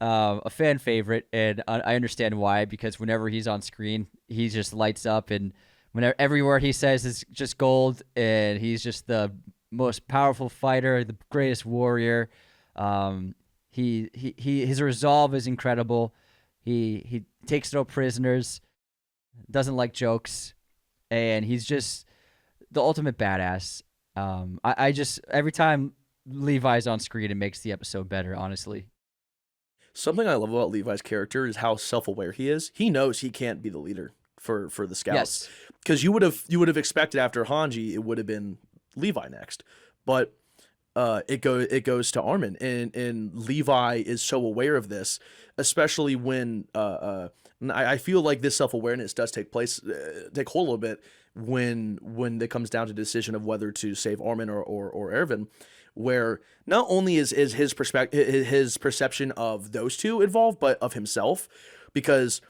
a fan favorite, and I understand why, because whenever he's on screen, he just lights up, and whenever every word he says is just gold, and he's just the most powerful fighter, the greatest warrior. His resolve is incredible. He takes no prisoners, doesn't like jokes, and he's just the ultimate badass. I just every time Levi's on screen, it makes the episode better, honestly. Something I love about Levi's character is how self-aware he is. He knows he can't be the leader for the scouts. Because you would have expected after Hanji it would have been Levi next. But it goes to Armin, and Levi is so aware of this, especially when I feel like this self-awareness does take hold a little bit when it comes down to the decision of whether to save Armin or Erwin, where not only is his perception of those two involved, but of himself, because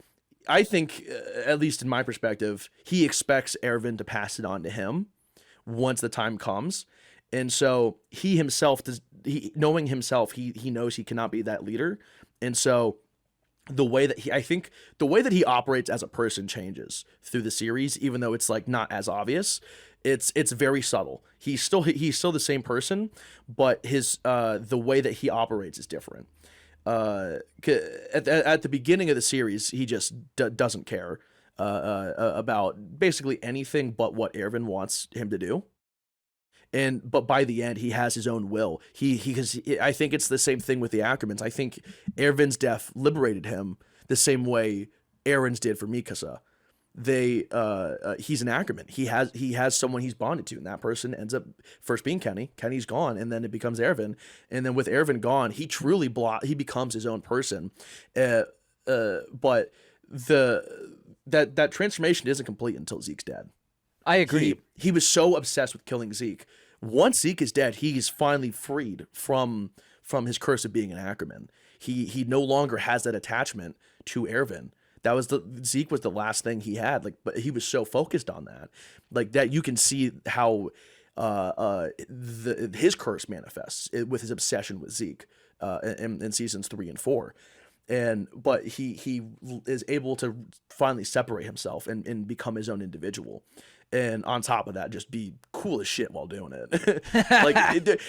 I think, at least in my perspective, he expects Erwin to pass it on to him once the time comes. And so he himself knowing himself, he knows he cannot be that leader. And so the way that he operates as a person changes through the series, even though it's like not as obvious. It's very subtle. He's still the same person, but his the way that he operates is different. At the beginning of the series, he just doesn't care about basically anything but what Erwin wants him to do. But by the end, he has his own will. I think it's the same thing with the Ackermans. I think Erwin's death liberated him the same way Aaron's did for Mikasa. He's an Ackerman. He has someone he's bonded to, and that person ends up first being Kenny. Kenny's gone, and then it becomes Erwin. And then with Erwin gone, he truly he becomes his own person. But that transformation isn't complete until Zeke's dead. I agree. He was so obsessed with killing Zeke. Once Zeke is dead, he's finally freed from his curse of being an Ackerman. He no longer has that attachment to Erwin. Zeke was the last thing he had. But he was so focused on that, like that you can see how his curse manifests with his obsession with Zeke in seasons 3 and 4. But he is able to finally separate himself and become his own individual. And on top of that, just be cool as shit while doing it.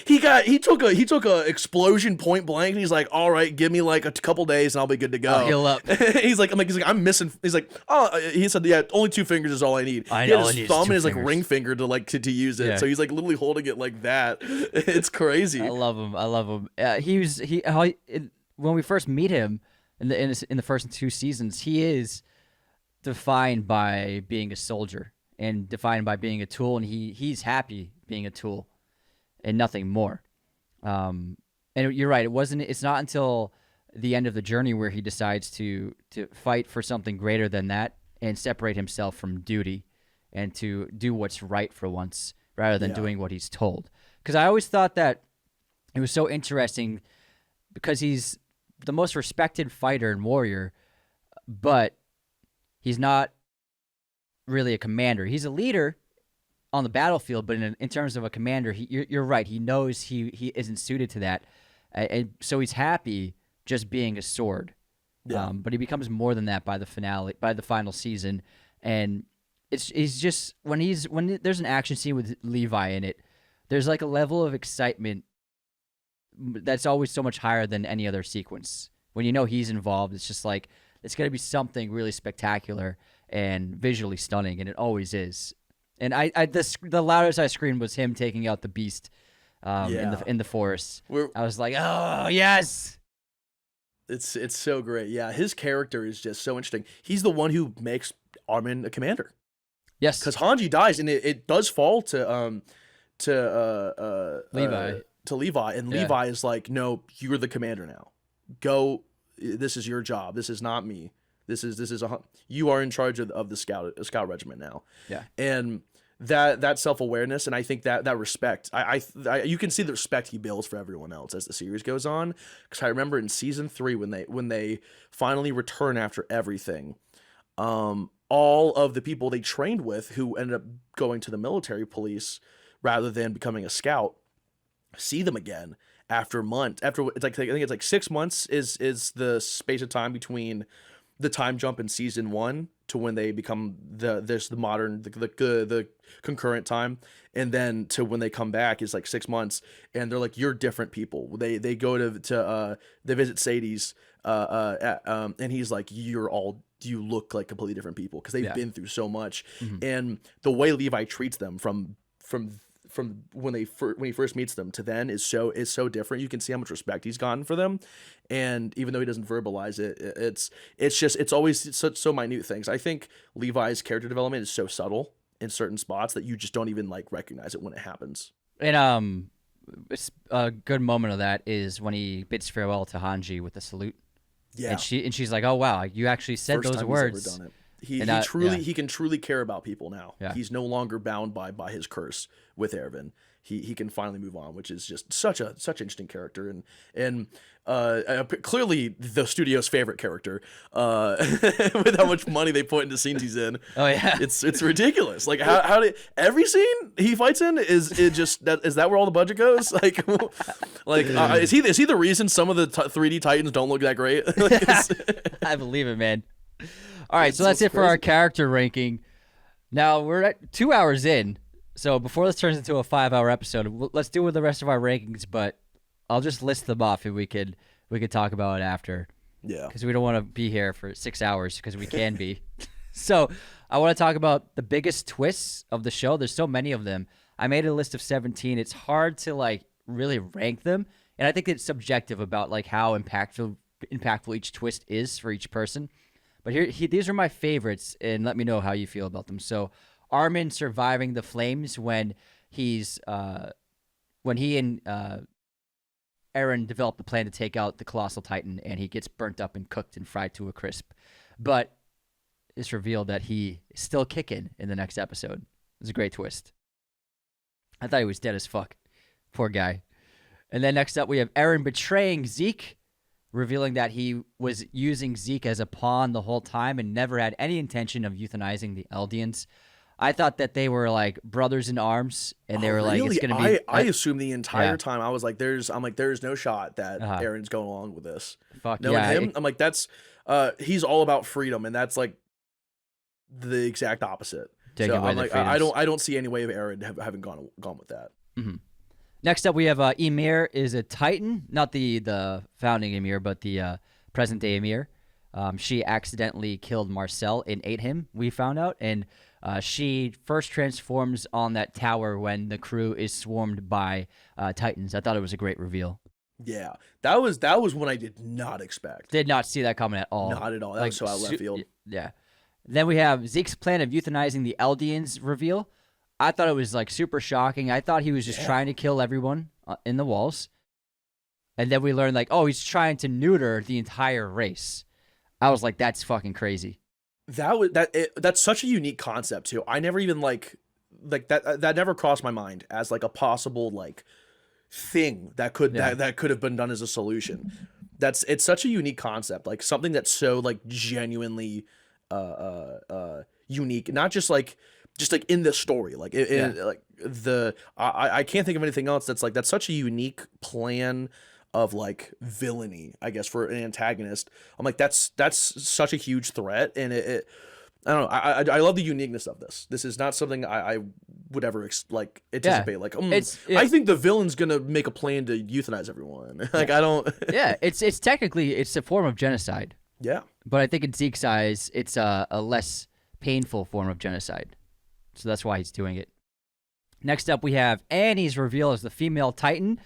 He took a explosion point blank, and he's like, "All right, give me like a couple days, and I'll be good to go." I'll heal up. he's like, I'm missing. He's like, "Oh," he said, "Yeah, only 2 fingers is all I need." He had his thumb and his like ring finger to use it. Yeah. So he's like literally holding it like that. It's crazy. I love him. When we first meet him in the first 2 seasons, he is defined by being a soldier and defined by being a tool, and he's happy being a tool and nothing more. And you're right, it's not until the end of the journey where he decides to fight for something greater than that, and separate himself from duty and to do what's right for once rather than Yeah. doing what he's told. Because I always thought that it was so interesting because he's the most respected fighter and warrior, but he's not really a commander. He's a leader on the battlefield, but in terms of a commander, you're right. He knows he isn't suited to that, and so he's happy just being a sword. Yeah. But he becomes more than that by the final season, and he's just when there's an action scene with Levi in it, there's like a level of excitement that's always so much higher than any other sequence. When you know he's involved, it's just like it's gonna be something really spectacular and visually stunning, and it always is. And the loudest I screamed was him taking out the beast in the forest. I was like, oh yes. It's so great. Yeah, his character is just so interesting. He's the one who makes Armin a commander. Yes, because Hanji dies, and it does fall to Levi. And Levi is like, no, you're the commander now. Go. This is your job. This is not me. You are in charge of the scout regiment now. Yeah. And that self-awareness, and I think that respect, I you can see the respect he builds for everyone else as the series goes on. Because I remember in season 3 when they finally return after everything, all of the people they trained with who ended up going to the military police rather than becoming a scout, see them again after months. After it's like, I think it's like 6 months is the space of time between the time jump in season 1 to when they become the modern the concurrent time, and then to when they come back is like 6 months, and they're like, you're different people. They go to they visit Sadie's and he's like, you look like completely different people because they've been through so much. And the way Levi treats them from when he first meets them to then is so different. You can see how much respect he's gotten for them, and even though he doesn't verbalize it, it's always so minute things. I think Levi's character development is so subtle in certain spots that you just don't even like recognize it when it happens. And a good moment of that is when he bids farewell to Hanji with a salute. Yeah, and she's like, "Oh wow, you actually said First those time words." He's ever done it. He can truly care about people now. Yeah. He's no longer bound by his curse with Erwin. He can finally move on, which is just such an interesting character, and clearly the studio's favorite character, with how much money they put into scenes he's in. Oh yeah, it's ridiculous. Like how did every scene he fights in is that where all the budget goes? Like is he the reason some of the 3D Titans don't look that great? I believe it, man. All right, so that's it for our character ranking. Now we're at 2 hours in, so before this turns into a 5-hour episode, let's do with the rest of our rankings. But I'll just list them off, and we could talk about it after. Yeah, because we don't want to be here for 6 hours because we can be. So I want to talk about the biggest twists of the show. There's so many of them. I made a list of 17. It's hard to like really rank them, and I think it's subjective about like how impactful each twist is for each person. But these are my favorites, and let me know how you feel about them. So, Armin surviving the flames when he and Eren develop the plan to take out the Colossal Titan, and he gets burnt up and cooked and fried to a crisp. But it's revealed that he is still kicking in the next episode. It's a great twist. I thought he was dead as fuck. Poor guy. And then next up, we have Eren betraying Zeke, revealing that he was using Zeke as a pawn the whole time and never had any intention of euthanizing the Eldians. I thought that they were like brothers in arms, and they were like, really? it's gonna be. I assumed the entire time. I was like, there's no shot that Eren's going along with this. Fuck Knowing yeah! him, I'm like, that's he's all about freedom, and that's like the exact opposite. So I'm like, I don't see any way of Eren having gone with that. Mm-hmm. Next up, we have Ymir is a Titan, not the founding Ymir, but the present day Ymir. She accidentally killed Marcel and ate him, we found out, and she first transforms on that tower when the crew is swarmed by Titans. I thought it was a great reveal. Yeah, that was one I did not expect. Did not see that coming at all. Not at all. That was so out of left field. Yeah. Then we have Zeke's plan of euthanizing the Eldians reveal. I thought it was like super shocking. I thought he was just trying to kill everyone in the walls. And then we learned like, oh, he's trying to neuter the entire race. I was like, that's fucking crazy. That's such a unique concept too. I never even like that never crossed my mind as like a possible like thing that could Yeah. that could have been done as a solution. It's such a unique concept, like something that's so like genuinely unique, not just like in the story, like Yeah. like I can't think of anything else that's such a unique plan of like villainy, I guess, for an antagonist. I'm like that's such a huge threat, and it I don't know. I love the uniqueness of this. This is not something I would ever like Yeah. anticipate. Like, I It's think the villain's gonna make a plan to euthanize everyone. Like, yeah. I don't. Yeah. It's technically it's a form of genocide, Yeah, but I think in Zeke's eyes, it's a less painful form of genocide. So that's why he's doing it. Next up, we have Annie's reveal as the female Titan.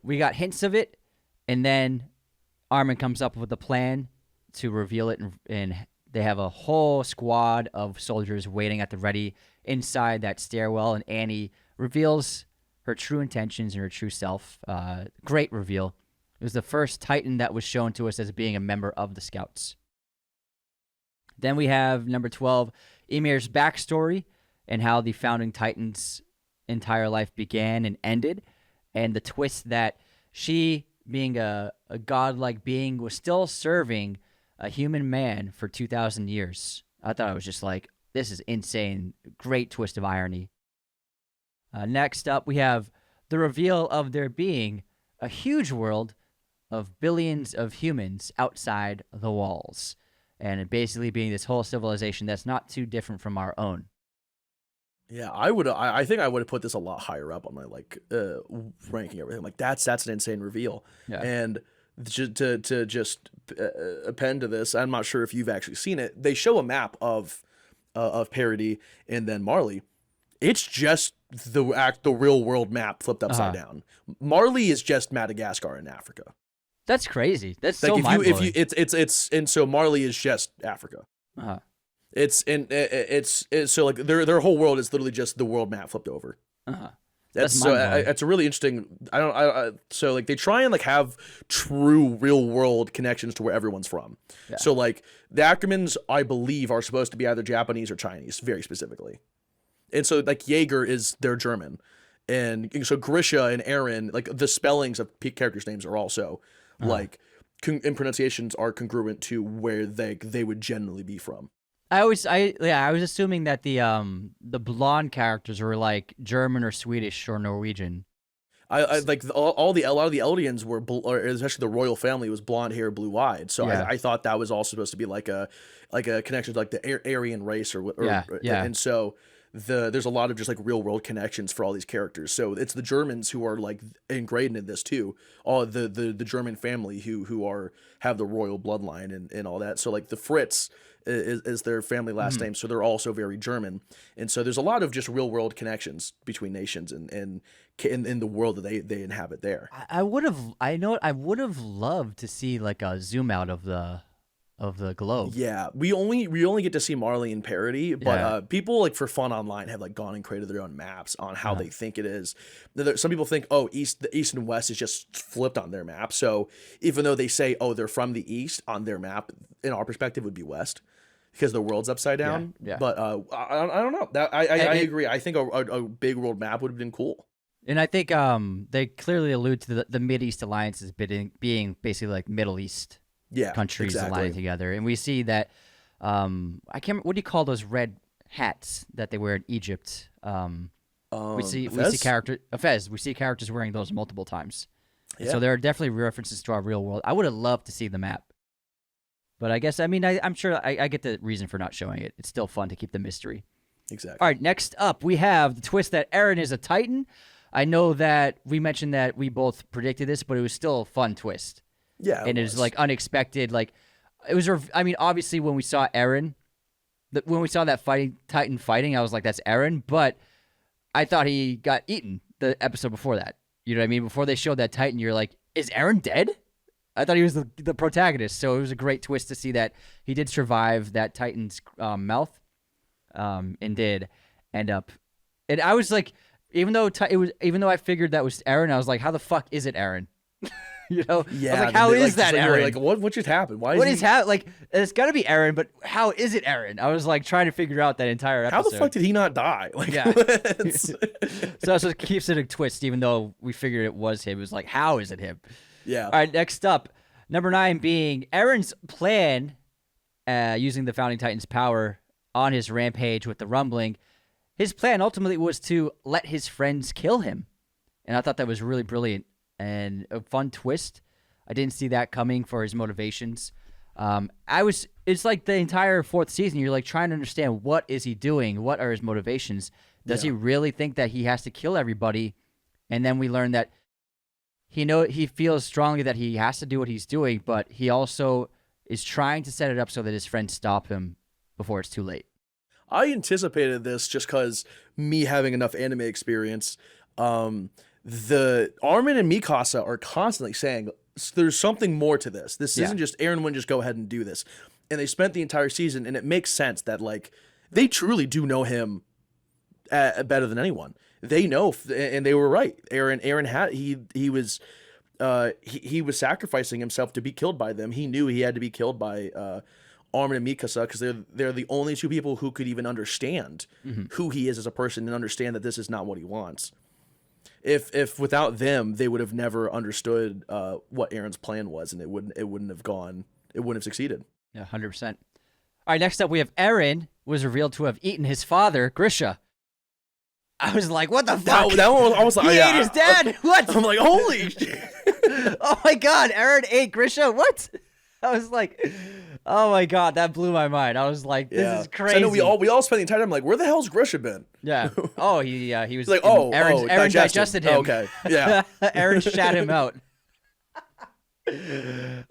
We got hints of it, and then Armin comes up with a plan to reveal it, and they have a whole squad of soldiers waiting at the ready inside that stairwell, and Annie reveals her true intentions and her true self. Great reveal. It was the first Titan that was shown to us as being a member of the Scouts. Then we have number 12, Ymir's backstory and how the founding Titan's entire life began and ended, and the twist that she, being a godlike being, was still serving a human man for 2,000 years. I thought it was just like, this is insane. Great twist of irony. Next up, we have the reveal of there being a huge world of billions of humans outside the walls, and it basically being this whole civilization that's not too different from our own. yeah. I think I would have put this a lot higher up on my like ranking everything. Like, that's an insane reveal. Yeah. And to just append to this, I'm not sure if you've actually seen it. They show a map of Parody and then Marley. It's just the real world map flipped upside down. Marley is just Madagascar in Africa. That's crazy. That's Like, so mind blowing. if you it's and so Marley is just Africa. Uh-huh. It's so like their whole world is literally just the world map flipped over. Uh-huh. That's That's so mind-blowing. it's a really interesting. So like they try and like have true real world connections to where everyone's from. Yeah. So like the Ackermans, I believe, are supposed to be either Japanese or Chinese, very specifically. And so like Jaeger is they're German, and so Grisha and Aaron, like the spellings of characters' names are also like and pronunciations are congruent to where they would generally be from. I was assuming that the blonde characters were like German or Swedish or Norwegian. I like a lot of the Eldians were, or especially the royal family was blonde hair, blue eyed. So Yeah. I thought that was also supposed to be like a connection to like the Aryan race or Yeah. And so there's a lot of just like real world connections for all these characters. So it's the Germans who are like ingrained in this too. All the German family who have the royal bloodline and all that. So like the Fritz is their family last name, so they're also very German, and so there's a lot of just real world connections between nations and in the world that they inhabit there. I would have loved to see like a zoom out of the globe. Yeah, we only get to see Marley in Parody, but Yeah. people like for fun online have like gone and created their own maps on how Uh-huh. they think it is. Some people think the east and west is just flipped on their map. So even though they say they're from the east on their map, in our perspective would be west because the world's upside down. Yeah. But I don't know. That I agree. I think a big world map would have been cool. And I think they clearly allude to the Mid-East Alliance as being basically like Middle East Yeah, countries exactly. aligning together. And we see that I can't remember, what do you call those red hats that they wear in Egypt? We see Fez. We see characters wearing those multiple times. Yeah. So there are definitely references to our real world. I would have loved to see the map. But I guess, I'm sure I get the reason for not showing it. It's still fun to keep the mystery. Exactly. All right, next up, we have the twist that Eren is a Titan. I know that we mentioned that we both predicted this, but it was still a fun twist. Yeah, And it was like unexpected. Like, it was, obviously when we saw Eren, when we saw that Titan fighting, I was like, that's Eren. But I thought he got eaten the episode before that. You know what I mean? Before they showed that Titan, you're like, is Eren dead? I thought he was the protagonist, so it was a great twist to see that he did survive that Titan's mouth, and did end up. And I was like, even though I figured that was Eren, I was like, how the fuck is it Eren? I was Yeah, like, how is that, like, Eren? like what just happened? Why is What he? is like? It's got to be Eren, but how is it Eren? I was like trying to figure out that entire How episode. the fuck did he not die? Like, Yeah. So that's what keeps it a twist, even though we figured it was him. It was like, how is it him? yeah. All right, next up, number 9 being Eren's plan, using the Founding Titan's power on his rampage with the rumbling. His plan ultimately was to let his friends kill him. And I thought that was really brilliant and a fun twist. I didn't see that coming for his motivations. It's like the entire 4th season. You're like trying to understand, what is he doing? What are his motivations? Does he really think that he has to kill everybody? And then we learn that he feels strongly that he has to do what he's doing, but he also is trying to set it up so that his friends stop him before it's too late. I anticipated this just because me having enough anime experience. The Armin and Mikasa are constantly saying there's something more to this. This isn't just Eren wouldn't just go ahead and do this. And they spent the entire season, and it makes sense that like they truly do know him better than anyone. They know, and they were right. Eren had he was sacrificing himself to be killed by them. He knew he had to be killed by Armin and Mikasa because they're the only 2 people who could even understand who he is as a person and understand that this is not what he wants. If without them, they would have never understood what Eren's plan was, and it wouldn't have succeeded. Yeah, 100%. All right, next up we have Eren was revealed to have eaten his father, Grisha. I was like, what the fuck? That one, I was like, he ate his dad. What? I'm like, holy shit. Oh my god, Eren ate Grisha. What? I was like, oh my god, that blew my mind. I was like, this is crazy. So I know we all spent the entire time like, where the hell's Grisha been? Yeah. Oh, he was like, Eren digested him. Oh, okay. Yeah. Eren shat him out. All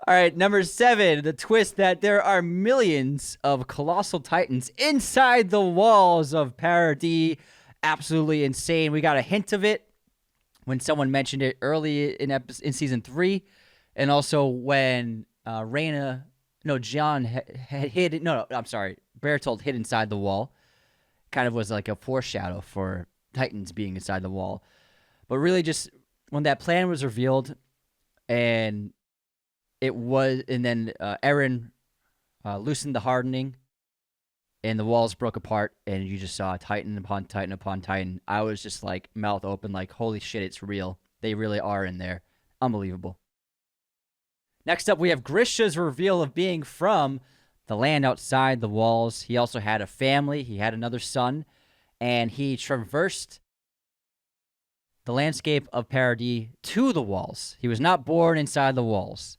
right, number 7, the twist that there are millions of colossal titans inside the walls of Paradis. Absolutely insane. We got a hint of it when someone mentioned it early in season 3, and also when John hid. No, I'm sorry. Bertolt hid inside the wall. Kind of was like a foreshadow for Titans being inside the wall. But really, just when that plan was revealed, and then Eren loosened the hardening, and the walls broke apart, and you just saw Titan upon Titan upon Titan. I was just like mouth open, like, holy shit, it's real. They really are in there. Unbelievable. Next up, we have Grisha's reveal of being from the land outside the walls. He also had a family. He had another son, and he traversed the landscape of Paradis to the walls. He was not born inside the walls.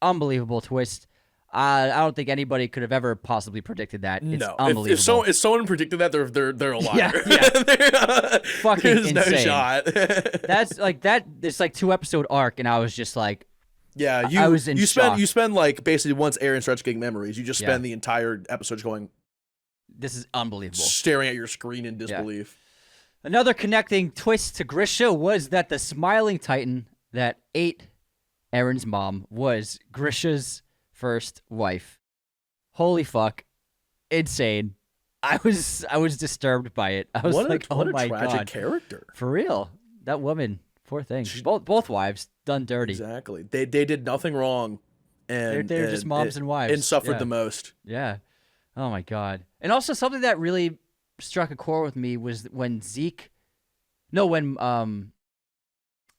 Unbelievable twist. I don't think anybody could have ever possibly predicted that. It's unbelievable. If someone predicted that, they're a liar. Yeah. Fucking There's insane. no shot. That's like that. It's like 2-episode arc, and I was just like, yeah. I was in shock. You spend like basically once Eren starts getting memories, you just spend the entire episode going, this is unbelievable, staring at your screen in disbelief. Yeah. Another connecting twist to Grisha was that the smiling Titan that ate Eren's mom was Grisha's first wife. Holy fuck. Insane. I was disturbed by it. I was like, oh my god. What a tragic character. For real. That woman, poor thing. Both wives done dirty. Exactly. They did nothing wrong. And they're just moms and wives. And suffered the most. Yeah. Oh my god. And also something that really struck a chord with me was when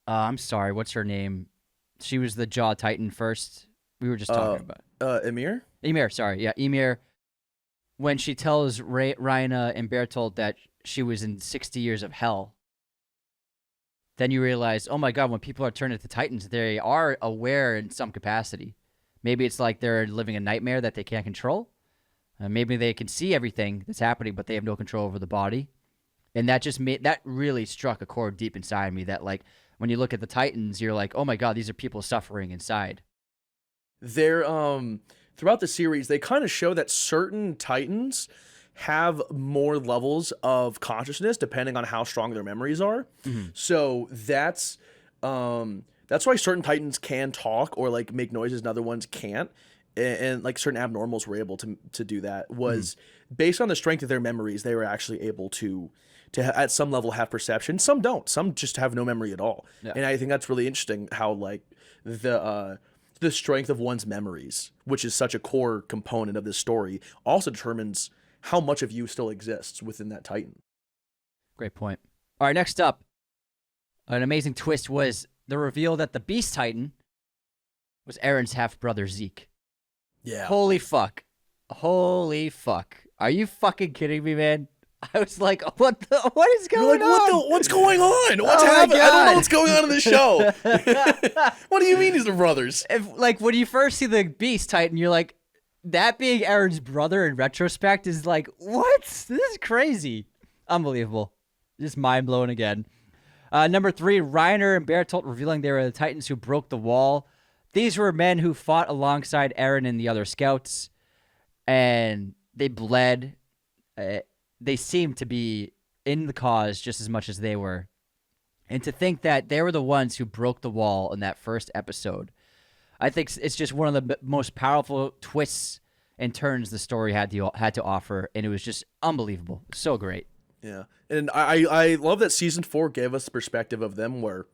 I'm sorry, what's her name? She was the Jaw Titan first. We were just talking about Ymir? Ymir, sorry. Yeah, Ymir. When she tells Rhaina and Bertolt that she was in 60 years of hell, then you realize, oh my god, when people are turned into Titans, they are aware in some capacity. Maybe it's like they're living a nightmare that they can't control. Maybe they can see everything that's happening, but they have no control over the body. And that really struck a chord deep inside me, that like when you look at the Titans, you're like, oh my god, these are people suffering inside. They're throughout the series, they kind of show that certain Titans have more levels of consciousness depending on how strong their memories are. Mm-hmm. So that's why certain Titans can talk or like make noises and other ones can't. And like certain abnormals were able to do that was based on the strength of their memories. They were actually able to at some level have perception. Some don't. Some just have no memory at all. Yeah. And I think that's really interesting how like the strength of one's memories, which is such a core component of this story, also determines how much of you still exists within that Titan. Great point. All right, next up, an amazing twist was the reveal that the Beast Titan was Aaron's half-brother, Zeke. Yeah. Holy fuck. Holy fuck. Are you fucking kidding me, man? I was like, what is going on? What's going on? What's Oh my happening? I don't know God. what's going on in this show. What do you mean these are brothers? Like, when you first see the Beast Titan, you're like, that being Aaron's brother in retrospect is like, what? This is crazy. Unbelievable. Just mind-blowing again. Number 3, Reiner and Bertolt revealing they were the Titans who broke the wall. These were men who fought alongside Aaron and the other scouts, and they bled. They seemed to be in the cause just as much as they were. And to think that they were the ones who broke the wall in that first episode, I think it's just one of the most powerful twists and turns the story had to offer, and it was just unbelievable. So great. Yeah. And I love that season 4 gave us the perspective of them where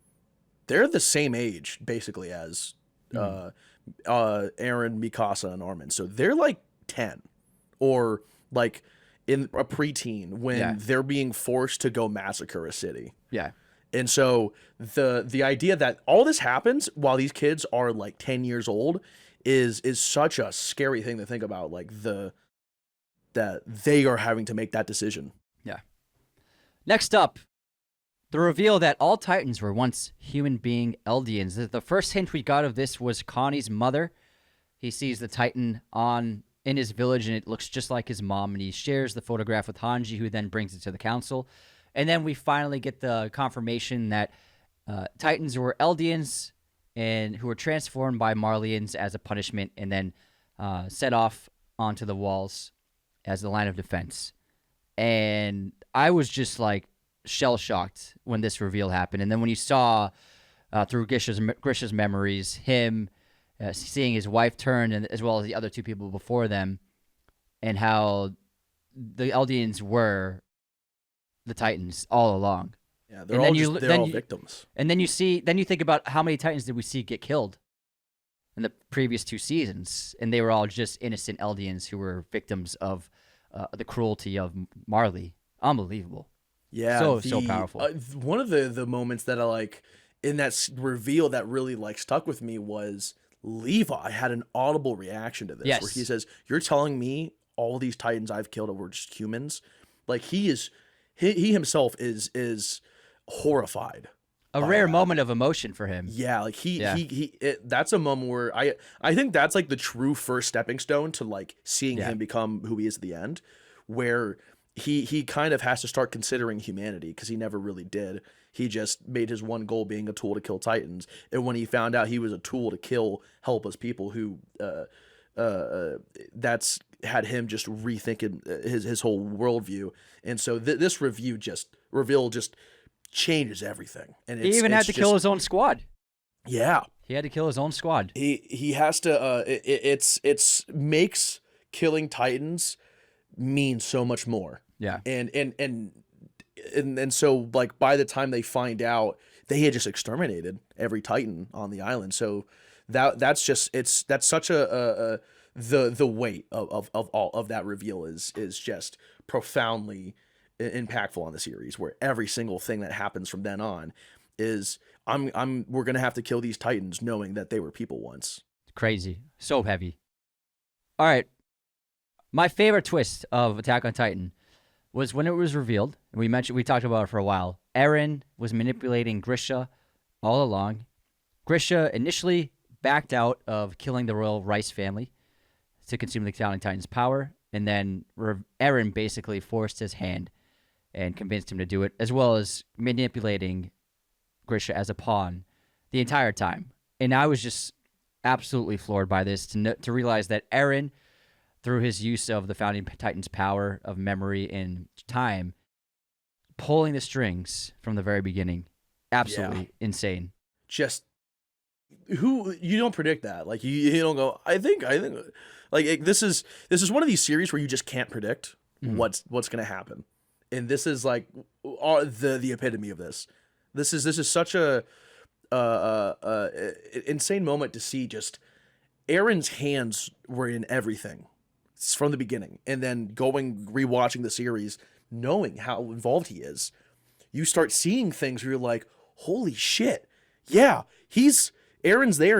they're the same age, basically, as Aaron, Mikasa, and Armin. So they're like 10 or like in a preteen when they're being forced to go massacre a city. Yeah. And so the idea that all this happens while these kids are like 10 years old is such a scary thing to think about, like that they are having to make that decision. Yeah. Next up, the reveal that all Titans were once human being Eldians. The first hint we got of this was Connie's mother. He sees the Titan in his village, and it looks just like his mom, and he shares the photograph with Hanji, who then brings it to the council. And then we finally get the confirmation that Titans were Eldians and who were transformed by Marleyans as a punishment and then set off onto the walls as the line of defense. And I was just like shell-shocked when this reveal happened. And then when you saw through Grisha's memories, him seeing his wife turn, and as well as the other 2 people before them, and how the Eldians were the Titans all along. Yeah, they're all victims. And then you think about how many Titans did we see get killed in the previous 2 seasons, and they were all just innocent Eldians who were victims of the cruelty of Marley. Unbelievable. Yeah, so powerful. One of the moments that I like in that reveal that really like stuck with me was Levi had an audible reaction to this, where he says, "You're telling me all these Titans I've killed were just humans?" Like he himself is horrified. A rare moment of emotion for him. Yeah, like that's a moment where I think that's like the true first stepping stone to like seeing him become who he is at the end, where he kind of has to start considering humanity, because he never really did. He just made his one goal being a tool to kill Titans, and when he found out he was a tool to kill helpless people, who that's had him just rethinking his whole worldview. And so this reveal just changes everything. And he even had to kill his own squad. Yeah, he had to kill his own squad. He has to. It's makes killing Titans mean so much more. Yeah, and so like by the time they find out, they had just exterminated every Titan on the island. So that's such a the weight of all of that reveal is just profoundly impactful on the series, where every single thing that happens from then on is we're gonna have to kill these Titans knowing that they were people once. Crazy. So heavy. All right. My favorite twist of Attack on Titan was when it was revealed, and we talked about it for a while. Eren was manipulating Grisha all along. Grisha initially backed out of killing the royal Rice family to consume the Italian Titan's power, and then Eren basically forced his hand and convinced him to do it, as well as manipulating Grisha as a pawn the entire time. And I was just absolutely floored by this, to realize that Eren, through his use of the Founding Titan's power of memory and time, pulling the strings from the very beginning. Absolutely insane. Just you don't predict that. Like you don't go, I think like this is one of these series where you just can't predict what's going to happen. and this is like the epitome of this. This is such a insane moment to see. Just Aaron's hands were in everything from the beginning, and then rewatching the series, knowing how involved he is, you start seeing things where you're like, holy shit, yeah, Aaron's there,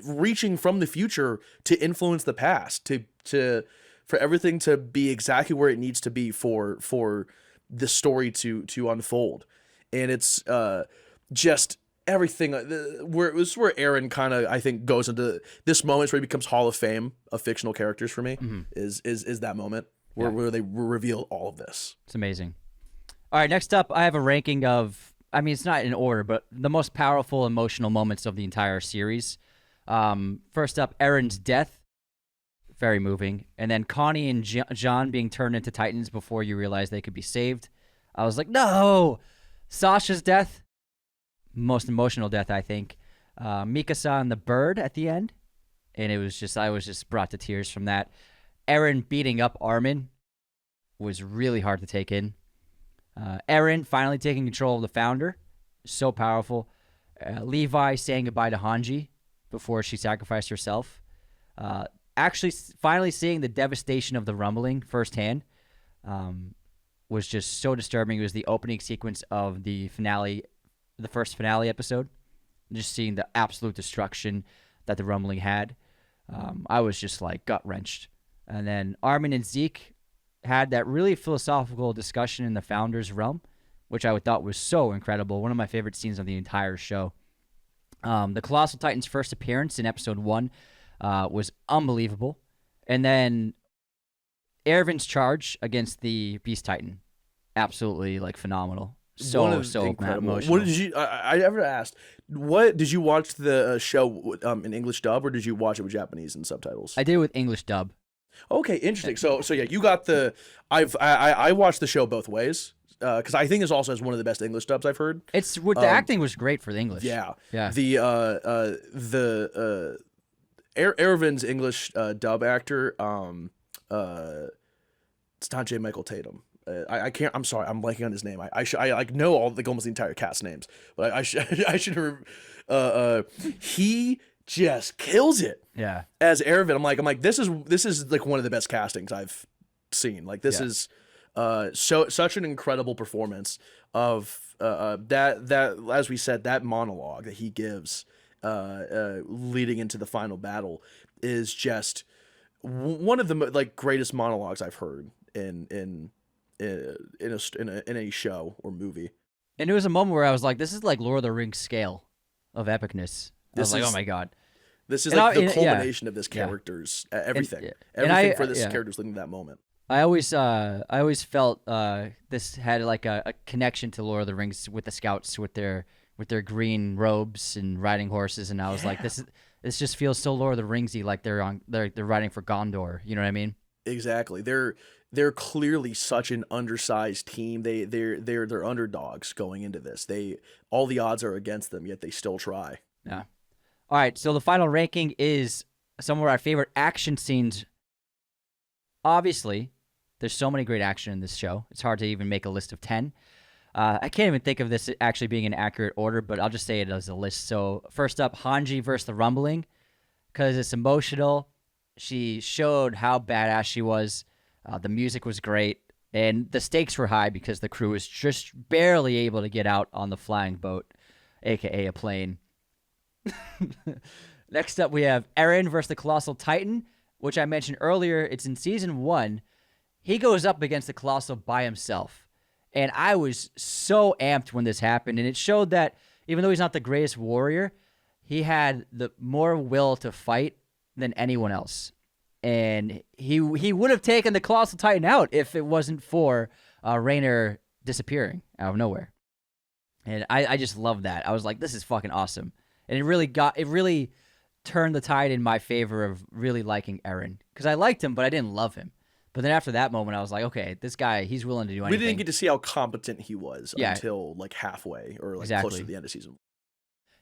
reaching from the future to influence the past, for everything to be exactly where it needs to be for the story to unfold, and it's just everything. Where Aaron kind of, I think, goes into this moment where he becomes Hall of Fame of fictional characters for me. Is that moment where they reveal all of this. It's amazing. All right, next up, I have a ranking of, I mean, it's not in order, but the most powerful emotional moments of the entire series. First up, Aaron's death. Very moving. And then Connie and John being turned into Titans before you realize they could be saved. I was like, no! Sasha's death. Most emotional death, I think. Mikasa and the bird at the end. And I was just brought to tears from that. Eren beating up Armin was really hard to take in. Eren finally taking control of the Founder. So powerful. Levi saying goodbye to Hanji before she sacrificed herself. Actually, finally seeing the devastation of the rumbling firsthand was just so disturbing. It was the opening sequence of the finale, the first finale episode. Just seeing the absolute destruction that the rumbling had. I was just like gut-wrenched. And then Armin and Zeke had that really philosophical discussion in the Founder's realm, which I thought was so incredible. One of my favorite scenes of the entire show. The Colossal Titan's first appearance in episode 1 was unbelievable. And then Erwin's charge against the Beast Titan. Absolutely, like, phenomenal. So emotional. What did you? I ever asked. What did you watch the show in English dub, or did you watch it with Japanese and subtitles? I did it with English dub. Okay, interesting. So yeah, you got the. I watched the show both ways because I think this also has one of the best English dubs I've heard. It's the acting was great for the English. Yeah, yeah. The Erwin's English dub actor. It's not J. Michael Tatum. I can't. I'm sorry. I'm blanking on his name. I like know all like almost the entire cast names, but I should. He just kills it. Yeah. As Erwin, I'm like this is like one of the best castings I've seen. Like this is such an incredible performance of that as we said, that monologue that he gives leading into the final battle is just one of the like greatest monologues I've heard in a show or movie. And it was a moment where I was like, this is like Lord of the Rings scale of epicness. I was like, oh my god. This is like the culmination of this character's everything. Everything for this character's leading to that moment. I always felt this had like a connection to Lord of the Rings with the scouts with their green robes and riding horses, and I was like, this just feels so Lord of the Ringsy, like they're riding for Gondor. You know what I mean? Exactly. They're clearly such an undersized team. They're underdogs going into this. All the odds are against them, yet they still try. Yeah. All right, so the final ranking is some of our favorite action scenes. Obviously, there's so many great action in this show. It's hard to even make a list of 10. I can't even think of this actually being in accurate order, but I'll just say it as a list. So first up, Hanji versus the Rumbling, because it's emotional. She showed how badass she was. The music was great, and the stakes were high because the crew was just barely able to get out on the flying boat, a.k.a. a plane. Next up, we have Eren versus the Colossal Titan, which I mentioned earlier. It's in Season 1. He goes up against the Colossal by himself, and I was so amped when this happened, and it showed that even though he's not the greatest warrior, he had the more will to fight than anyone else. And he would have taken the Colossal Titan out if it wasn't for Rainer disappearing out of nowhere. And I just love that. I was like, this is fucking awesome. And it really turned the tide in my favor of really liking Eren. Because I liked him, but I didn't love him. But then after that moment, I was like, okay, this guy, he's willing to do anything. We didn't get to see how competent he was until like halfway or like close to the end of season.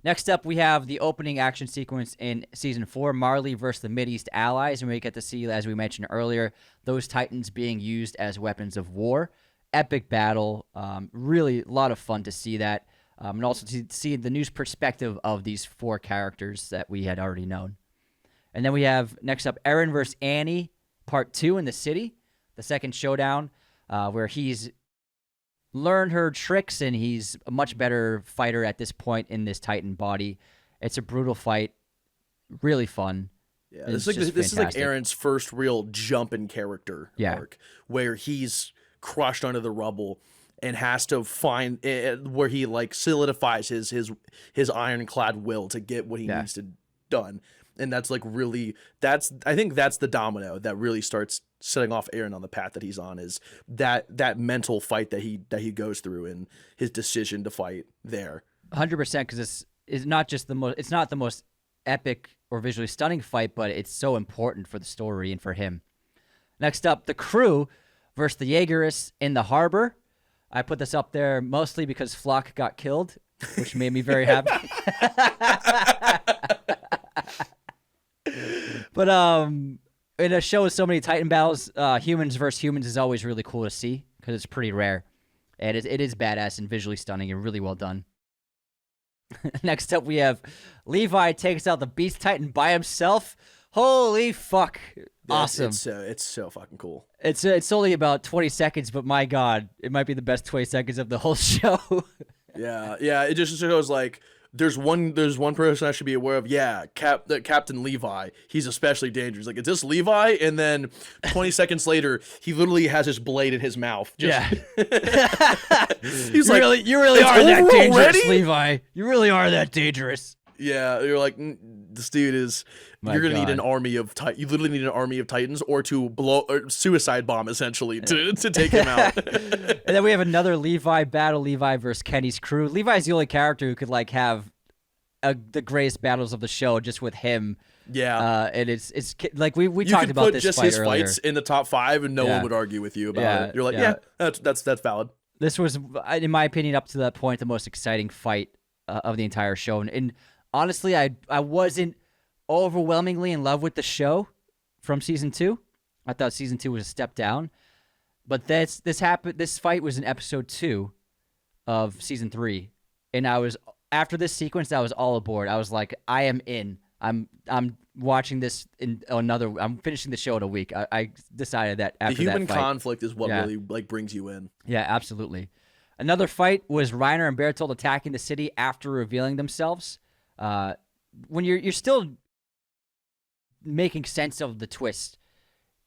Next up, we have the opening action sequence in Season 4, Marley versus the Mideast allies, and we get to see, as we mentioned earlier, those Titans being used as weapons of war epic battle. Really a lot of fun to see that. And also to see the new perspective of these 4 characters that we had already known. And then we have next up Erwin versus Annie, part 2 in the city, the second showdown, where he's learned her tricks and he's a much better fighter at this point in this Titan body. It's a brutal fight, really fun. Yeah, this is like Aaron's first real jump in character arc, where he's crushed under the rubble and has to find where he like solidifies his ironclad will to get what he needs to done. And that's like really, I think that's the domino that really starts setting off Aaron on the path that he's on, is that mental fight that he goes through and his decision to fight there. 100%, because it's not just it's not the most epic or visually stunning fight, but it's so important for the story and for him. Next up, the crew versus the Jaegerists in the harbor. I put this up there mostly because Flock got killed, which made me very happy. But in a show with so many Titan battles, humans versus humans is always really cool to see because it's pretty rare. And it is badass and visually stunning and really well done. Next up, we have Levi takes out the Beast Titan by himself. Holy fuck. Awesome. It's so fucking cool. It's only about 20 seconds, but my God, it might be the best 20 seconds of the whole show. Yeah. It just shows like there's one person I should be aware of. Yeah, Captain Levi. He's especially dangerous. Like, is this Levi? And then 20 seconds later, he literally has his blade in his mouth. Yeah. He's like, you really are that dangerous, Levi. You really are that dangerous. Yeah, you're like, this dude is. You're gonna need an army of you literally need an army of Titans, or to blow or suicide bomb essentially to take him out. And then we have another Levi battle, Levi versus Kenny's crew. Levi's the only character who could like have the greatest battles of the show just with him. Yeah, and it's like we talked about this. You could put just his earlier. Fights in the top 5, and no one would argue with you about it. You're like, that's valid. This was, in my opinion, up to that point, the most exciting fight of the entire show, and honestly, I wasn't overwhelmingly in love with the show from season 2. I thought season 2 was a step down, but this fight was in episode 2 of season 3, and after this sequence, I was all aboard. I was like, I am in. I'm watching this I'm finishing the show in a week. I decided that after the human that fight, conflict is what really like brings you in. Yeah, absolutely. Another fight was Reiner and Bertolt attacking the city after revealing themselves. When you're still making sense of the twist,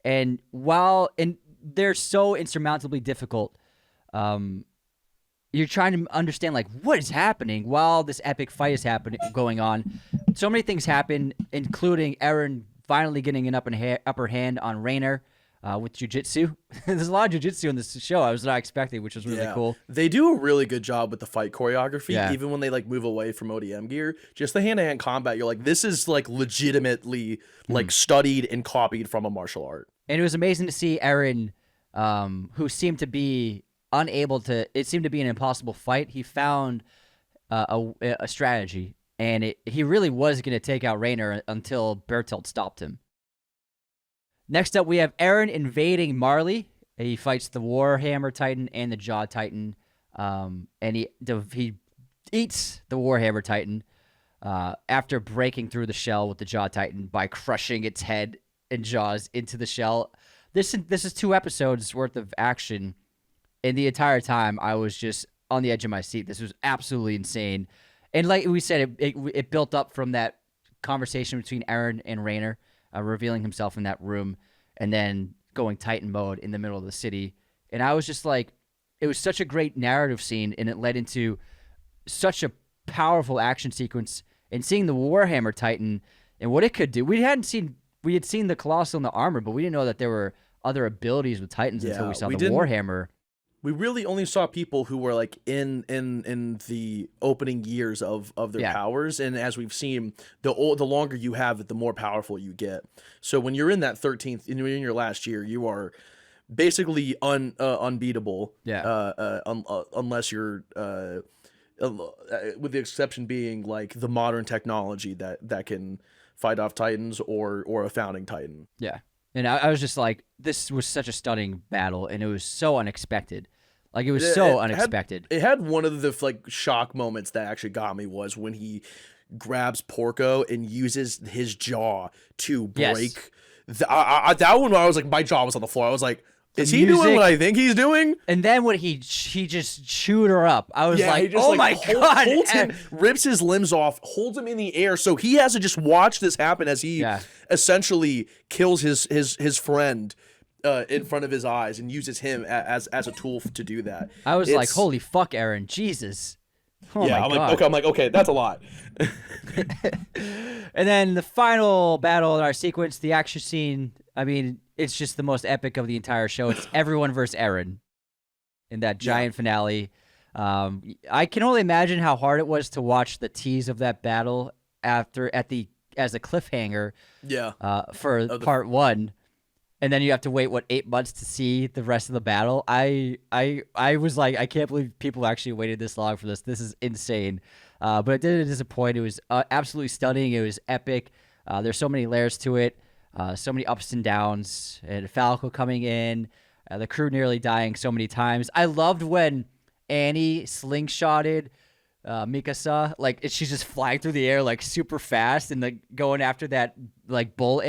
and they're so insurmountably difficult, you're trying to understand like what is happening while this epic fight is going on. So many things happen, including Erwin finally getting an upper hand on Reiner with jiu-jitsu. There's a lot of jiu-jitsu in this show I was not expecting, which was really cool. They do a really good job with the fight choreography, even when they like move away from ODM gear. Just the hand-to-hand combat, you're like, this is like legitimately like studied and copied from a martial art. And it was amazing to see Erwin, who seemed to be unable to, it seemed to be an impossible fight. He found a strategy, and he really was going to take out Reiner until Bertolt stopped him. Next up, we have Erwin invading Marley. He fights the Warhammer Titan and the Jaw Titan, and he eats the Warhammer Titan after breaking through the shell with the Jaw Titan by crushing its head and jaws into the shell. This is 2 episodes worth of action, and the entire time I was just on the edge of my seat. This was absolutely insane, and like we said, it built up from that conversation between Erwin and Reiner. Revealing himself in that room, and then going Titan mode in the middle of the city. And I was just like, it was such a great narrative scene, and it led into such a powerful action sequence. And seeing the Warhammer Titan and what it could do, we had seen the Colossal and the armor, but we didn't know that there were other abilities with Titans until we saw the Warhammer. We really only saw people who were like in the opening years of their powers, and as we've seen, the longer you have it, the more powerful you get. So when you're in that 13th, and you're in your last year, you are basically unbeatable. Unless you're with the exception being like the modern technology that can fight off Titans or a founding Titan. Yeah, and I was just like, this was such a stunning battle, and it was so unexpected. Like, it was so It unexpected. it had one of the like shock moments that actually got me was when he grabs Porco and uses his jaw to Yes. break. That one, I was like, my jaw was on the floor. I was like, is he music- doing what I think he's doing? And then when he just chewed her up, I was Yeah, like, he just, oh like, my God. holds him, rips his limbs off, holds him in the air, so he has to just watch this happen as he essentially kills his friend in front of his eyes and uses him as a tool to do that. I was like, holy fuck, Eren, Jesus. Oh yeah, my God. I'm like, okay, that's a lot. And then the final battle in our sequence, the action scene, I mean, it's just the most epic of the entire show. It's everyone versus Eren in that giant finale. I can only imagine how hard it was to watch the tease of that battle as a cliffhanger for part 1. And then you have to wait 8 months to see the rest of the battle. I was like, I can't believe people actually waited this long for this. This is insane. But it didn't disappoint. It was absolutely stunning. It was epic. There's so many layers to it. So many ups and downs. And Falco coming in. The crew nearly dying so many times. I loved when Annie slingshotted Mikasa. Like, she's just flying through the air like super fast and like going after that like bull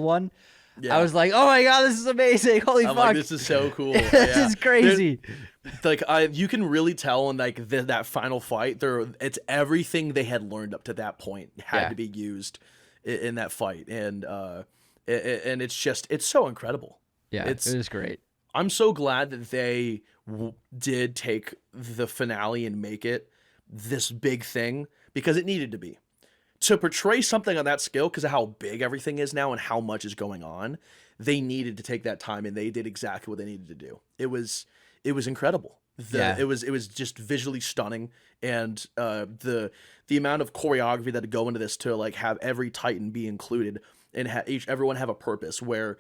one. Yeah. I was like, oh my God, this is amazing. Holy fuck. Like, this is so cool. This is crazy. Like, you can really tell in like that final fight, it's everything they had learned up to that point had to be used in that fight. And it's so incredible. Yeah, it was great. I'm so glad that they did take the finale and make it this big thing, because it needed to be. To portray something on that scale, because of how big everything is now and how much is going on, they needed to take that time, and they did exactly what they needed to do. It was incredible. It was just visually stunning, and the amount of choreography that would go into this to like have every Titan be included and everyone have a purpose. Where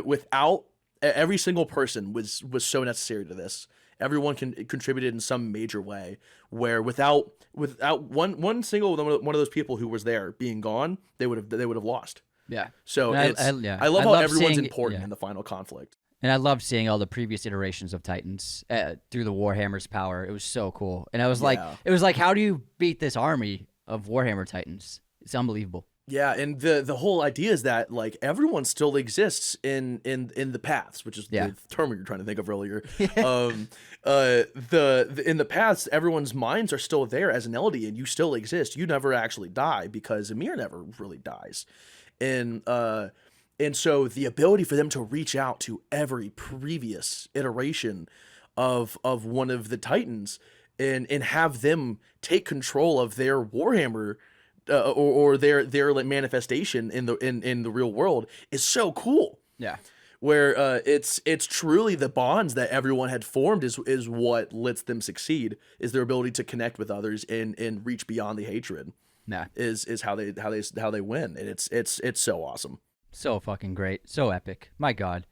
without every single person was so necessary to this. Everyone contributed in some major way, where without one single one of those people who was there being gone, they would have lost. Yeah. So I love how everyone's important in the final conflict. And I loved seeing all the previous iterations of Titans through the Warhammer's power. It was so cool. And I was like, it was like, how do you beat this army of Warhammer Titans? It's unbelievable. Yeah, and the whole idea is that like everyone still exists in the paths, which is the term we were trying to think of earlier. In the paths, everyone's minds are still there as an LD, and you still exist. You never actually die, because Ymir never really dies, and so the ability for them to reach out to every previous iteration of one of the Titans and have them take control of their Warhammer. Or their like manifestation in the real world is so cool. Yeah, where it's truly the bonds that everyone had formed is what lets them succeed. Is their ability to connect with others and reach beyond the hatred. Yeah, is how they win, and it's so awesome. So fucking great, so epic. My God,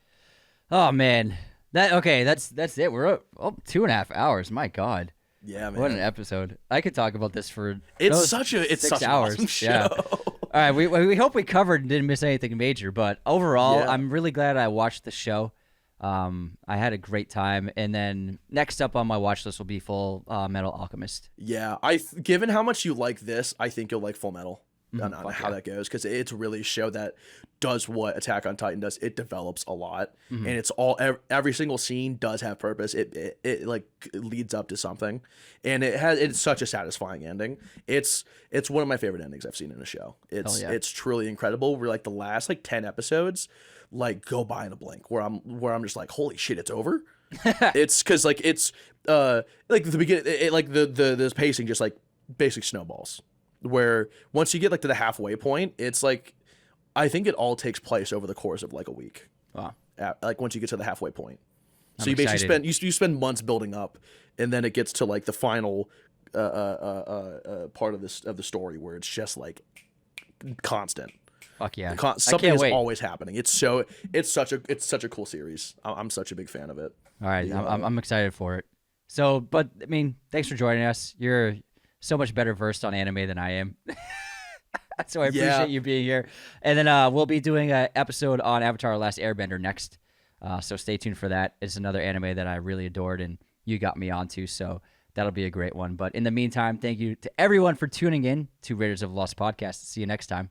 oh man, that's it. We're up 2.5 hours. My God. Yeah, man. What an episode. I could talk about this for such 6 hours. An awesome show. Yeah. All right, we hope we covered and didn't miss anything major, but overall, I'm really glad I watched the show. I had a great time, and then next up on my watch list will be Full Metal Alchemist. Yeah, given how much you like this, I think you'll like Full Metal. On how that goes, because it's really a show that does what Attack on Titan does. It develops a lot, and it's every single scene does have purpose. It like leads up to something, and it's such a satisfying ending. It's one of my favorite endings I've seen in a show. It's truly incredible. We're like the last 10 episodes like go by in a blink, where I'm just like, holy shit, it's over. It's because it's like the beginning, like the pacing just like basic snowballs. Where once you get to the halfway point, it's like, I think it all takes place over the course of like a week. Wow. Once you get to the halfway point. So you basically spend months building up, and then it gets to like the final part of the story where it's just like constant. Fuck yeah. Something is always happening. It's such a cool series. I'm such a big fan of it. All right. I'm excited for it. So, but I mean, thanks for joining us. You're so much better versed on anime than I am. So I appreciate you being here. And then we'll be doing an episode on Avatar: Last Airbender next. So stay tuned for that. It's another anime that I really adored, and you got me onto. So that'll be a great one. But in the meantime, thank you to everyone for tuning in to Raiders of the Lost podcast. See you next time.